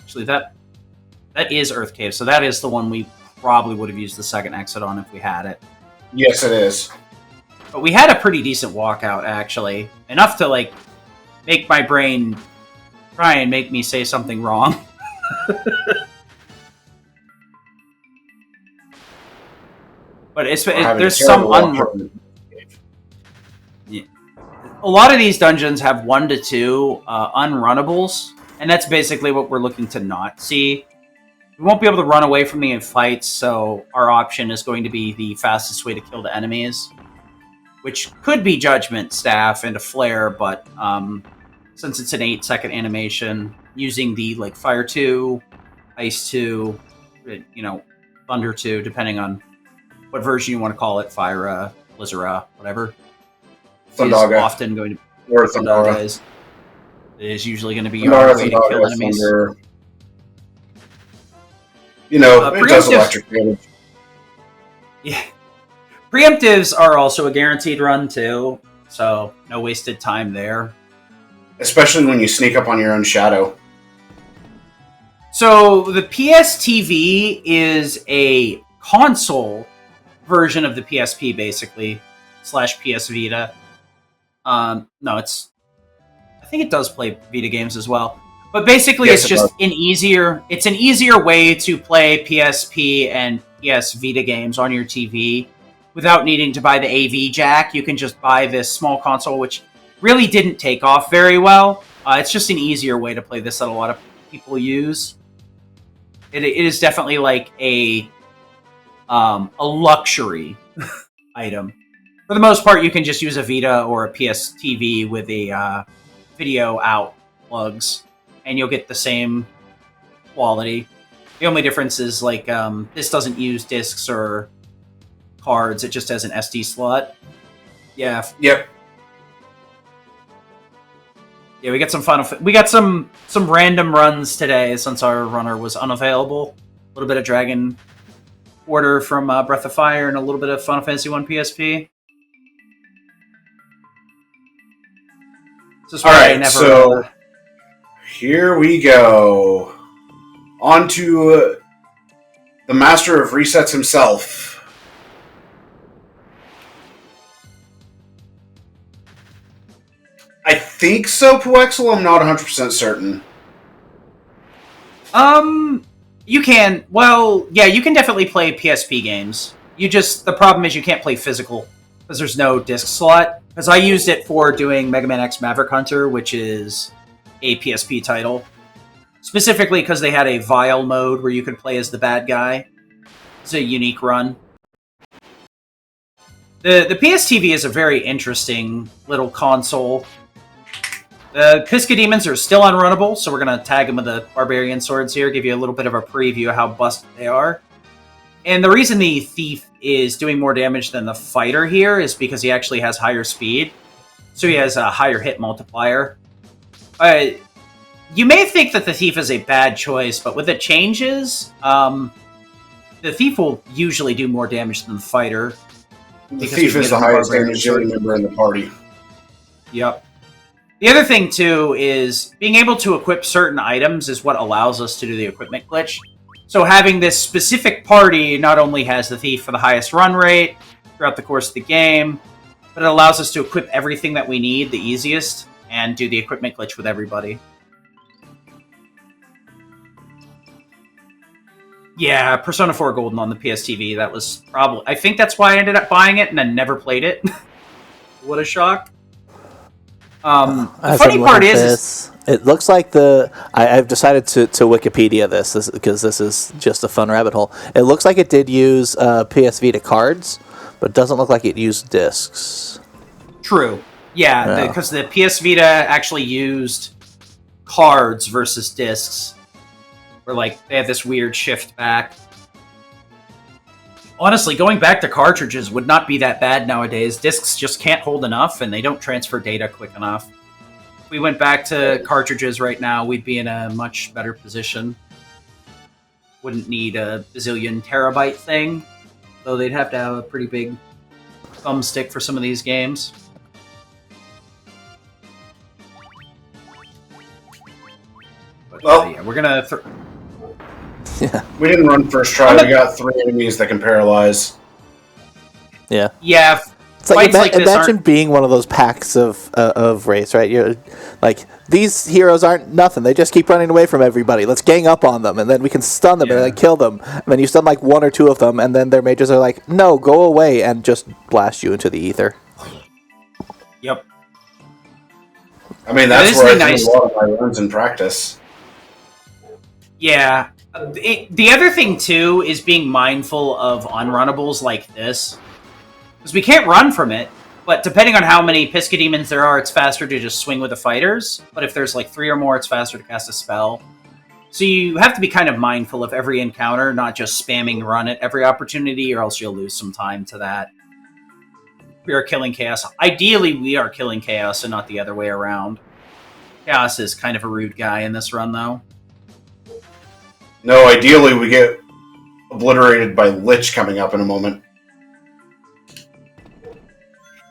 Actually, that is Earth Cave, so that is the one we probably would have used the second exit on if we had it. Yes, it is. But we had a pretty decent walkout, actually. Enough to, like, make my brain try and make me say something wrong. But there's some a lot of these dungeons have 1 to 2 unrunnables, and that's basically what we're looking to not see. We won't be able to run away from the fights, so our option is going to be the fastest way to kill the enemies, which could be Judgment Staff and a Flare, but since it's an 8-second animation, using the Fire 2, Ice 2, Thunder 2, depending on what version you want to call it, Fire, Blizzara, whatever. Thundaga. Is often going to or Thundara. Is usually going to be your way to kill enemies. Thunder. It does electric damage. Yeah. Preemptives are also a guaranteed run, too, so no wasted time there. Especially when you sneak up on your own shadow. So, the PSTV is a console version of the PSP, basically, / PS Vita. No, I think it does play Vita games as well. But basically, yes, it's just an easier way to play PSP and PS Vita games on your TV without needing to buy the AV jack. You can just buy this small console, which really didn't take off very well. It's just an easier way to play this that a lot of people use. It is definitely like a luxury item. For the most part, you can just use a Vita or a PS TV with a video out plugs, and you'll get the same quality. The only difference is this doesn't use discs or cards; it just has an SD slot. Yeah. Yep. Yeah, we got some random runs today since our runner was unavailable. A little bit of Dragon Quarter from Breath of Fire and a little bit of Final Fantasy 1 PSP. All right, so here we go. On to the master of resets himself. I think so, Puexel. I'm not 100% certain. You can. Well, yeah, you can definitely play PSP games. The problem is you can't play physical because there's no disc slot. Because I used it for doing Mega Man X Maverick Hunter, which is a PSP title. Specifically because they had a Vile mode where you could play as the bad guy. It's a unique run. The PSTV is a very interesting little console. The Pisca Demons are still unrunnable, so we're going to tag them with the Barbarian Swords here, give you a little bit of a preview of how busted they are. And the reason the Thief is doing more damage than the Fighter here is because he actually has higher speed, so he has a higher hit multiplier. You may think that the Thief is a bad choice, but with the changes, the Thief will usually do more damage than the Fighter. The Thief is the highest damage member in the party. Yep. The other thing, too, is being able to equip certain items is what allows us to do the equipment glitch. So having this specific party not only has the Thief for the highest run rate throughout the course of the game, but it allows us to equip everything that we need the easiest and do the equipment glitch with everybody. Yeah, Persona 4 Golden on the PSTV, that was probably... I think that's why I ended up buying it and then never played it. What a shock. The funny part is... It looks like I've decided to Wikipedia this because this is just a fun rabbit hole. It looks like it did use PS Vita cards, but it doesn't look like it used discs. True. Yeah, because the PS Vita actually used cards versus discs. Where, they have this weird shift back. Honestly, going back to cartridges would not be that bad nowadays. Discs just can't hold enough, and they don't transfer data quick enough. If we went back to cartridges right now, we'd be in a much better position. wouldn't need a bazillion terabyte thing, though they'd have to have a pretty big thumbstick for some of these games. But, Well, yeah, we're gonna. Yeah. We didn't run first try. We got 3 enemies that can paralyze. Yeah. Yeah. It's like, Fights like this imagine aren't- being one of those packs of race, right? You're like, these heroes aren't nothing. They just keep running away from everybody. Let's gang up on them, and then we can stun them and then kill them. And then you stun like 1 or 2 of them, and then their mages are like, no, go away, and just blast you into the ether. Yep. I mean, that's It is where I nice. do a lot of my runs in practice. Yeah. The other thing, too, is being mindful of unrunnables like this. Because we can't run from it, but depending on how many Pisca Demons there are, it's faster to just swing with the fighters. But if there's like 3 or more, it's faster to cast a spell. So you have to be kind of mindful of every encounter, not just spamming run at every opportunity, or else you'll lose some time to that. We are killing Chaos. Ideally, we are killing Chaos and not the other way around. Chaos is kind of a rude guy in this run, though. No, ideally we get obliterated by Lich coming up in a moment.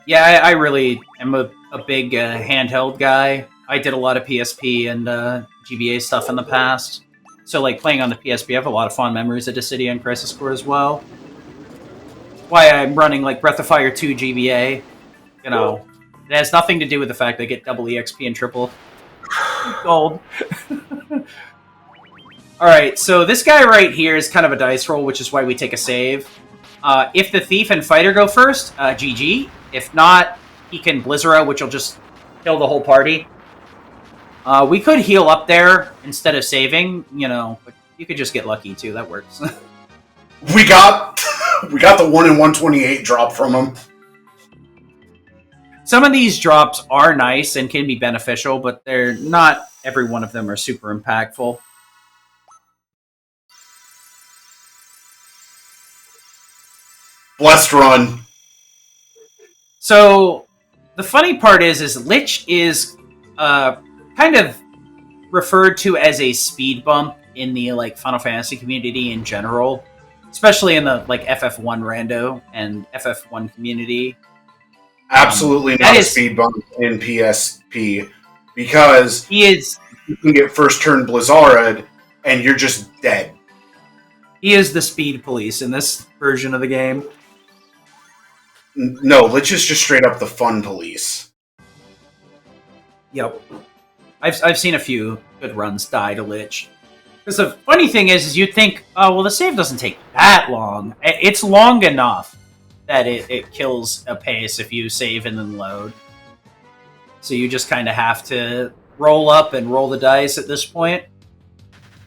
Yeah, I really am a big handheld guy. I did a lot of PSP and GBA stuff in the past. So, like, playing on the PSP, I have a lot of fond memories of Dissidia and Crisis Core as well. Why I'm running, like, Breath of Fire 2 GBA. You know, it has nothing to do with the fact that I get double EXP and triple gold. Alright, so this guy right here is kind of a dice roll, which is why we take a save. If the Thief and Fighter go first, GG. If not, he can Blizzara, which will just kill the whole party. We could heal up there instead of saving, you know, but you could just get lucky too, that works. We got the 1 in 128 drop from him. Some of these drops are nice and can be beneficial, but they're not every one of them are super impactful. Blessed run. So the funny part is Lich is kind of referred to as a speed bump in the like Final Fantasy community in general, especially in the like FF1 rando and FF1 community. Absolutely not a speed bump in PSP because he is. You can get first turn Blizzard and you're just dead. He is the speed police in this version of the game. No, Lich is just straight up the fun police. Yep. I've seen a few good runs die to Lich. Because the funny thing is you'd think, oh, well, the save doesn't take that long. It's long enough that it kills a pace if you save and then load. So you just kind of have to roll up and roll the dice at this point.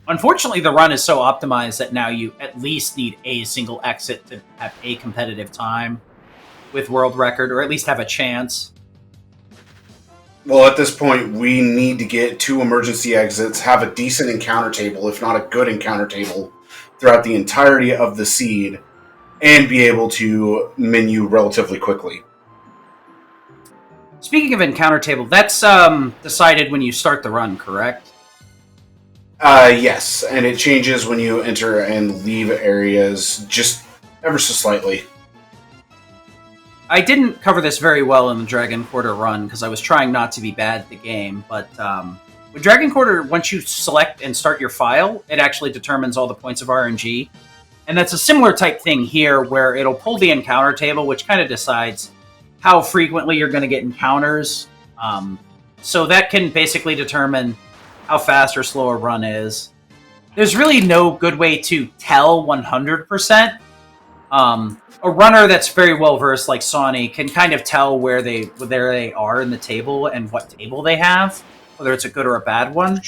Unfortunately, the run is so optimized that now you at least need a single exit to have a competitive time with world record, or at least have a chance. Well, at this point, we need to get 2 emergency exits, have a decent encounter table, if not a good encounter table, throughout the entirety of the seed, and be able to menu relatively quickly. Speaking of encounter table, that's decided when you start the run, correct? Yes, and it changes when you enter and leave areas just ever so slightly. I didn't cover this very well in the Dragon Quarter run because I was trying not to be bad at the game, but with Dragon Quarter, once you select and start your file, it actually determines all the points of RNG. And that's a similar type thing here where it'll pull the encounter table, which kind of decides how frequently you're going to get encounters. So that can basically determine how fast or slow a run is. There's really no good way to tell 100%. A runner that's very well versed, like Sawney, can kind of tell where they are in the table and what table they have, whether it's a good or a bad one.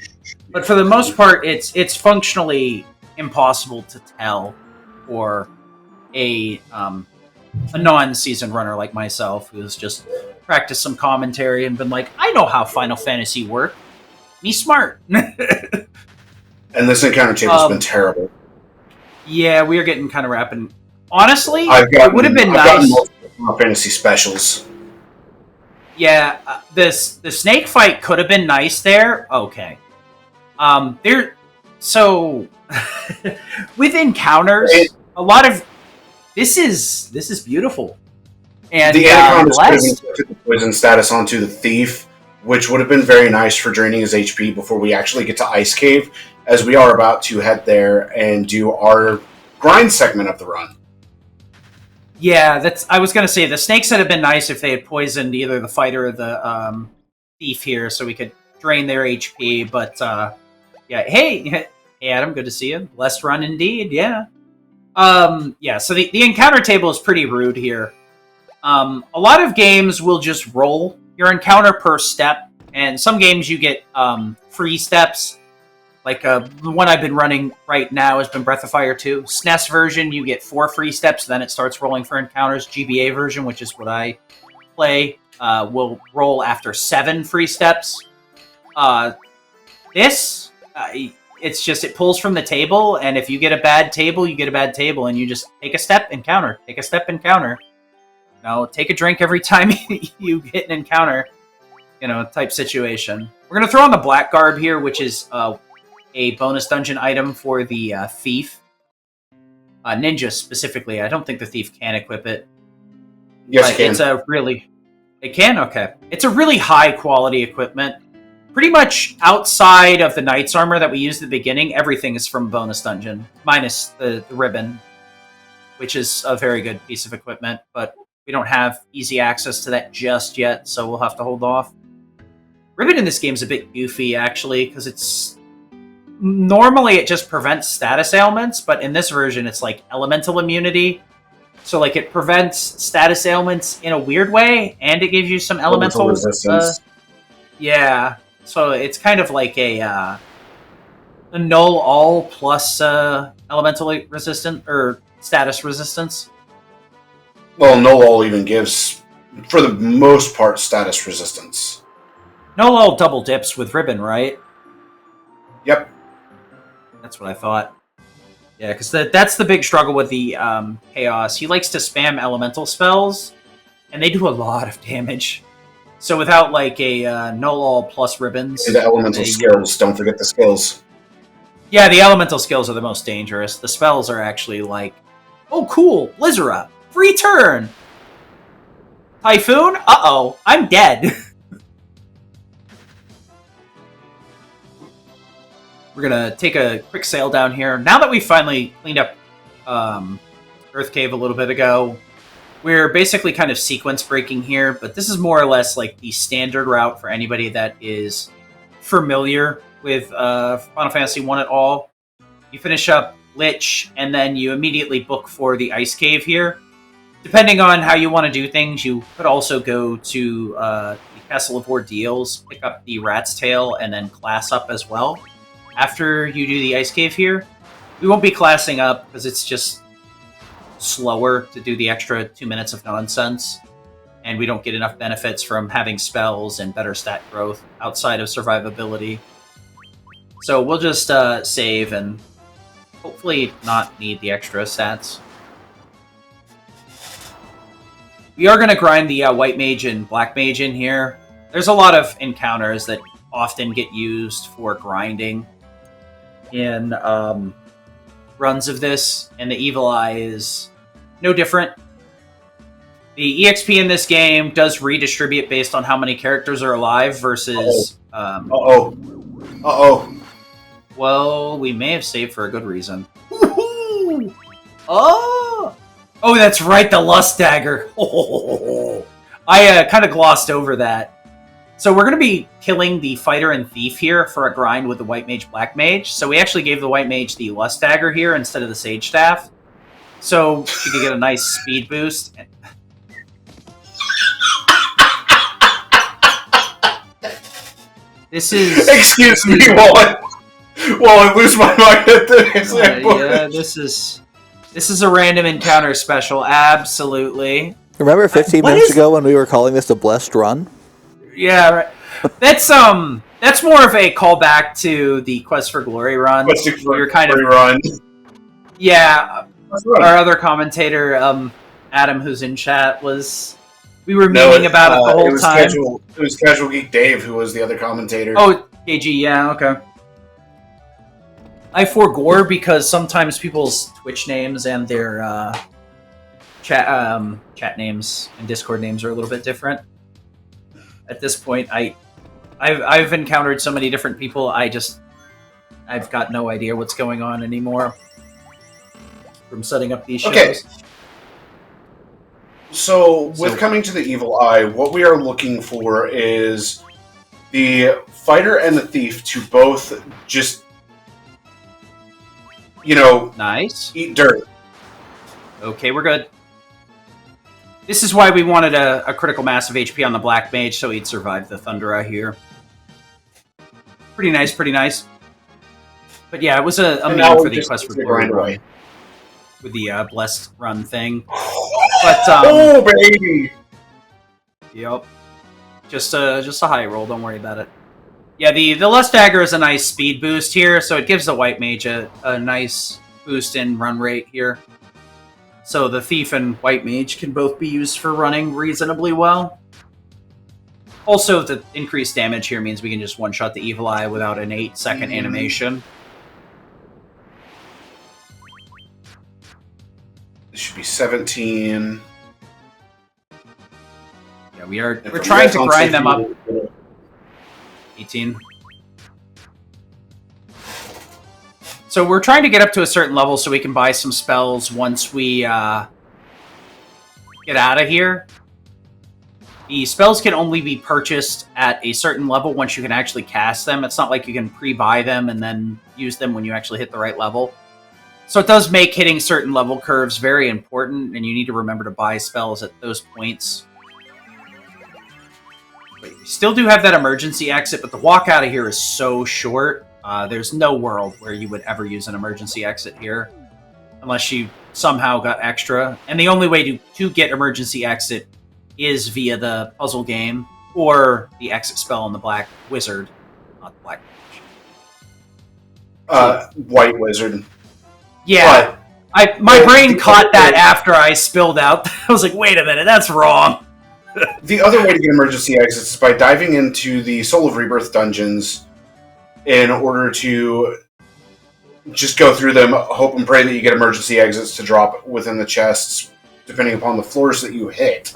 But for the most part, it's functionally impossible to tell for a non-seasoned runner like myself, who's just practiced some commentary and been like, I know how Final Fantasy works. Me smart. And this encounter table's been terrible. Yeah, we are getting kind of rapid. Honestly, it would have been I've nice. gotten multiple Final Fantasy specials. Yeah, the snake fight could have been nice there. Okay. So with encounters, a lot of this is beautiful. And the anacondas could have blessed. inflicted the poison status onto the thief, which would have been very nice for draining his HP before we actually get to Ice Cave, as we are about to head there and do our grind segment of the run. Yeah, I was going to say, the snakes would have been nice if they had poisoned either the fighter or the thief here, so we could drain their HP, but yeah, hey Adam, good to see you. Blessed run indeed, yeah. Yeah, so the encounter table is pretty rude here. A lot of games will just roll your encounter per step, and some games you get free steps. Like the one I've been running right now has been Breath of Fire 2. SNES version, you get 4 free steps, then it starts rolling for encounters. GBA version, which is what I play, will roll after 7 free steps. It's just, it pulls from the table, and if you get a bad table, you get a bad table, and you just take a step, encounter. Take a step, encounter. Take a drink every time you hit an encounter, type situation. We're going to throw on the Blackguard here, which is a bonus dungeon item for the thief. Ninja, specifically. I don't think the thief can equip it. Yes, it can. It can? Okay. It's a really high-quality equipment. Pretty much outside of the Knight's Armor that we used at the beginning, everything is from bonus dungeon, minus the ribbon, which is a very good piece of equipment, but we don't have easy access to that just yet, so we'll have to hold off. Ribbon in this game is a bit goofy, actually, because it's... Normally it just prevents status ailments, but in this version it's like elemental immunity. So like it prevents status ailments in a weird way, and it gives you some elemental resistance. Yeah, so it's kind of like a null all plus elemental resistant or status resistance. Well, null all even gives, for the most part, status resistance. Null all double dips with ribbon, right? Yep. That's what I thought. Yeah, because that's the big struggle with the Chaos. He likes to spam elemental spells, and they do a lot of damage. So without like a null all plus ribbons... And the elemental skills, don't forget the skills. Yeah, the elemental skills are the most dangerous. The spells are actually like, oh cool, Blizzara, free turn! Typhoon? Uh-oh, I'm dead. We're going to take a quick sail down here. Now that we finally cleaned up Earth Cave a little bit ago, we're basically kind of sequence breaking here, but this is more or less like the standard route for anybody that is familiar with Final Fantasy 1 at all. You finish up Lich, and then you immediately book for the Ice Cave here. Depending on how you want to do things, you could also go to the Castle of Ordeals, pick up the Rat's Tail, and then class up as well. After you do the Ice Cave here, we won't be classing up because it's just slower to do the extra 2 minutes of nonsense, and we don't get enough benefits from having spells and better stat growth outside of survivability. So we'll just save and hopefully not need the extra stats. We are going to grind the White Mage and Black Mage in here. There's a lot of encounters that often get used for grinding in runs of this, and the Evil Eye is no different. The EXP in this game does redistribute based on how many characters are alive versus... Well, we may have saved for a good reason. Oh! Oh, that's right, the Lust Dagger. I kind of glossed over that. So we're going to be killing the Fighter and Thief here for a grind with the White Mage, Black Mage. So we actually gave the White Mage the Lust Dagger here instead of the Sage Staff. So she could get a nice speed boost. This is... Excuse me while I lose my mind at this. Yeah, this is a random encounter special, absolutely. Remember 15 minutes ago when we were calling this a blessed run? Yeah, right. That's more of a callback to the Quest for Glory run. Quest for Glory run. Yeah, our other commentator, Adam, who's in chat, we were memeing about it the whole time. It was Casual Geek Dave who was the other commentator. Oh, KG, yeah, okay. I forgore because sometimes people's Twitch names and their chat names and Discord names are a little bit different. At this point, I've encountered so many different people. I've got no idea what's going on anymore from setting up these shows. Okay. So, with coming to the Evil Eye, what we are looking for is the fighter and the thief to both just, nice. Eat dirt. Okay, we're good. This is why we wanted a critical mass of HP on the Black Mage, so he'd survive the Thundera here. Pretty nice, pretty nice. But yeah, it was a meme for the Quest for Glory run. With the Blessed Run thing. But, oh, baby! Yep. Just a high roll, don't worry about it. Yeah, the Lust Dagger is a nice speed boost here, so it gives the White Mage a nice boost in run rate here. So the Thief and White Mage can both be used for running reasonably well. Also, the increased damage here means we can just one-shot the Evil Eye without an 8-second animation. This should be 17. Yeah, we're trying to grind them up. 18. So we're trying to get up to a certain level so we can buy some spells once we get out of here. The spells can only be purchased at a certain level once you can actually cast them. It's not like you can pre-buy them and then use them when you actually hit the right level. So it does make hitting certain level curves very important, and you need to remember to buy spells at those points. But you still do have that emergency exit, but the walk out of here is so short. There's no world where you would ever use an emergency exit here, unless you somehow got extra. And the only way to get emergency exit is via the puzzle game, or the exit spell on the Black Wizard. Not the Black Mage. White Wizard. Yeah, my brain caught that after I spilled out. I was like, wait a minute, that's wrong. The other way to get emergency exits is by diving into the Soul of Rebirth dungeons in order to just go through them, hope and pray that you get emergency exits to drop within the chests, depending upon the floors that you hit.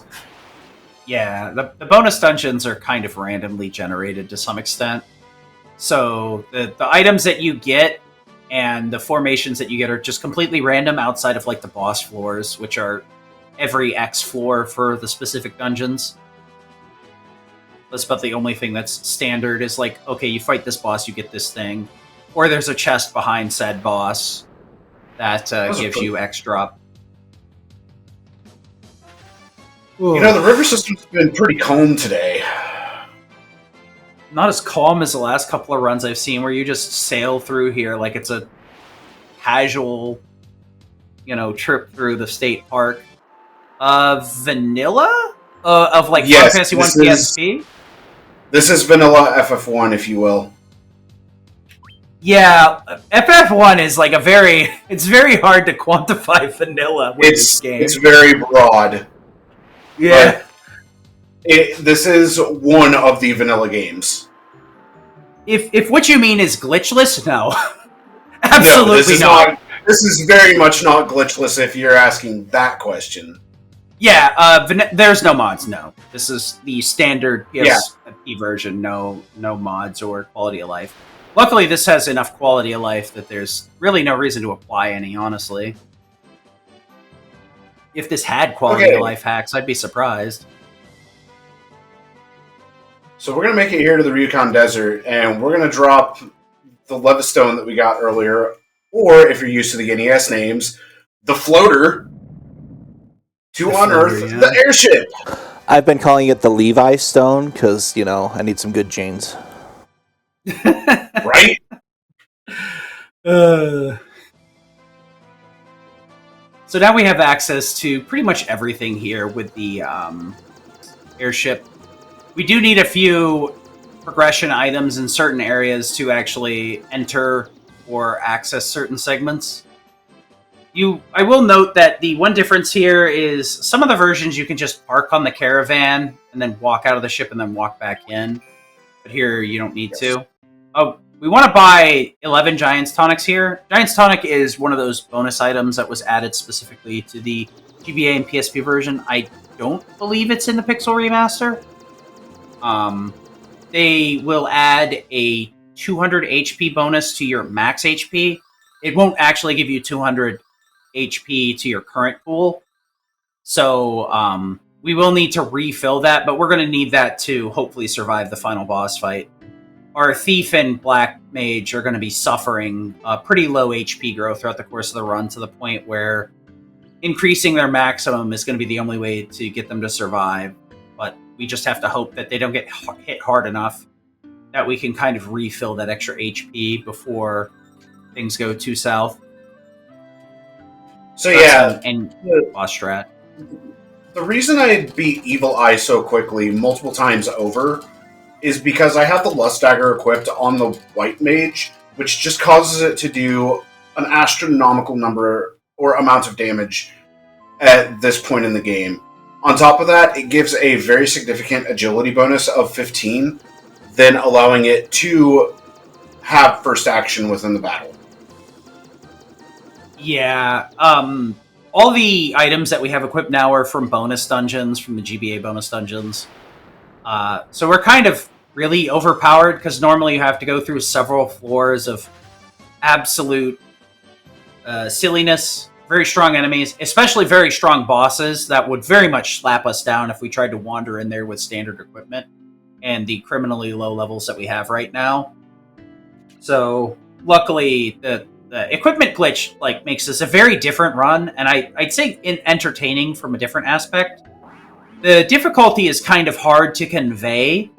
Yeah, the bonus dungeons are kind of randomly generated to some extent. So the items that you get and the formations that you get are just completely random outside of like the boss floors, which are every X floor for the specific dungeons. That's about the only thing that's standard is like, okay, you fight this boss, you get this thing. Or there's a chest behind said boss that gives you X drop. The river system's been pretty calm today. Not as calm as the last couple of runs I've seen where you just sail through here like it's a casual, trip through the state park. Vanilla? Of like yes, Final Fantasy 1 PSP? This is vanilla FF1, if you will. Yeah, FF1 is like it's very hard to quantify vanilla with this game. It's very broad. Yeah. This is one of the vanilla games. If what you mean is glitchless, no. Absolutely not. This is very much not glitchless if you're asking that question. Yeah, there's no mods, no. This is the standard PSP version, no mods or quality of life. Luckily, this has enough quality of life that there's really no reason to apply any, honestly. If this had quality of life hacks, I'd be surprised. So we're going to make it here to the Rubicon Desert, and we're going to drop the Levistone that we got earlier, or if you're used to the NES names, the Floater, to unearth the airship. I've been calling it the Levi Stone because, I need some good chains. Right? So now we have access to pretty much everything here with the airship. We do need a few progression items in certain areas to actually enter or access certain segments. I will note that the one difference here is some of the versions you can just park on the caravan and then walk out of the ship and then walk back in. But here you don't need to. Oh, we want to buy 11 Giant's Tonics here. Giant's Tonic is one of those bonus items that was added specifically to the GBA and PSP version. I don't believe it's in the Pixel Remaster. They will add a 200 HP bonus to your max HP. It won't actually give you 200 HP to your current pool. So we will need to refill that, but we're going to need that to hopefully survive the final boss fight. Our Thief and Black Mage are going to be suffering pretty low HP growth throughout the course of the run, to the point where increasing their maximum is going to be the only way to get them to survive. But we just have to hope that they don't get hit hard enough that we can kind of refill that extra HP before things go too south. So yeah, and boss strat. The reason I beat Evil Eye so quickly, multiple times over, is because I have the Lust Dagger equipped on the White Mage, which just causes it to do an astronomical number or amount of damage at this point in the game. On top of that, it gives a very significant agility bonus of 15, then allowing it to have first action within the battle. Yeah, all the items that we have equipped now are from bonus dungeons, from the GBA bonus dungeons. So we're kind of really overpowered, because normally you have to go through several floors of absolute silliness. Very strong enemies, especially very strong bosses that would very much slap us down if we tried to wander in there with standard equipment and the criminally low levels that we have right now. So luckily, the equipment glitch makes this a very different run, and I'd say entertaining from a different aspect. The difficulty is kind of hard to convey,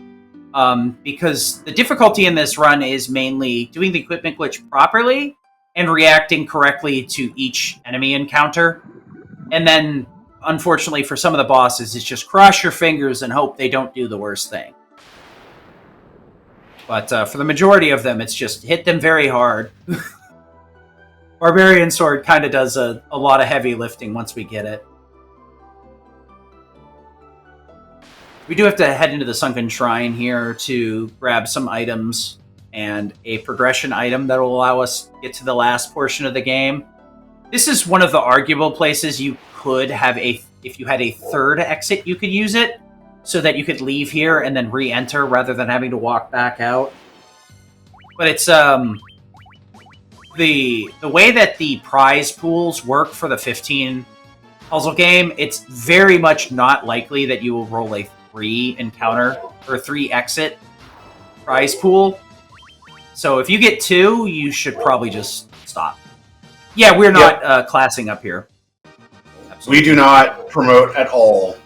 because the difficulty in this run is mainly doing the equipment glitch properly and reacting correctly to each enemy encounter. And then, unfortunately for some of the bosses, it's just cross your fingers and hope they don't do the worst thing. But for the majority of them, it's just hit them very hard. Barbarian Sword kind of does a lot of heavy lifting once we get it. We do have to head into the Sunken Shrine here to grab some items and a progression item that will allow us to get to the last portion of the game. This is one of the arguable places you could have if you had a third exit, you could use it so that you could leave here and then re-enter rather than having to walk back out. But it's the way that the prize pools work for the 15 puzzle game, it's very much not likely that you will roll a 3 encounter or 3 exit prize pool. So if you get 2, you should probably just stop. Yeah, we're not classing up here. Absolutely. We do not promote at all.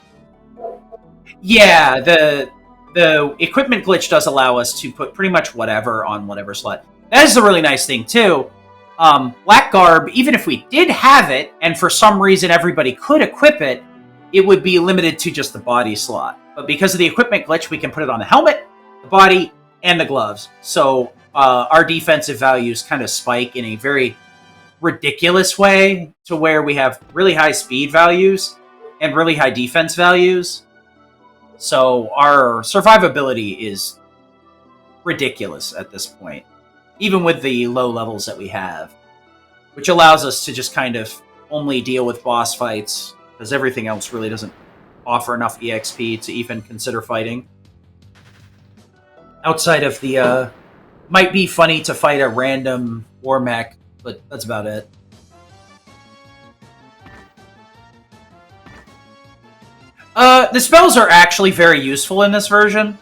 Yeah, the equipment glitch does allow us to put pretty much whatever on whatever slot. That is a really nice thing, too. Black Garb, even if we did have it, and for some reason everybody could equip it, it would be limited to just the body slot. But because of the equipment glitch, we can put it on the helmet, the body, and the gloves. So our defensive values kind of spike in a very ridiculous way, to where we have really high speed values and really high defense values. So our survivability is ridiculous at this point, even with the low levels that we have, which allows us to just kind of only deal with boss fights, because everything else really doesn't offer enough EXP to even consider fighting. Outside of the, might be funny to fight a random war mech, but that's about it. The spells are actually very useful in this version.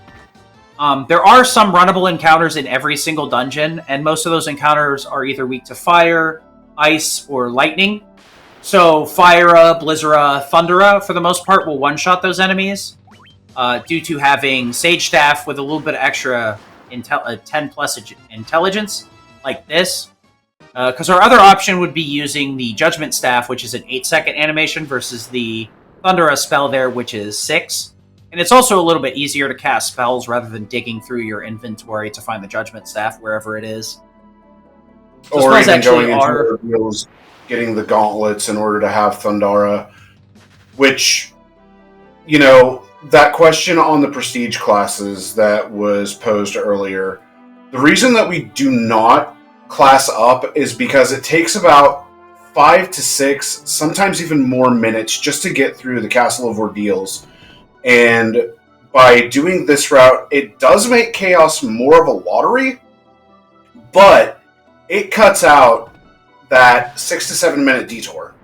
There are some runnable encounters in every single dungeon, and most of those encounters are either weak to fire, ice, or lightning. So Fira, Blizzara, Thundera, for the most part, will one-shot those enemies, due to having Sage Staff with a little bit extra 10-plus intelligence, like this. Because our other option would be using the Judgment Staff, which is an 8-second animation, versus the Thundera spell there, which is 6. And it's also a little bit easier to cast spells rather than digging through your inventory to find the Judgment Staff wherever it is. So or even going into the reveals, getting the gauntlets in order to have Thundera. Which, you know, that question on the prestige classes that was posed earlier, The reason that we do not class up is because it takes about 5 to 6, sometimes even more minutes just to get through the Castle of Ordeals. And by doing this route, it does make Chaos more of a lottery, but it cuts out that 6 to 7 minute detour.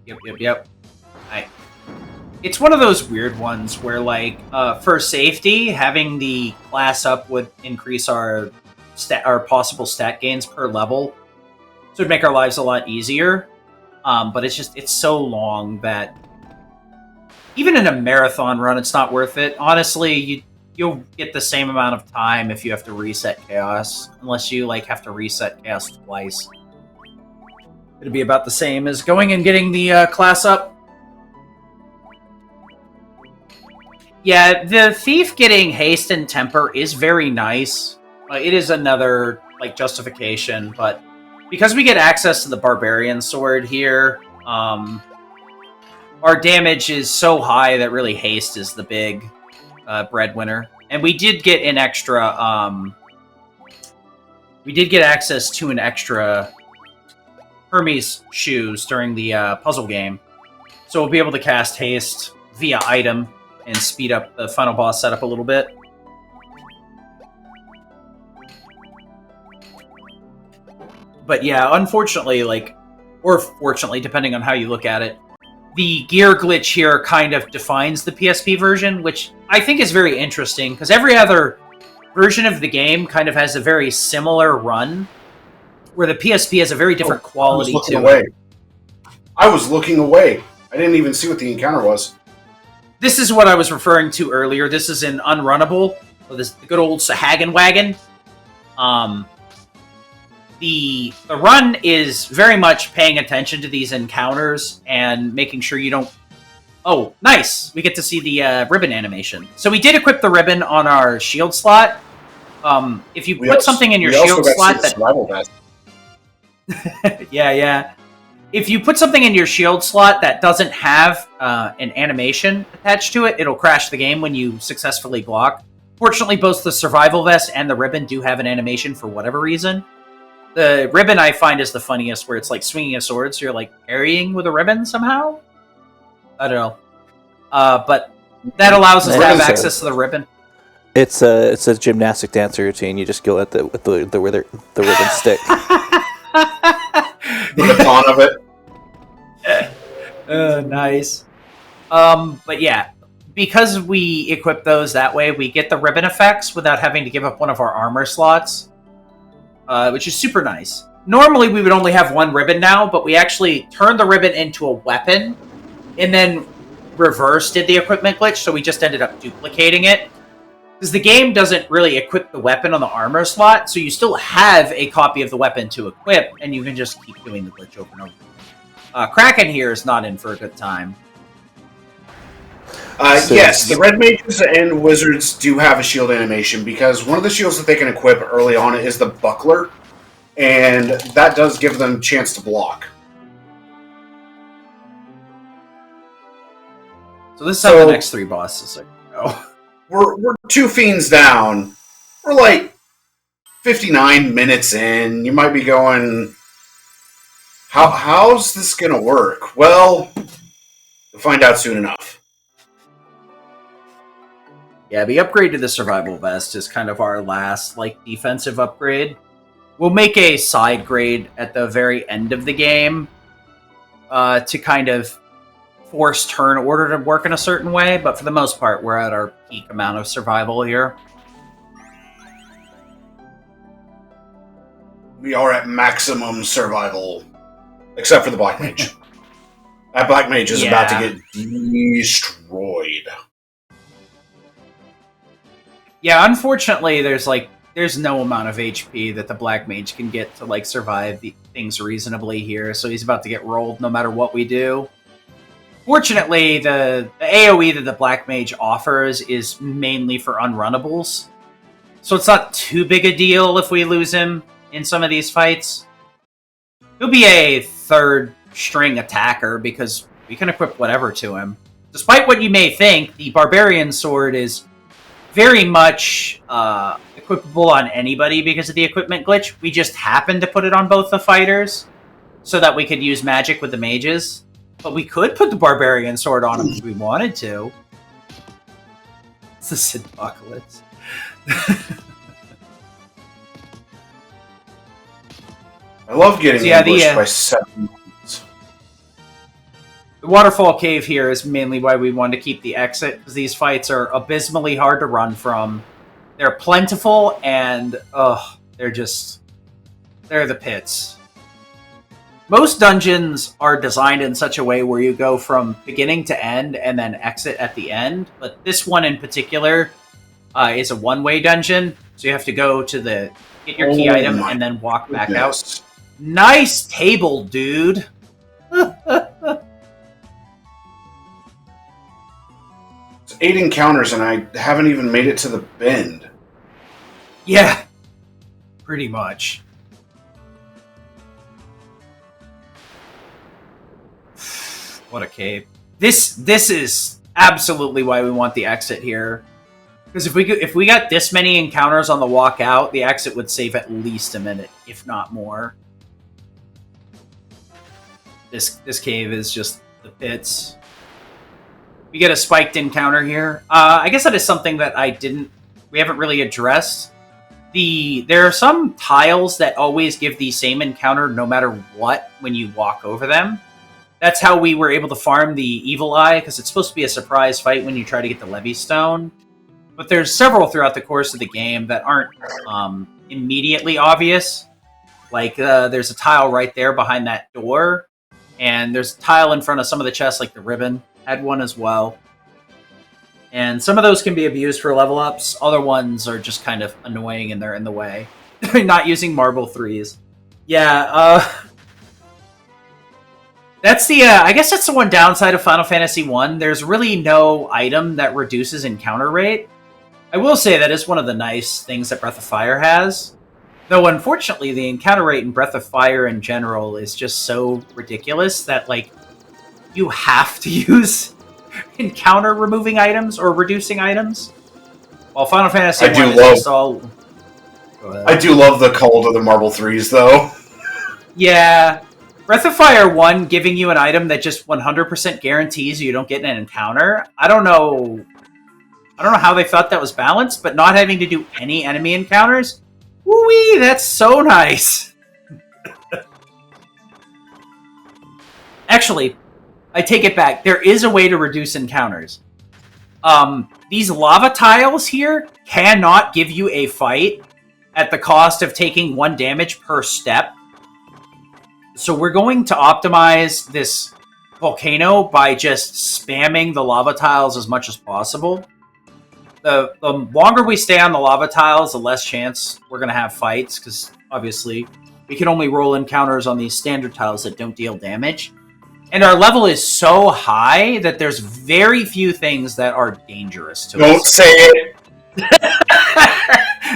Yep. It's one of those weird ones where, like, for safety, having the class up would increase our possible stat gains per level. So it'd make our lives a lot easier. But it's so long that even in a marathon run, it's not worth it. Honestly, you'll get the same amount of time if you have to reset Chaos, unless you like have to reset Chaos twice. It'd be about the same as going and getting the class up. Yeah, the Thief getting haste and temper is very nice. It is another like justification, but because we get access to the Barbarian Sword here, our damage is so high that really haste is the big breadwinner. And we did get an extra. We did get access to an extra Hermes shoes during the puzzle game, so we'll be able to cast haste via item and speed up the final boss setup a little bit. But yeah, unfortunately, or fortunately, depending on how you look at it, the gear glitch here kind of defines the PSP version, which I think is very interesting, because every other version of the game kind of has a very similar run, where the PSP has a very different quality to it. I was looking away. I didn't even see what the encounter was. This is what I was referring to earlier. This is an Unrunnable, the good old Sahagan Wagon. The run is very much paying attention to these encounters and making sure you don't... Oh, nice! We get to see the ribbon animation. So we did equip the ribbon on our shield slot. If you put something in your shield slot that... Yeah. If you put something in your shield slot that doesn't have an animation attached to it, it'll crash the game when you successfully block. Fortunately, both the survival vest and the ribbon do have an animation for whatever reason. The ribbon I find is the funniest, where it's like swinging a sword, so you're like parrying with a ribbon somehow? I don't know. But that allows us to have access to the ribbon. It's a gymnastic dance routine. You just go at with the ribbon stick. The baton of it. Nice. But yeah, because we equip those that way, we get the ribbon effects without having to give up one of our armor slots, which is super nice. Normally, we would only have one ribbon now, but we actually turned the ribbon into a weapon and then did the equipment glitch, so we just ended up duplicating it. Because the game doesn't really equip the weapon on the armor slot, so you still have a copy of the weapon to equip, and you can just keep doing the glitch over and over. Kraken here is not in for a good time. Yes, the red mages and wizards do have a shield animation, because one of the shields that they can equip early on is the buckler, and that does give them a chance to block. So this is how the next three bosses are going to go. We're 2 fiends down. We're like 59 minutes in. You might be going, how's this going to work? Well, we'll find out soon enough. Yeah, the upgrade to the survival vest is kind of our last defensive upgrade. We'll make a side grade at the very end of the game to kind of force turn order to work in a certain way, but for the most part, we're at our peak amount of survival here. We are at maximum survival, except for the Black Mage. That Black Mage is about to get destroyed. Yeah, unfortunately, there's no amount of HP that the Black Mage can get to survive things reasonably here, so he's about to get rolled no matter what we do. Fortunately, the AoE that the Black Mage offers is mainly for unrunnables, so it's not too big a deal if we lose him in some of these fights. He'll be a third-string attacker because we can equip whatever to him. Despite what you may think, the Barbarian Sword is very much equipable on anybody because of the equipment glitch. We just happened to put it on both the fighters so that we could use magic with the mages. But we could put the barbarian sword on them if we wanted to. It's the Sidpocalypse. I love getting ambushed by 7. The waterfall cave here is mainly why we wanted to keep the exit, because these fights are abysmally hard to run from. They're plentiful, and they're the pits. Most dungeons are designed in such a way where you go from beginning to end and then exit at the end, but this one in particular is a one-way dungeon, so you have to go to get your key item and then walk back out. Nice table, dude! It's 8 encounters and I haven't even made it to the bend. Yeah, pretty much. What a cave. This is absolutely why we want the exit here. Because if we got this many encounters on the walk out, the exit would save at least a minute, if not more. This cave is just the pits. We get a spiked encounter here. I guess that is something that we haven't really addressed. There are some tiles that always give the same encounter no matter what when you walk over them. That's how we were able to farm the Evil Eye, because it's supposed to be a surprise fight when you try to get the Levy Stone. But there's several throughout the course of the game that aren't immediately obvious. Like, there's a tile right there behind that door, and there's a tile in front of some of the chests, like the ribbon had one as well. And some of those can be abused for level ups. Other ones are just kind of annoying and they're in the way. Not using marble 3s. Yeah, that's I guess that's the one downside of Final Fantasy 1. There's really no item that reduces encounter rate. I will say that is one of the nice things that Breath of Fire has. Though, unfortunately, the encounter rate in Breath of Fire in general is just so ridiculous that, like, you have to use encounter removing items or reducing items. While Final Fantasy 1 is just all... I do love the call to the marble 3s, though. Yeah. Breath of Fire 1 giving you an item that just 100% guarantees you don't get an encounter. I don't know how they thought that was balanced, but not having to do any enemy encounters, woo-wee, that's so nice. Actually, I take it back. There is a way to reduce encounters. These lava tiles here cannot give you a fight at the cost of taking 1 damage per step. So we're going to optimize this volcano by just spamming the lava tiles as much as possible. The longer we stay on the lava tiles, the less chance we're going to have fights, because obviously we can only roll encounters on these standard tiles that don't deal damage. And our level is so high that there's very few things that are dangerous to us. Don't say it!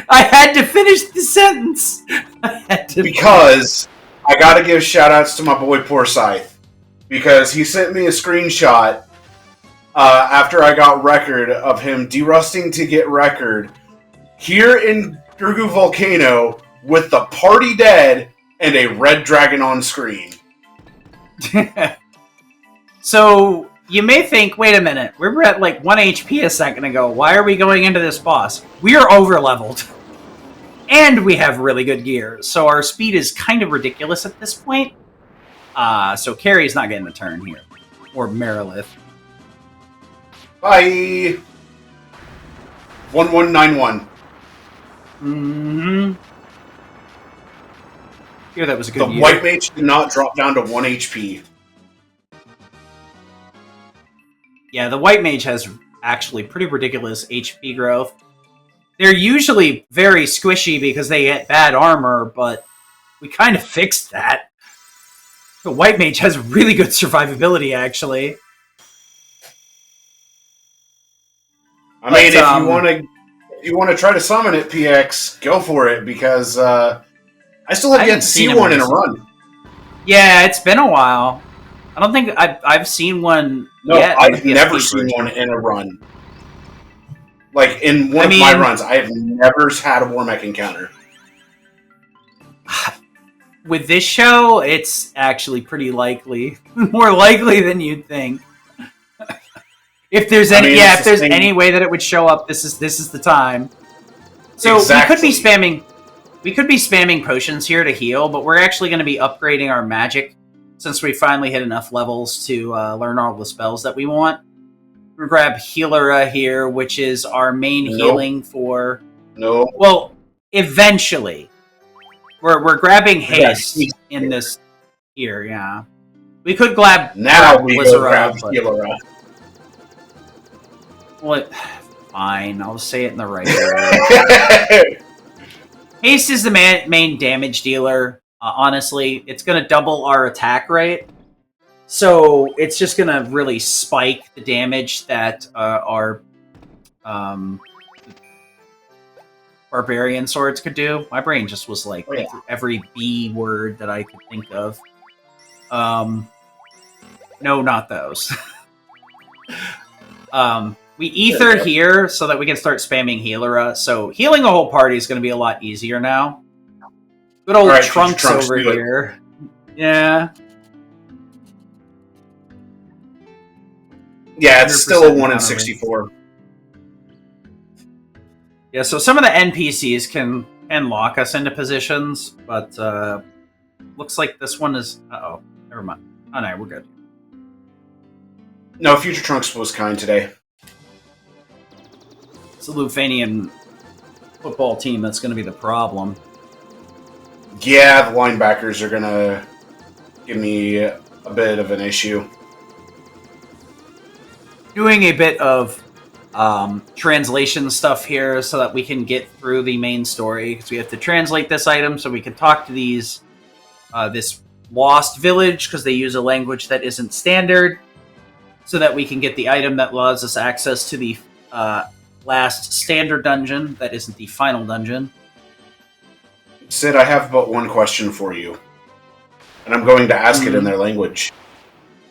I had to finish the sentence! Because I gotta give shoutouts to my boy Porsyth. Because he sent me a screenshot after I got record of him derusting to get record here in Durgu Volcano with the party dead and a red dragon on screen. So, you may think, wait a minute, we were at like 1 HP a second ago. Why are we going into this boss? We are over-leveled. And we have really good gear. So our speed is kind of ridiculous at this point. So Carrie's not getting a turn here. Or Merilith. Bye! 1191. Mm-hmm. Here, that was a good The white mage did not drop down to 1 HP. Yeah, the white mage has actually pretty ridiculous HP growth. They're usually very squishy because they get bad armor, but we kind of fixed that. The white mage has really good survivability, actually. I mean, if you want to try to summon it, PX, go for it, because I still have yet to see one in a run. Yeah, it's been a while. I don't think I've seen one yet. I've never seen one in a run. Like, in one of my runs, I have never had a war mech encounter. With this show, it's actually pretty likely. More likely than you'd think. If there's any way that it would show up, this is the time. So exactly. we could be spamming potions here to heal, but we're actually going to be upgrading our magic since we finally hit enough levels to learn all the spells that we want. We're going to grab Healera here, which is our main healing for... No. Well, eventually. We're grabbing Haste in this here, yeah. We could grab... Now we go grab Healera. Well, fine. I'll say it in the right way. Haste is the main damage dealer. Honestly, it's going to double our attack rate. So it's just going to really spike the damage that our barbarian swords could do. My brain just was like every B word that I could think of. No, not those. We ether here so that we can start spamming Healera. So healing the whole party is going to be a lot easier now. Good old Trunks over here. Yeah. Yeah, it's still a 1 in 64. Yeah, so some of the NPCs can lock us into positions, but looks like this one is... Uh-oh. Never mind. Oh, no, we're good. No, Future Trunks was kind today. It's the Lufanian football team that's going to be the problem. Yeah, the linebackers are going to give me a bit of an issue. Doing a bit of translation stuff here so that we can get through the main story. Because we have to translate this item so we can talk to these this lost village because they use a language that isn't standard, so that we can get the item that allows us access to the last standard dungeon that isn't the final dungeon. Sid, I have but one question for you. And I'm going to ask it in their language.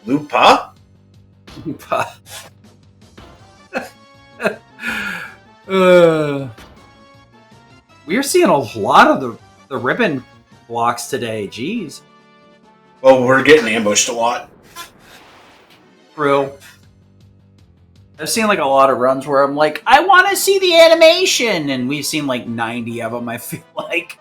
Lupa? Lupa. We are seeing a lot of the ribbon blocks today. Jeez. Well, we're getting ambushed a lot. True. I've seen like a lot of runs where I'm like, I want to see the animation, and we've seen like 90 of them. I feel like.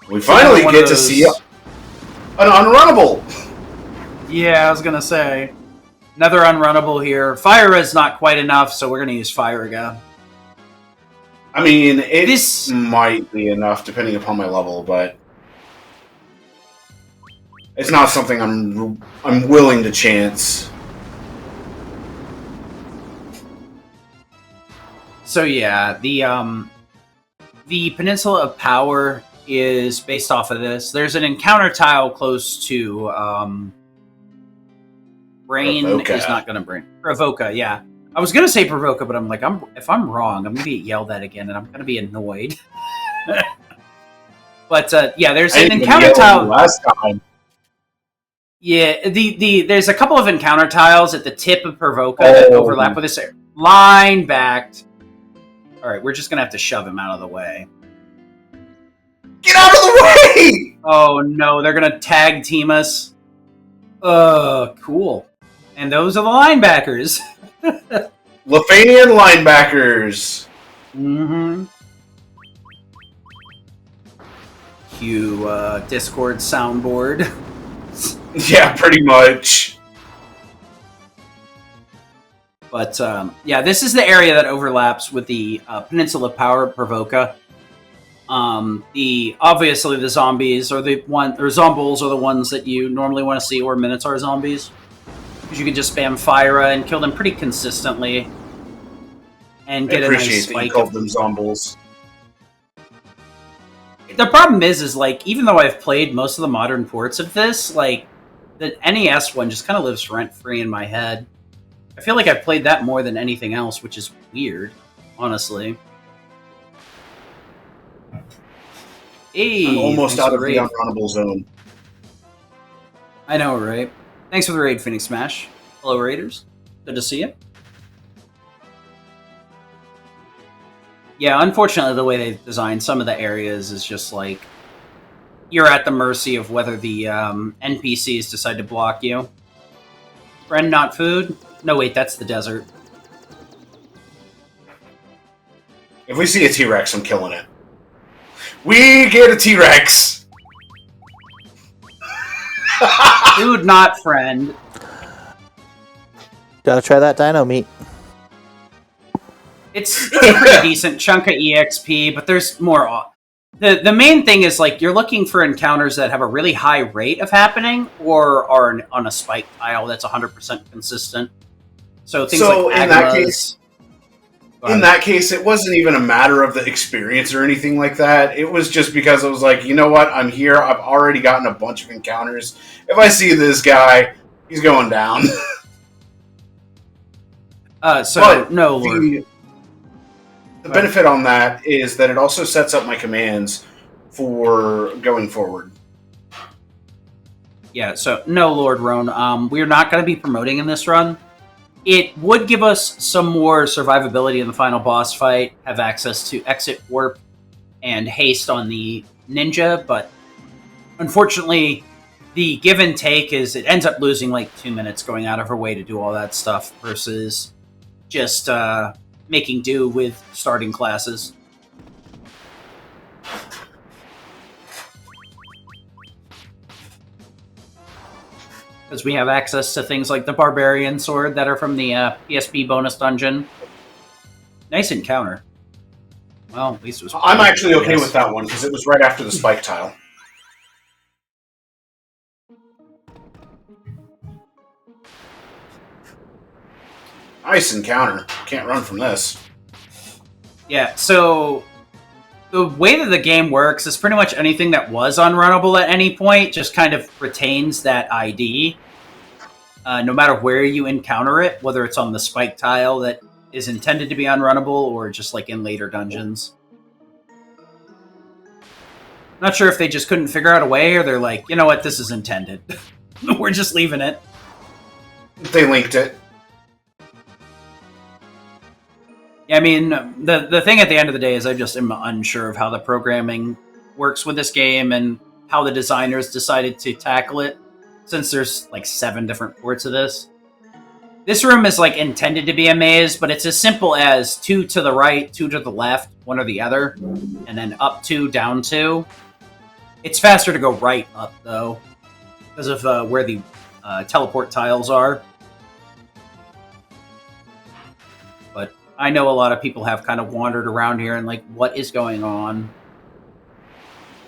We finally get to see an unrunnable. Yeah, I was gonna say another unrunnable here. Fire is not quite enough, so we're gonna use fire again. I mean, this might be enough depending upon my level, but it's not something I'm willing to chance. So yeah, the Peninsula of Power is based off of this. There's an encounter tile close to Brain is not going to bring Provoca. Yeah, I was going to say Provoca, but I'm like, if I'm wrong, I'm going to be yelled at again, and I'm going to be annoyed. But yeah, there's an encounter tile last time. Yeah, there's a couple of encounter tiles at the tip of Provoca that overlap with this line backed. All right, we're just going to have to shove him out of the way. Get out of the way! Oh no, they're gonna tag team us. Cool. And those are the linebackers. Lufanian linebackers. Mm-hmm. Cue Discord soundboard. Yeah, pretty much. But yeah, this is the area that overlaps with the Peninsula Power Provoca. Obviously the zombies or zombies are the ones that you normally want to see, or Minotaur zombies, because you can just spam fire and kill them pretty consistently and get a nice spike. That you called them zombies. The problem is like, even though I've played most of the modern ports of this, like the NES one just kind of lives rent free in my head. I feel like I've played that more than anything else, which is weird, honestly. Hey, I'm almost out of the unrunnable zone. I know, right? Thanks for the raid, Phoenix Smash. Hello, Raiders. Good to see you. Yeah, unfortunately, the way they designed some of the areas is just like you're at the mercy of whether the NPCs decide to block you. Friend, not food? No, wait, that's the desert. If we see a T-Rex, I'm killing it. We get a T-Rex! Food, not friend. Gotta try that dino meat. It's a pretty decent chunk of EXP, but there's more. The main thing is like you're looking for encounters that have a really high rate of happening or are on a spike tile that's 100% consistent. So things like Agmas. In that case, it wasn't even a matter of the experience or anything like that. It was just because I was like, you know what? I'm here. I've already gotten a bunch of encounters. If I see this guy, he's going down. No, Lord. The benefit on that is that it also sets up my commands for going forward. Yeah, so no, Lord Roan. We're not going to be promoting in this run. It would give us some more survivability in the final boss fight, have access to exit, warp, and haste on the ninja, but unfortunately, the give and take is it ends up losing like 2 minutes going out of her way to do all that stuff versus just making do with starting classes. Because we have access to things like the Barbarian Sword that are from the PSP bonus dungeon. Nice encounter. Well, at least it was... I'm actually okay with that one, because it was right after the spike tile. Nice encounter. Can't run from this. Yeah, so... the way that the game works is pretty much anything that was unrunnable at any point just kind of retains that ID. No matter where you encounter it, whether it's on the spike tile that is intended to be unrunnable or just like in later dungeons. Not sure if they just couldn't figure out a way or they're like, you know what, this is intended. We're just leaving it. They linked it. Yeah, I mean, the thing at the end of the day is I just am unsure of how the programming works with this game and how the designers decided to tackle it, since there's like 7 different ports of this. This room is like intended to be a maze, but it's as simple as 2 to the right, 2 to the left, 1 or the other, and then up 2, down 2. It's faster to go right up, though, because of where the teleport tiles are. But I know a lot of people have kind of wandered around here and like, what is going on?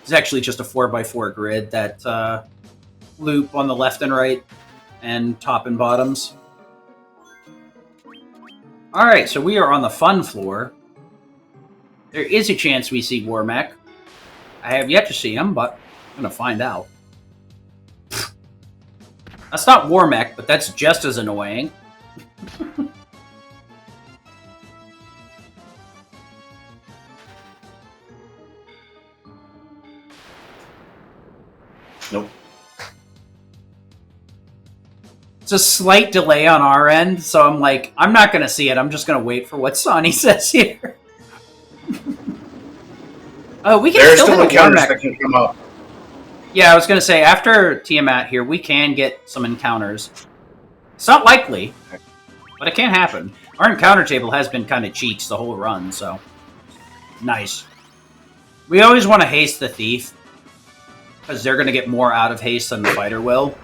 It's actually just a 4x4 grid that loop on the left and right and top and bottoms. Alright, so we are on the fun floor. There is a chance we see Warmech. I have yet to see him, but I'm going to find out. That's not Warmech, but that's just as annoying. Nope. It's a slight delay on our end, so I'm like, I'm not going to see it. I'm just going to wait for what Sonny says here. Oh, we can There are still still hit a encounters Warmech. that can come up. Yeah, I was going to say, after Tiamat here, we can get some encounters. It's not likely, but it can happen. Our encounter table has been kind of cheeks the whole run, so... nice. We always want to haste the Thief, because they're going to get more out of haste than the fighter will.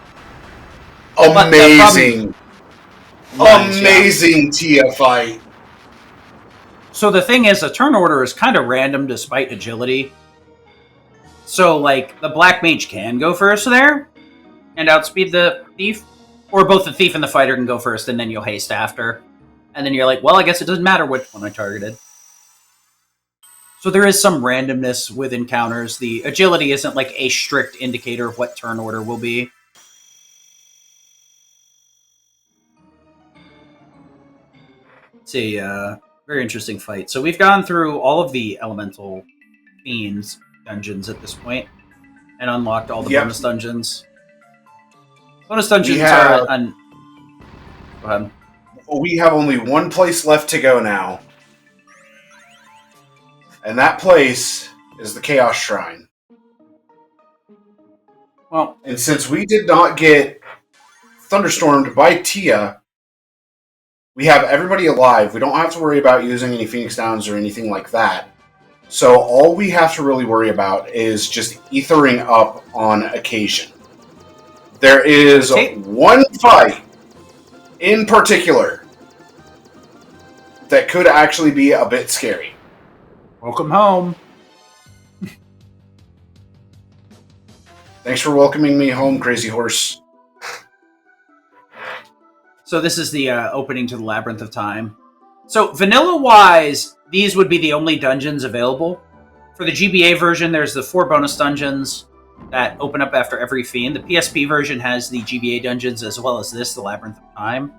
Amazing. Amazing Tia fight. So the thing is, the turn order is kind of random despite agility. So, like, the Black Mage can go first there and outspeed the Thief. Or both the Thief and the Fighter can go first and then you'll haste after. And then you're like, well, I guess it doesn't matter which one I targeted. So there is some randomness with encounters. The agility isn't like a strict indicator of what turn order will be. It's a very interesting fight. So we've gone through all of the Elemental Fiends dungeons at this point and unlocked all the bonus dungeons. Bonus dungeons We are... have- Go ahead. We have only one place left to go now. And that place is the Chaos Shrine. Well, And since we did not get thunderstormed by Tia, we have everybody alive. We don't have to worry about using any Phoenix Downs or anything like that. So all we have to really worry about is just ethering up on occasion. There is one fight in particular that could actually be a bit scary. welcome home. Thanks for welcoming me home, Crazy Horse. So this is the opening to the Labyrinth of Time. So vanilla-wise, these would be the only dungeons available. For the GBA version, there's the 4 bonus dungeons that open up after every fiend. The PSP version has the GBA dungeons as well as this, the Labyrinth of Time.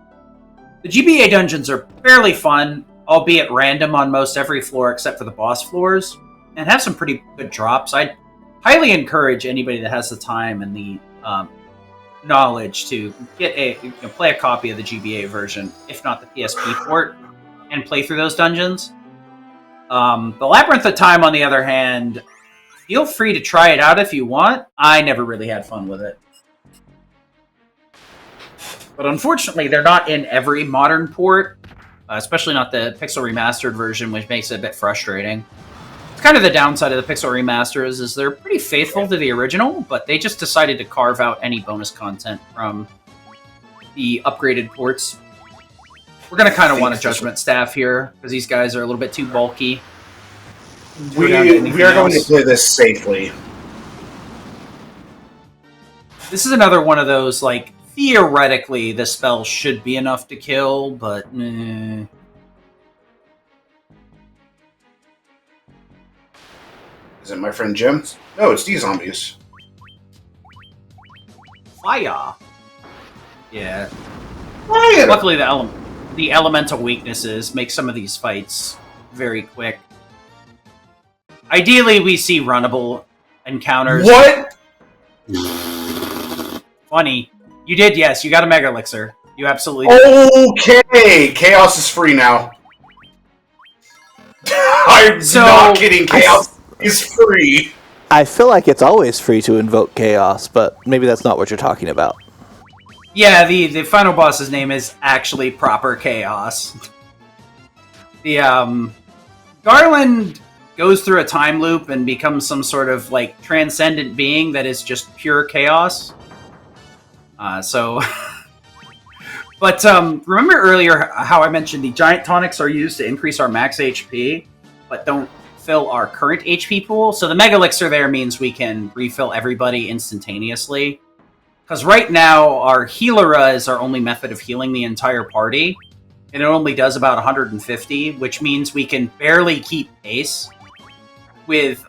The GBA dungeons are fairly fun, albeit random on most every floor except for the boss floors, and have some pretty good drops. I'd highly encourage anybody that has the time and the knowledge to get play a copy of the GBA version, if not the PSP port, and play through those dungeons. The Labyrinth of Time, on the other hand, feel free to try it out if you want. I never really had fun with it. But unfortunately, they're not in every modern port, especially not the Pixel Remastered version, which makes it a bit frustrating. It's kind of the downside of the Pixel Remasters is they're pretty faithful to the original, but they just decided to carve out any bonus content from the upgraded ports. We're going to kind of want a judgment staff here, because these guys are a little bit too bulky. We are going to play this safely. This is another one of those, like, theoretically, the spell should be enough to kill, but... Is it my friend Jim? No, it's these zombies. Fire! Yeah. Fire! Luckily, the elemental weaknesses make some of these fights very quick. Ideally, we see runnable encounters. What? Funny. You did, yes. You got a Mega Elixir. You absolutely did. Okay! Chaos is free now. I'm not kidding. Chaos is free. I feel like it's always free to invoke chaos, but maybe that's not what you're talking about. Yeah, the final boss's name is actually proper Chaos. The Garland goes through a time loop and becomes some sort of like transcendent being that is just pure chaos. But remember earlier how I mentioned the giant tonics are used to increase our max HP, but don't fill our current HP pool? So the Mega Elixir there means we can refill everybody instantaneously. Because right now, our Healera is our only method of healing the entire party, and it only does about 150, which means we can barely keep pace with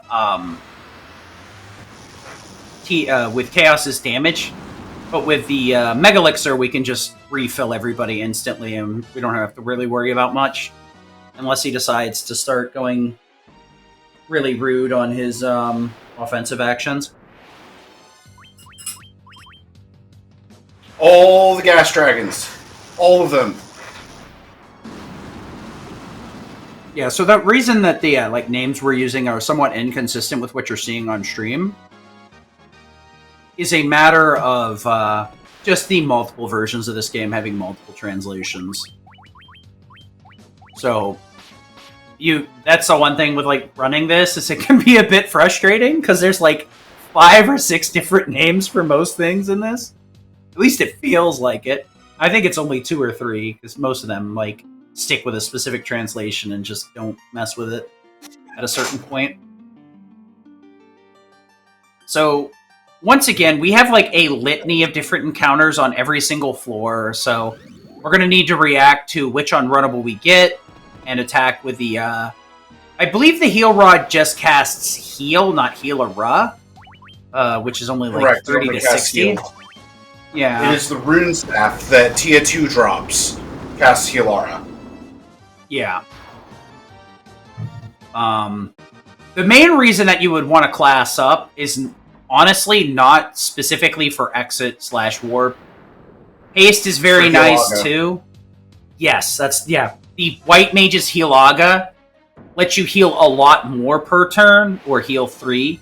Chaos's damage. But with the Mega Elixir, we can just refill everybody instantly, and we don't have to really worry about much, unless he decides to start going really rude on his offensive actions. All the gas dragons. All of them. Yeah, so the reason that the names we're using are somewhat inconsistent with what you're seeing on stream is a matter of just the multiple versions of this game having multiple translations. So that's the one thing with like running this is it can be a bit frustrating because there's like 5 or 6 different names for most things in this. At least it feels like it. I think it's only 2 or 3 because most of them like stick with a specific translation and just don't mess with it at a certain point. So once again, we have like a litany of different encounters on every single floor. So we're going to need to react to which unrunnable we get and attack with the... I believe the Heal Rod just casts Heal, not Healera, which is only like Correct, 30 to 60. Heal. Yeah. It is the rune staff that Tia 2 drops. Casts Healara. Yeah. The main reason that you would want to class up is honestly not specifically for exit/warp Haste is very For nice Healaga. too. Yes, the White Mage's Healaga lets you heal a lot more per turn, or heal 3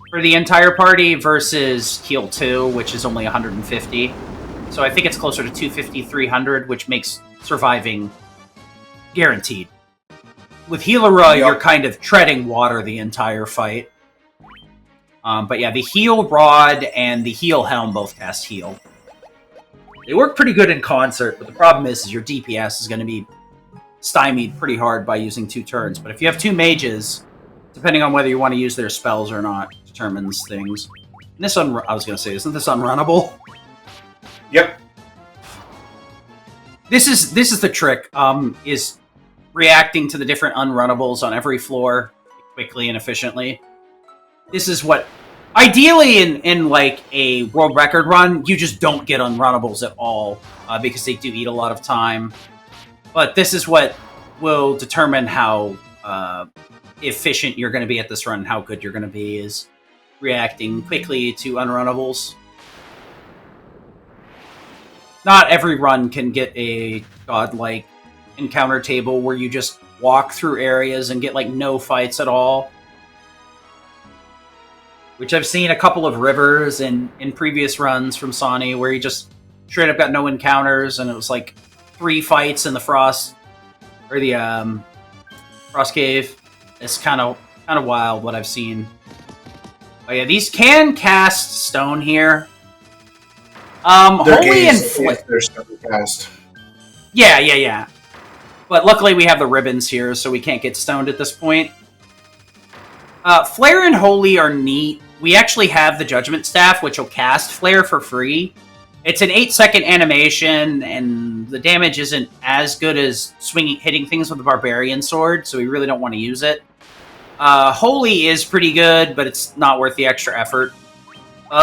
for the entire party, versus heal 2, which is only 150. So I think it's closer to 250, 300, which makes surviving guaranteed. With Healara, you're kind of treading water the entire fight. But yeah, the Heal Rod and the Heal Helm both cast Heal. They work pretty good in concert, but the problem is your DPS is going to be stymied pretty hard by using 2 turns. But if you have 2 mages, depending on whether you want to use their spells or not, determines things. And this I was going to say, isn't this unrunnable? Yep. This is the trick, is reacting to the different unrunnables on every floor quickly and efficiently. This is what... Ideally, in like a world record run, you just don't get unrunnables at all, because they do eat a lot of time. But this is what will determine how efficient you're going to be at this run, and how good you're going to be, is reacting quickly to unrunnables. Not every run can get a godlike encounter table where you just walk through areas and get like no fights at all. Which I've seen a couple of rivers in previous runs from Sony where you just straight up got no encounters, and it was like 3 fights in the Frost or the Frost Cave. It's kind of wild what I've seen. Oh yeah, these can cast stone here. Holy and They're stone cast. Yeah. But luckily we have the ribbons here, so we can't get stoned at this point. Flare and Holy are neat. We actually have the Judgment Staff, which will cast Flare for free. It's an 8-second animation, and the damage isn't as good as hitting things with a Barbarian Sword, so we really don't want to use it. Holy is pretty good, but it's not worth the extra effort.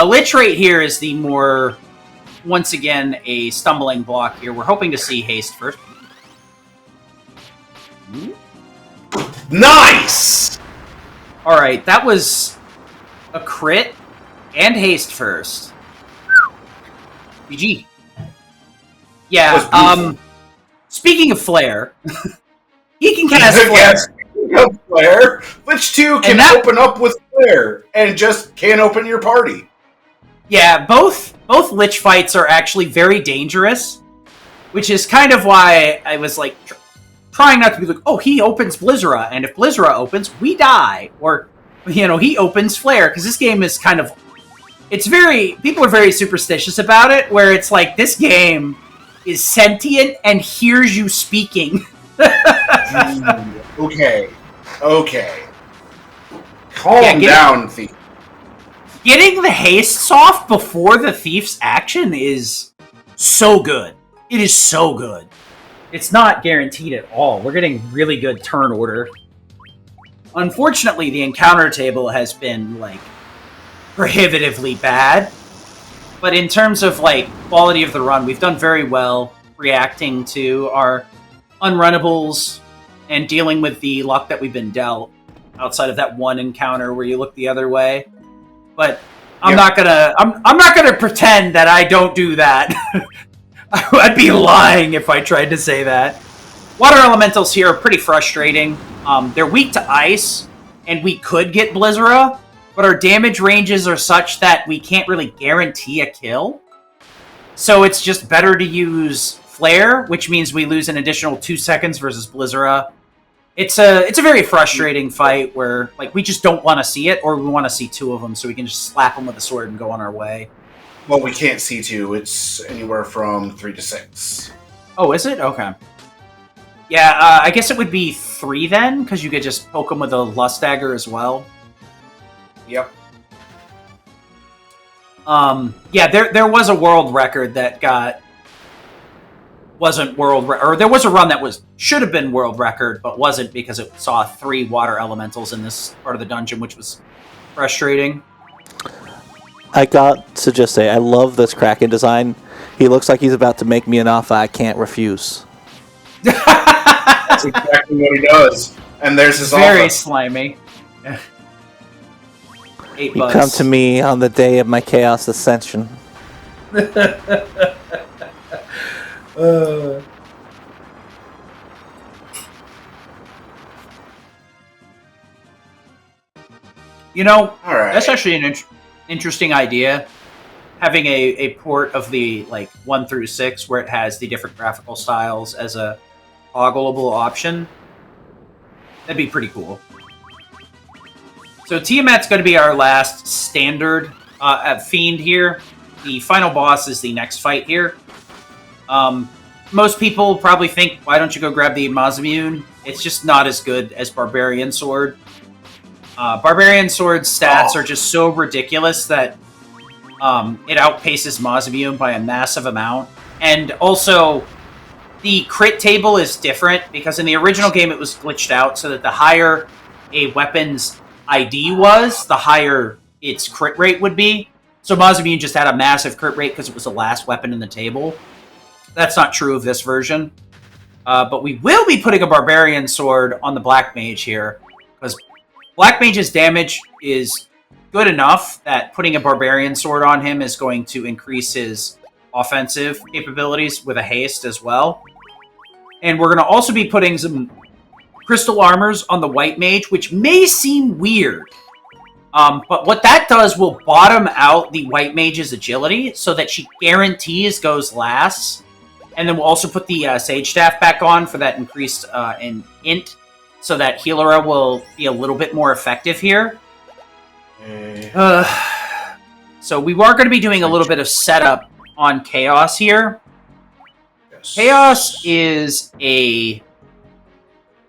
Lich Rate here is the more, once again, a stumbling block here. We're hoping to see Haste first. Nice! Alright, that was a crit and Haste first. GG. Yeah, speaking of Flare, he can cast Flare. Flare. Lich 2 can open up with Flare and just can't open your party. Yeah, both Lich fights are actually very dangerous, which is kind of why I was like trying not to be like, oh, he opens Blizzara, and if Blizzara opens, we die. Or, he opens Flare, because this game is kind of... people are very superstitious about it, where it's like, this game is sentient and hears you speaking. Okay. Calm down, Thief. Getting the haste off before the thief's action is so good. It is so good. It's not guaranteed at all. We're getting really good turn order. Unfortunately, the encounter table has been, prohibitively bad. But in terms of, quality of the run, we've done very well reacting to our unrunnables and dealing with the luck that we've been dealt outside of that one encounter where you look the other way. But I'm not gonna pretend that I don't do that. I'd be lying if I tried to say that. Water elementals here are pretty frustrating. They're weak to ice, and we could get Blizzara, but our damage ranges are such that we can't really guarantee a kill. So it's just better to use Flare, which means we lose an additional 2 seconds versus Blizzara. It's a very frustrating fight where we just don't want to see it, or we want to see 2 of them so we can just slap them with a sword and go on our way. Well, we can't see 2. It's anywhere from 3 to 6. Oh, is it? Okay. Yeah, I guess it would be 3 then, because you could just poke them with a Lust Dagger as well. Yep. Yeah, there was a world record that wasn't or there was a run that should have been world record, but wasn't because it saw 3 water elementals in this part of the dungeon, which was frustrating. I got to just say, I love this Kraken design. He looks like he's about to make me an offer I can't refuse. That's exactly what he does. And there's his Very offer. slimy. $8. You come to me on the day of my Chaos Ascension. All right. That's actually an interesting idea. Having a port of the 1 through 6 where it has the different graphical styles as a toggleable option. That'd be pretty cool. So Tiamat's going to be our last standard fiend here. The final boss is the next fight here. Most people probably think, why don't you go grab the Mazamune? It's just not as good as Barbarian Sword. Barbarian Sword's stats are just so ridiculous that it outpaces Mazamune by a massive amount. And also, the crit table is different, because in the original game it was glitched out so that the higher a weapon's ID was, the higher its crit rate would be. So Mazamune just had a massive crit rate because it was the last weapon in the table. That's not true of this version. But we will be putting a Barbarian Sword on the Black Mage here, because Black Mage's damage is good enough that putting a Barbarian Sword on him is going to increase his offensive capabilities with a haste as well. And we're going to also be putting some crystal armors on the White Mage, which may seem weird. But what that does will bottom out the White Mage's agility so that she guarantees goes last. And then we'll also put the Sage Staff back on for that increased in int, so that Healera will be a little bit more effective here. So we are going to be doing a little bit of setup on Chaos here. Yes. Chaos is a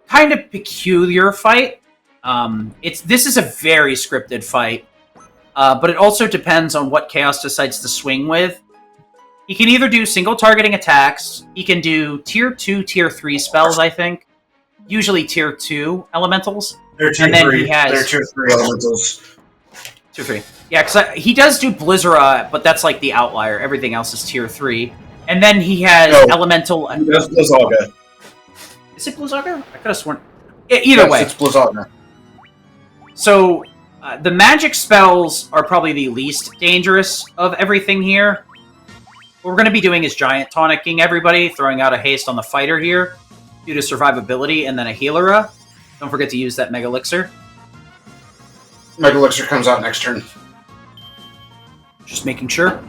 kind of peculiar fight. This is a very scripted fight, but it also depends on what Chaos decides to swing with. He can either do single targeting attacks, he can do tier 2, tier 3 spells, I think. Usually tier 2 elementals. They're tier 3. They're tier 3 elementals. Tier 3. Yeah, because he does do Blizzara, but that's like the outlier. Everything else is tier 3. And then he has elemental... That's Blizzaga. Is it Blizzaga? I could have sworn... Either way. It's Blizzaga. So, the magic spells are probably the least dangerous of everything here. What we're going to be doing is giant tonicking everybody, throwing out a haste on the fighter here due to survivability, and then a Healera. Don't forget to use that Mega Elixir. Mega Elixir comes out next turn. Just making sure.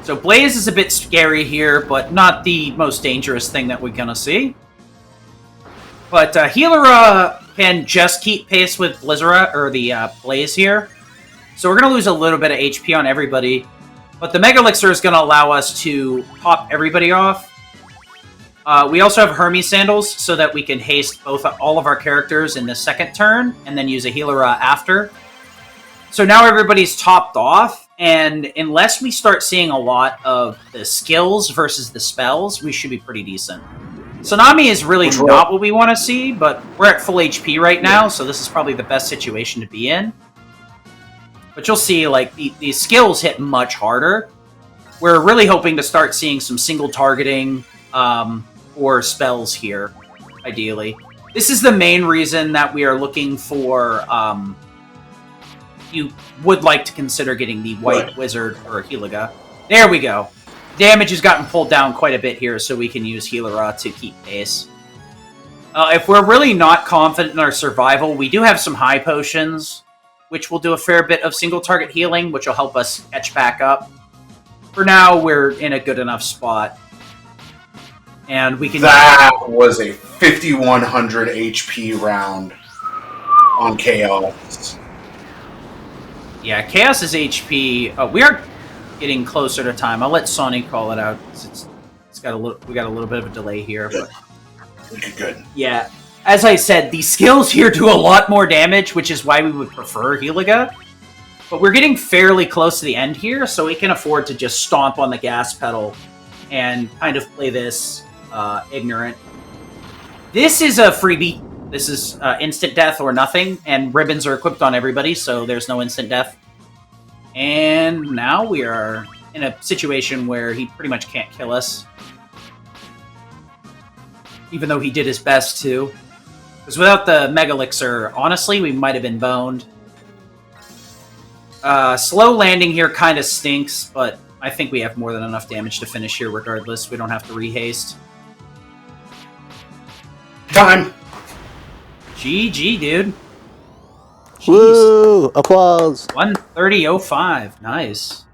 So Blaze is a bit scary here, but not the most dangerous thing that we're going to see. But Healera can just keep pace with Blizzara, or the Blaze here. So we're going to lose a little bit of HP on everybody. But the Mega Elixir is going to allow us to pop everybody off. We also have Hermes Sandals, so that we can haste all of our characters in the second turn, and then use a Healera after. So now everybody's topped off, and unless we start seeing a lot of the skills versus the spells, we should be pretty decent. Tsunami is really not what we want to see, but we're at full HP right now, so this is probably the best situation to be in. But you'll see, like, the skills hit much harder. We're really hoping to start seeing some single targeting or spells here, ideally. This is the main reason that we are looking for... you would like to consider getting the White Wizard or Healaga. There we go. Damage has gotten pulled down quite a bit here, so we can use Healera to keep pace. If we're really not confident in our survival, we do have some high potions, which will do a fair bit of single target healing, which will help us catch back up. For now, we're in a good enough spot. And we can... That was a 5,100 HP round on Chaos. Yeah, Chaos's HP... we are getting closer to time. I'll let Sonny call it out. We got a little bit of a delay here. Good. But good. Yeah. As I said, the skills here do a lot more damage, which is why we would prefer Healaga. But we're getting fairly close to the end here, so we can afford to just stomp on the gas pedal and kind of play this ignorant. This is a freebie. This is instant death or nothing, and ribbons are equipped on everybody, so there's no instant death. And now we are in a situation where he pretty much can't kill us. Even though he did his best to. Because without the Mega Elixir, honestly, we might have been boned. Slow landing here kind of stinks, but I think we have more than enough damage to finish here regardless. We don't have to rehaste. Time. GG, dude. Jeez. Woo! Applause. 130.05. Nice.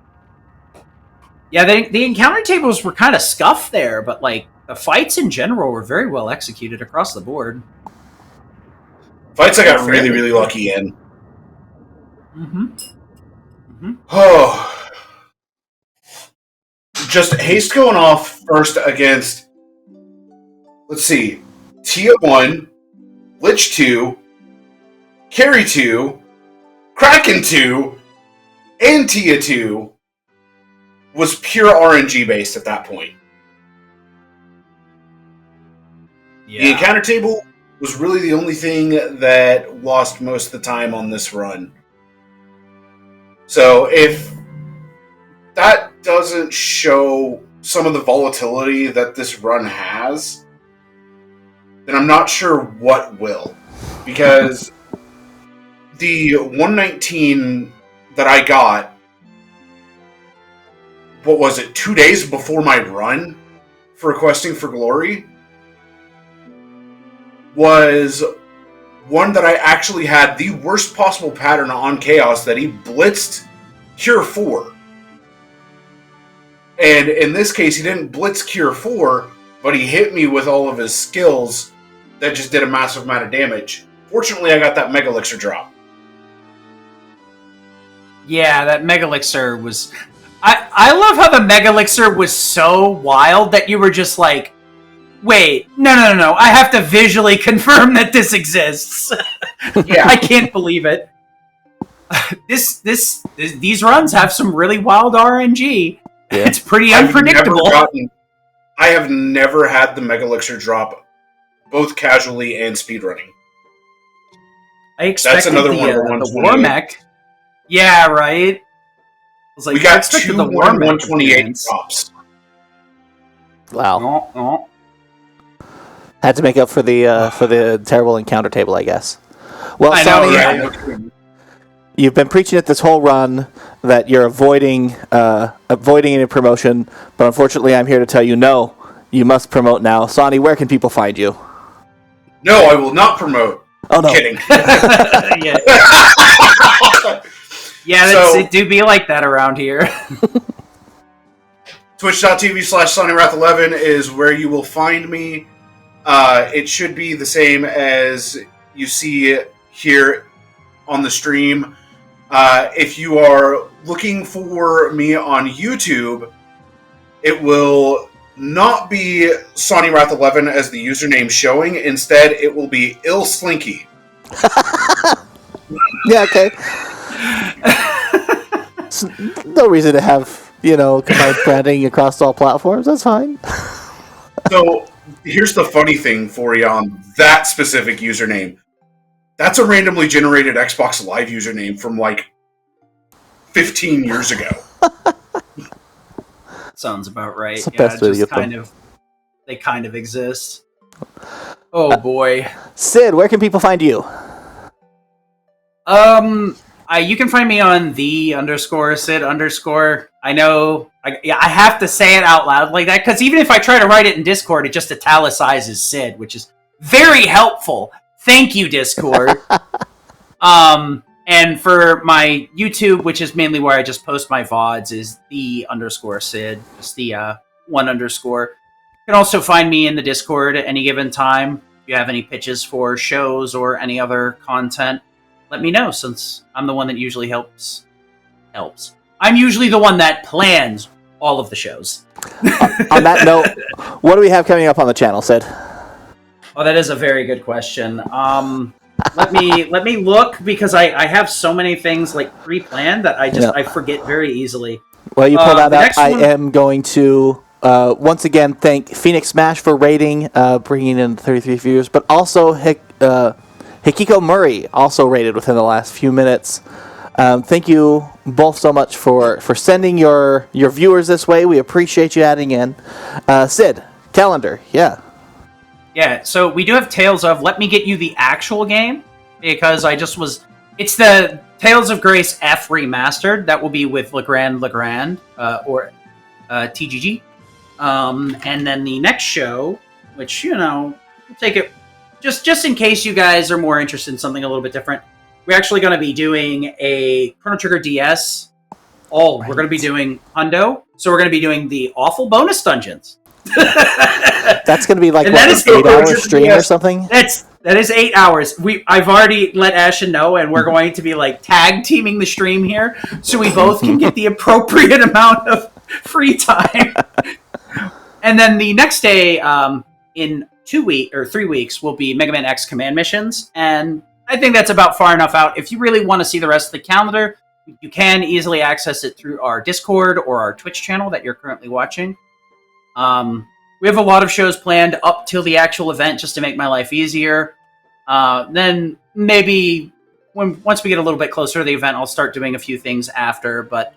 Yeah, the encounter tables were kind of scuffed there, but like the fights in general were very well executed across the board. Fights I got really, really lucky in. Oh. Just haste going off first against, let's see, Tia 1, Lich 2, Carry 2, Kraken 2, and Tia 2 was pure RNG based at that point. Yeah. The encounter table was really the only thing that lost most of the time on this run. So if that doesn't show some of the volatility that this run has, then I'm not sure what will. Because the 119 that I got, what was it, 2 days before my run for Questing for Glory, was one that I actually had the worst possible pattern on Chaos that he blitzed Cure 4. And in this case, he didn't blitz Cure 4, but he hit me with all of his skills that just did a massive amount of damage. Fortunately, I got that Mega Elixir drop. Yeah, that Mega Elixir was... I love how the Mega Elixir was so wild that you were just like, wait, no, I have to visually confirm that this exists. Yeah. I can't believe it. These runs have some really wild RNG. Yeah. It's pretty unpredictable. I have never had the Mega Elixir drop, both casually and speedrunning. I expected the War Mech. Yeah, right. We got 2 128 drops. Wow. Oh. Had to make up for the terrible encounter table, I guess. Well, Sonny, you've been preaching it this whole run that you're avoiding any promotion, but unfortunately, I'm here to tell you, no, you must promote now. Sonny, where can people find you? No, I will not promote. Oh no! Kidding. Yeah, it do be like that around here. Twitch.tv/Sawneyrath11 is where you will find me. It should be the same as you see here on the stream. If you are looking for me on YouTube, it will not be Sawneyrath11 as the username showing. Instead, it will be IllSlinky. Yeah, okay. No reason to have, combined branding across all platforms. That's fine. So, here's the funny thing for you on that specific username. That's a randomly generated Xbox Live username from, 15 years ago. Sounds about right. It's the best way to get they kind of exist. Oh, boy. Sid, where can people find you? You can find me on _Sid_. I know, I have to say it out loud like that, because even if I try to write it in Discord, it just italicizes Sid, which is very helpful. Thank you, Discord. And for my YouTube, which is mainly where I just post my VODs, is the _Sid, just the 1 _. You can also find me in the Discord at any given time. If you have any pitches for shows or any other content, let me know, since I'm the one that usually helps. I'm usually the one that plans all of the shows. On that note, what do we have coming up on the channel, Sid? Oh, that is a very good question. Let me look, because I have so many things pre-planned that I forget very easily. Well, you pull that up. I am going to once again thank Phoenix Smash for rating, bringing in 33 viewers, but also Hikiko Murray also rated within the last few minutes. Thank you both so much for sending your viewers this way. We appreciate you adding in. Sid, calendar, yeah. Yeah, so we do have Tales of. Let me get you the actual game, because it's the Tales of Grace F Remastered. That will be with Legrand, or TGG. And then the next show, which, we'll take it just in case you guys are more interested in something a little bit different. We're actually going to be doing a Chrono Trigger DS. We're going to be doing Hundo. So we're going to be doing the awful bonus dungeons. That's going to be like an 8-hour stream or something? That is 8 hours. I've already let Ashen know, and we're going to be like tag teaming the stream here, so we both can get the appropriate amount of free time. And then the next day, in 3 weeks, will be Mega Man X Command Missions, and I think that's about far enough out. If you really want to see the rest of the calendar, you can easily access it through our Discord or our Twitch channel that you're currently watching. We have a lot of shows planned up till the actual event just to make my life easier. Then maybe once we get a little bit closer to the event, I'll start doing a few things after, but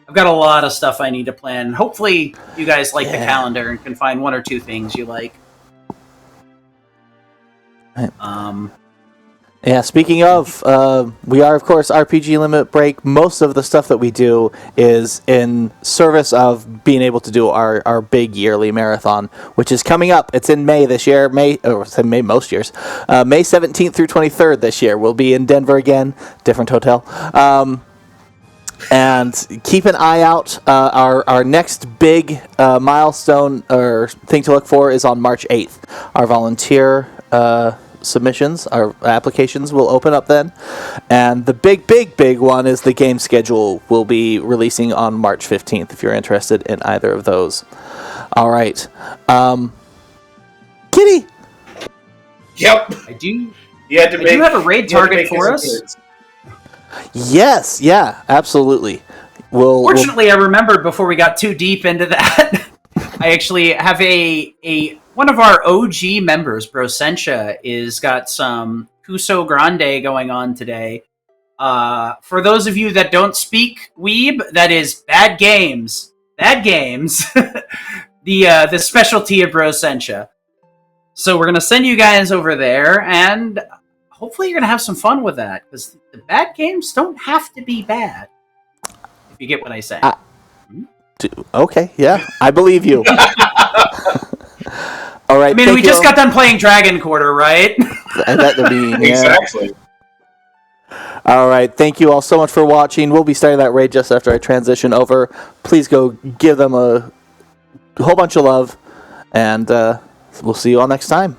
I've got a lot of stuff I need to plan. Hopefully you guys like the calendar and can find one or two things you like. Yeah, speaking of, we are, of course, RPG Limit Break. Most of the stuff that we do is in service of being able to do our big yearly marathon, which is coming up. It's in May this year. May most years. May 17th through 23rd this year. We'll be in Denver again, different hotel. And keep an eye out. Our next big milestone or thing to look for is on March 8th. Our volunteer submissions, our applications will open up then, and the big one is the game schedule will be releasing on March 15th if you're interested in either of those. All right, Kitty. Yep, I do. I do have a raid target for us. Yes, yeah, absolutely. Fortunately, I remembered before we got too deep into that. I actually have one of our OG members, Brosentia, is got some Cuso Grande going on today. For those of you that don't speak Weeb, that is Bad Games. Bad Games. the specialty of Brosentia. So we're going to send you guys over there, and hopefully you're going to have some fun with that, because the bad games don't have to be bad. If you get what I say. Okay, yeah, I believe you. All right. I mean, we just got done playing Dragon Quarter, right? Exactly. All right. Thank you all so much for watching. We'll be starting that raid just after I transition over. Please go give them a whole bunch of love, and we'll see you all next time.